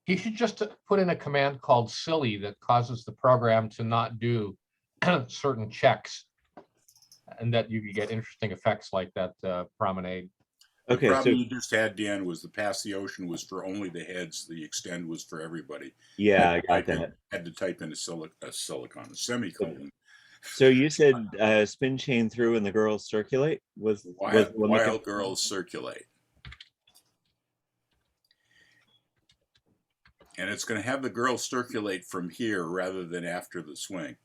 He should just put in a command called silly that causes the program to not do certain checks, and that you could get interesting effects like that promenade. Okay, the problem you just had, Dan, was the Pass the Ocean was for only the heads. The extend was for everybody. Yeah, I got that. Had to type in a semicolon. So you said spin chain through and the girls circulate? While girls circulate. And it's going to have the girls circulate from here rather than after the swing.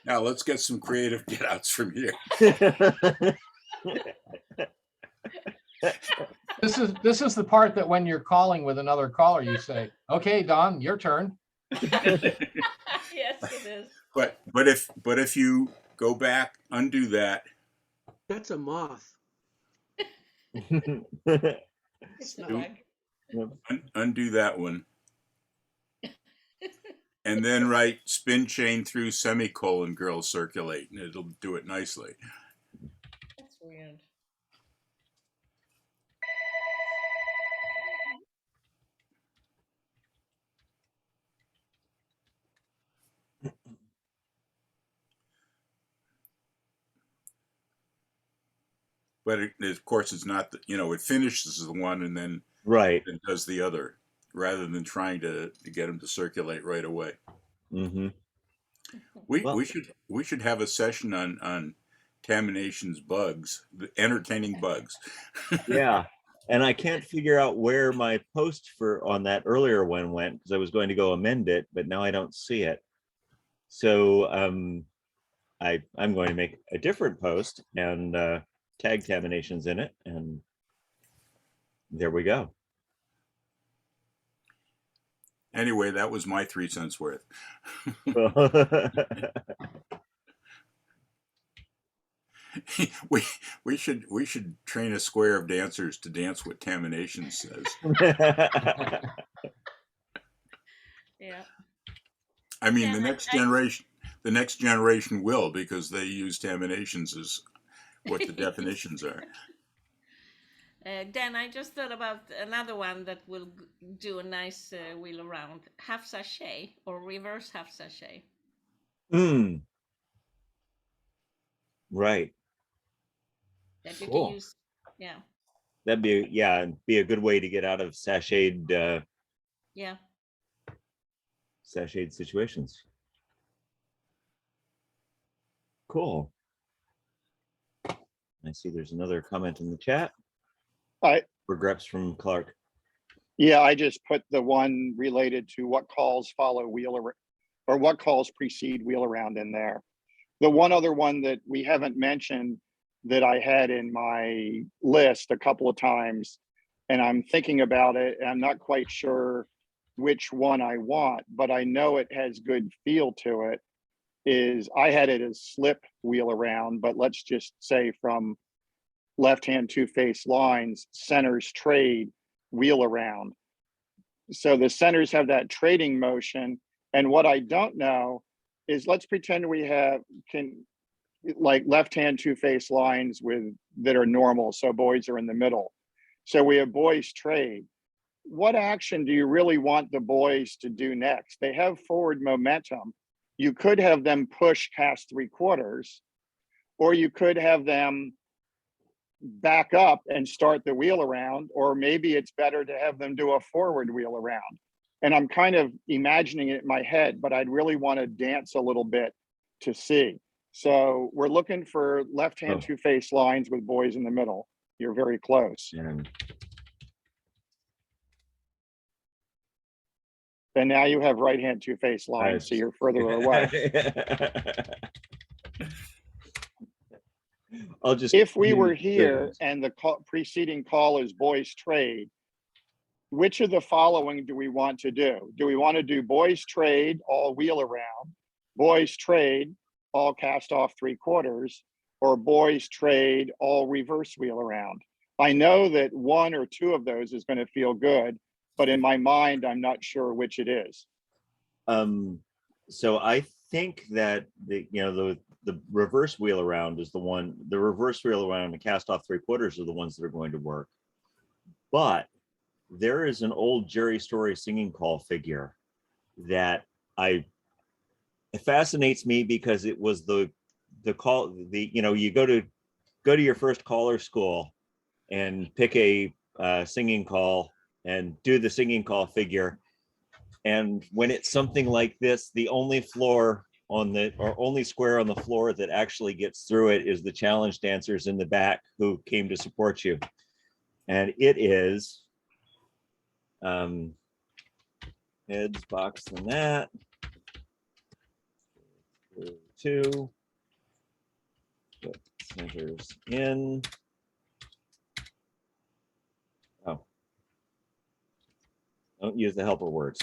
Now let's get some creative get outs from here. This is the part that when you're calling with another caller, you say, "Okay, Don, your turn." Yes, it is. But if you go back, undo that. That's a moth. Undo that one. And then write spin chain through semicolon girls circulate, and it'll do it nicely. That's weird. But of course, it's not, it finishes the one and then and does the other, rather than trying to get them to circulate right away. Mm-hmm. We should have a session on Taminations bugs, the entertaining bugs. Yeah, and I can't figure out where my post on that earlier one went, because I was going to go amend it, but now I don't see it. So I'm going to make a different post and tag Taminations in it, and there we go. Anyway, that was my 3 cents worth. we should train a square of dancers to dance what Tamination says. Yeah. I mean, the next generation will, because they use Taminations as what the definitions are. Dan, I just thought about another one that will do a nice wheel around. Half sachet or reverse half sachet. Right. That you can use, yeah. That'd be a good way to get out of sashayed sashayed situations. Cool. I see there's another comment in the chat. I, Regrets from Clark. yeah, I just put the one related to what calls follow wheel around, or what calls precede wheel around in there. The one other one that we haven't mentioned that I had in my list a couple of times, and I'm thinking about it, and I'm not quite sure which one I want, but I know it has good feel to it, is I had it as slip wheel around, but let's just say from left-hand two-face lines, centers trade wheel around. So the centers have that trading motion. And what I don't know is, let's pretend we have like left-hand two-face lines with that are normal. So boys are in the middle. So we have boys trade. What action do you really want the boys to do next? They have forward momentum. You could have them push past 3/4, or you could have them back up and start the wheel around, or maybe it's better to have them do a forward wheel around. And I'm kind of imagining it in my head, but I'd really want to dance a little bit to see. So we're looking for left-hand two-face lines with boys in the middle. You're very close. And now you have right-hand two-face lines, so you're further away. I'll just. If we were here and the preceding call is boys trade, which of the following do we want to do? Do we want to do boys trade, all wheel around, boys trade, all cast off 3/4, or boys trade, all reverse wheel around? I know that one or two of those is going to feel good, but in my mind, I'm not sure which it is. So I think that the reverse wheel around is the one. The reverse wheel around and cast off 3/4 are the ones that are going to work. But there is an old Jerry Story singing call figure that it fascinates me, because it was the call, you go to your first caller school and pick a singing call and do the singing call figure. And when it's something like this, the only square on the floor that actually gets through it is the challenge dancers in the back who came to support you. And it is heads, box, and that. 2. Put centers in. Oh. Don't use the helper words.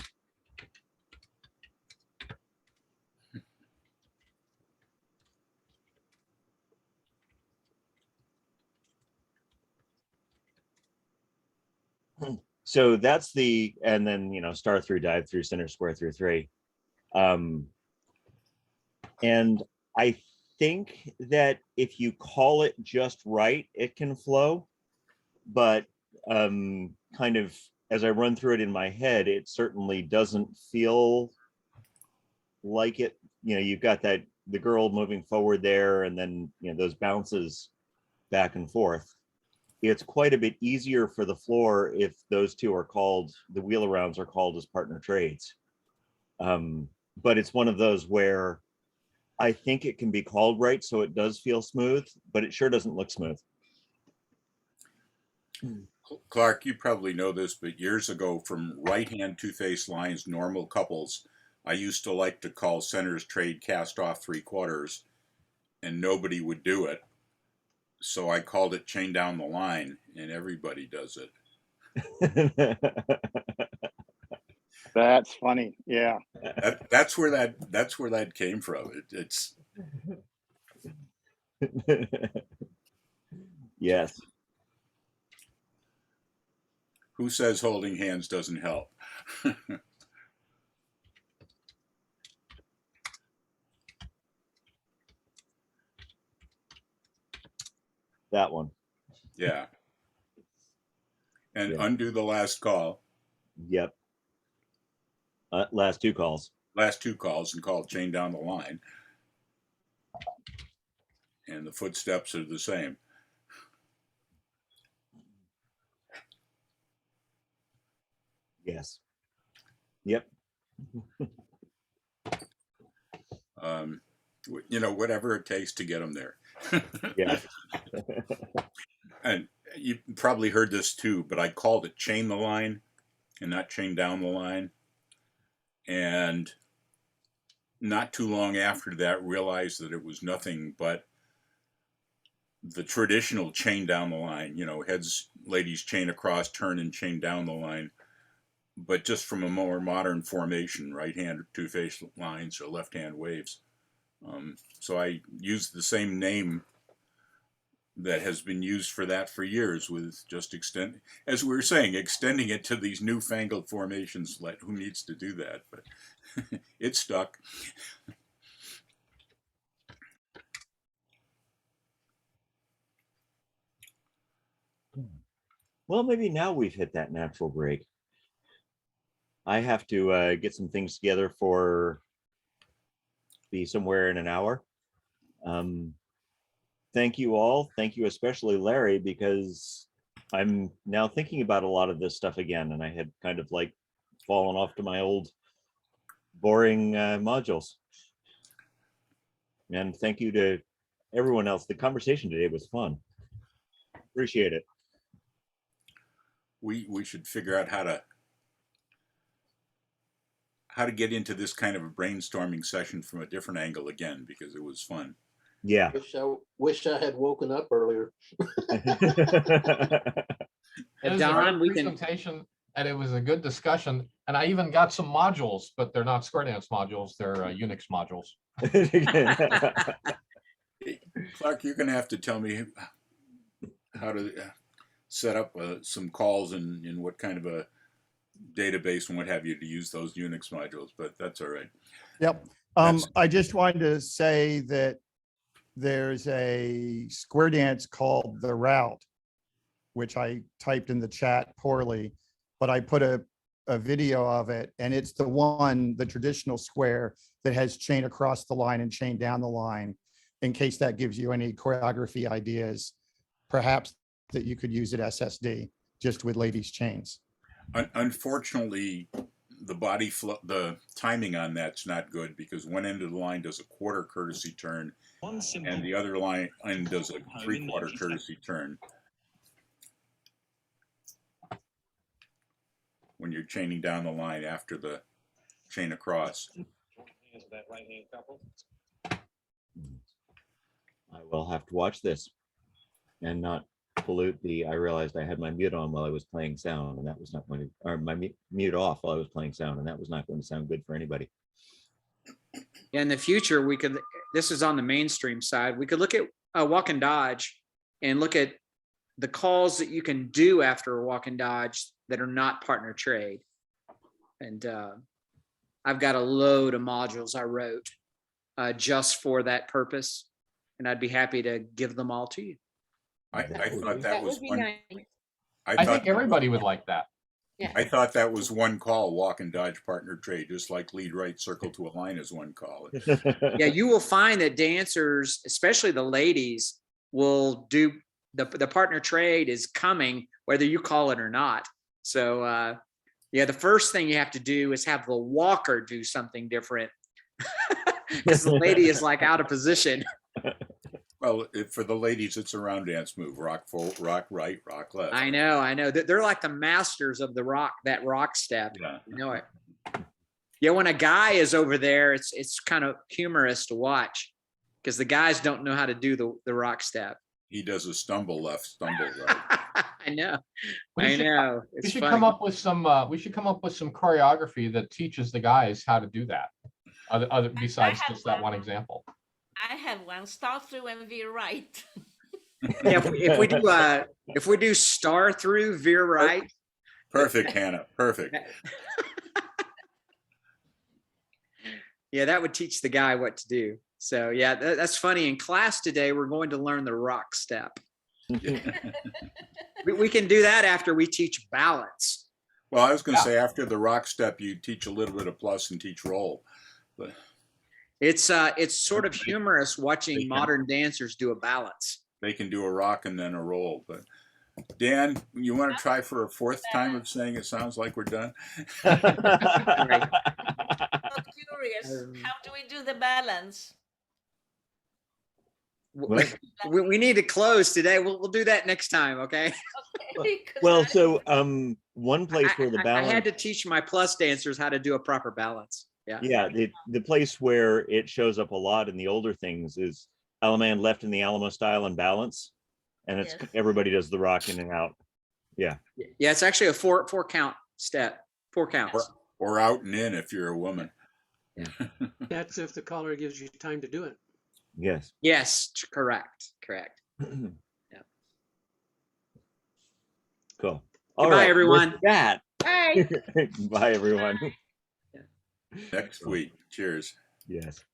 So that's and then, star through, dive through, center, square through 3. And I think that if you call it just right, it can flow. But kind of as I run through it in my head, it certainly doesn't feel like it. You've got the girl moving forward there, and then, those bounces back and forth. It's quite a bit easier for the floor if those two are called, the wheel arounds are called as partner trades. But it's one of those where I think it can be called right, so it does feel smooth, but it sure doesn't look smooth. Clark, you probably know this, but years ago, from right-hand two-face lines, normal couples, I used to like to call centers trade cast off 3/4, and nobody would do it. So I called it chain down the line, and everybody does it. That's funny. Yeah. That's where that came from. It's yes. Who says holding hands doesn't help? That one. Yeah. And Yeah. undo the last call. Yep. Last two calls. Last two calls, and call chain down the line. And the footsteps are the same. Yes. Yep. Whatever it takes to get them there. Yeah. And you probably heard this too, but I called it chain the line and not chain down the line. And not too long after that, realized that it was nothing but the traditional chain down the line, heads, ladies chain across, turn and chain down the line, but just from a more modern formation, right hand two-face lines or left hand waves. So I used the same name that has been used for that for years, with just as we were saying, extending it to these newfangled formations. Who needs to do that? But it stuck. Well, maybe now we've hit that natural break. I have to get some things together for be somewhere in an hour. Thank you all. Thank you, especially Larry, because I'm now thinking about a lot of this stuff again, and I had kind of like fallen off to my old boring modules. And thank you to everyone else. The conversation today was fun. Appreciate it. We should figure out how to get into this kind of a brainstorming session from a different angle again, because it was fun. Yeah. Wish I had woken up earlier. It was Don, a good presentation, and it was a good discussion. And I even got some modules, but they're not Square Dance modules; they're Unix modules. Clark, you're going to have to tell me how to set up some calls and in what kind of a database and what have you to use those Unix modules, but that's all right. Yep. I just wanted to say that there's a Square Dance called The Route, which I typed in the chat poorly, but I put a video of it, and it's the traditional square that has chain across the line and chain down the line, in case that gives you any choreography ideas, perhaps that you could use at SSD just with ladies chains. Unfortunately, the timing on that's not good, because one end of the line does a quarter courtesy turn and the other end does a 3/4 courtesy turn when you're chaining down the line after the chain across. I will have to watch this and not pollute I realized I had my mute on while I was playing sound, and that was not going to, or my mute off while I was playing sound, and that was not going to sound good for anybody. Yeah, in the future, this is on the mainstream side, we could look at walk and dodge and look at the calls that you can do after a walk and dodge that are not partner trade. And I've got a load of modules I wrote just for that purpose, and I'd be happy to give them all to you. I thought that was would be one. nice. I think everybody would like that. Yeah. I thought that was one call, walk and dodge partner trade, just like lead right circle to a line is one call. Yeah, you will find that dancers, especially the ladies, will do the partner trade is coming whether you call it or not. So yeah, the first thing you have to do is have the walker do something different, because the lady is like out of position. Well, for the ladies, it's a round dance move: rock forward, rock right, rock left. I know. They're like the masters of that rock step. Yeah. You know it. Yeah, when a guy is over there, it's kind of humorous to watch, because the guys don't know how to do the rock step. He does a stumble left, stumble right. I know. We should come up with some choreography that teaches the guys how to do that. Other besides just that one example. I have one: start through and veer right. Yeah, if we do star through, veer right. Perfect, Hannah. Perfect. Yeah, that would teach the guy what to do. So yeah, that's funny. In class today, we're going to learn the rock step. We can do that after we teach balance. Well, I was going to say after the rock step, you teach a little bit of plus and teach roll. But it's sort of humorous watching modern dancers do a balance. They can do a rock and then a roll. But Dan, you want to try for a fourth time of saying it sounds like we're done? I'm curious. How do we do the balance? What? We need to close today. We'll do that next time, okay? Okay, 'cause Well, I- so one place where the I balance. had to teach my plus dancers how to do a proper balance. Yeah. Yeah, the place where it shows up a lot in the older things is Alaman left in the Alamo style and balance, and it's Yes. everybody does the rock in and out. Yeah, Yeah, it's actually a four count step, 4 counts. Or out and in if you're a woman. That's if the caller gives you time to do it. yes. Yes, correct. Cool. Goodbye, everyone. With that. Bye. Bye, everyone. Next week. Cheers. Yes.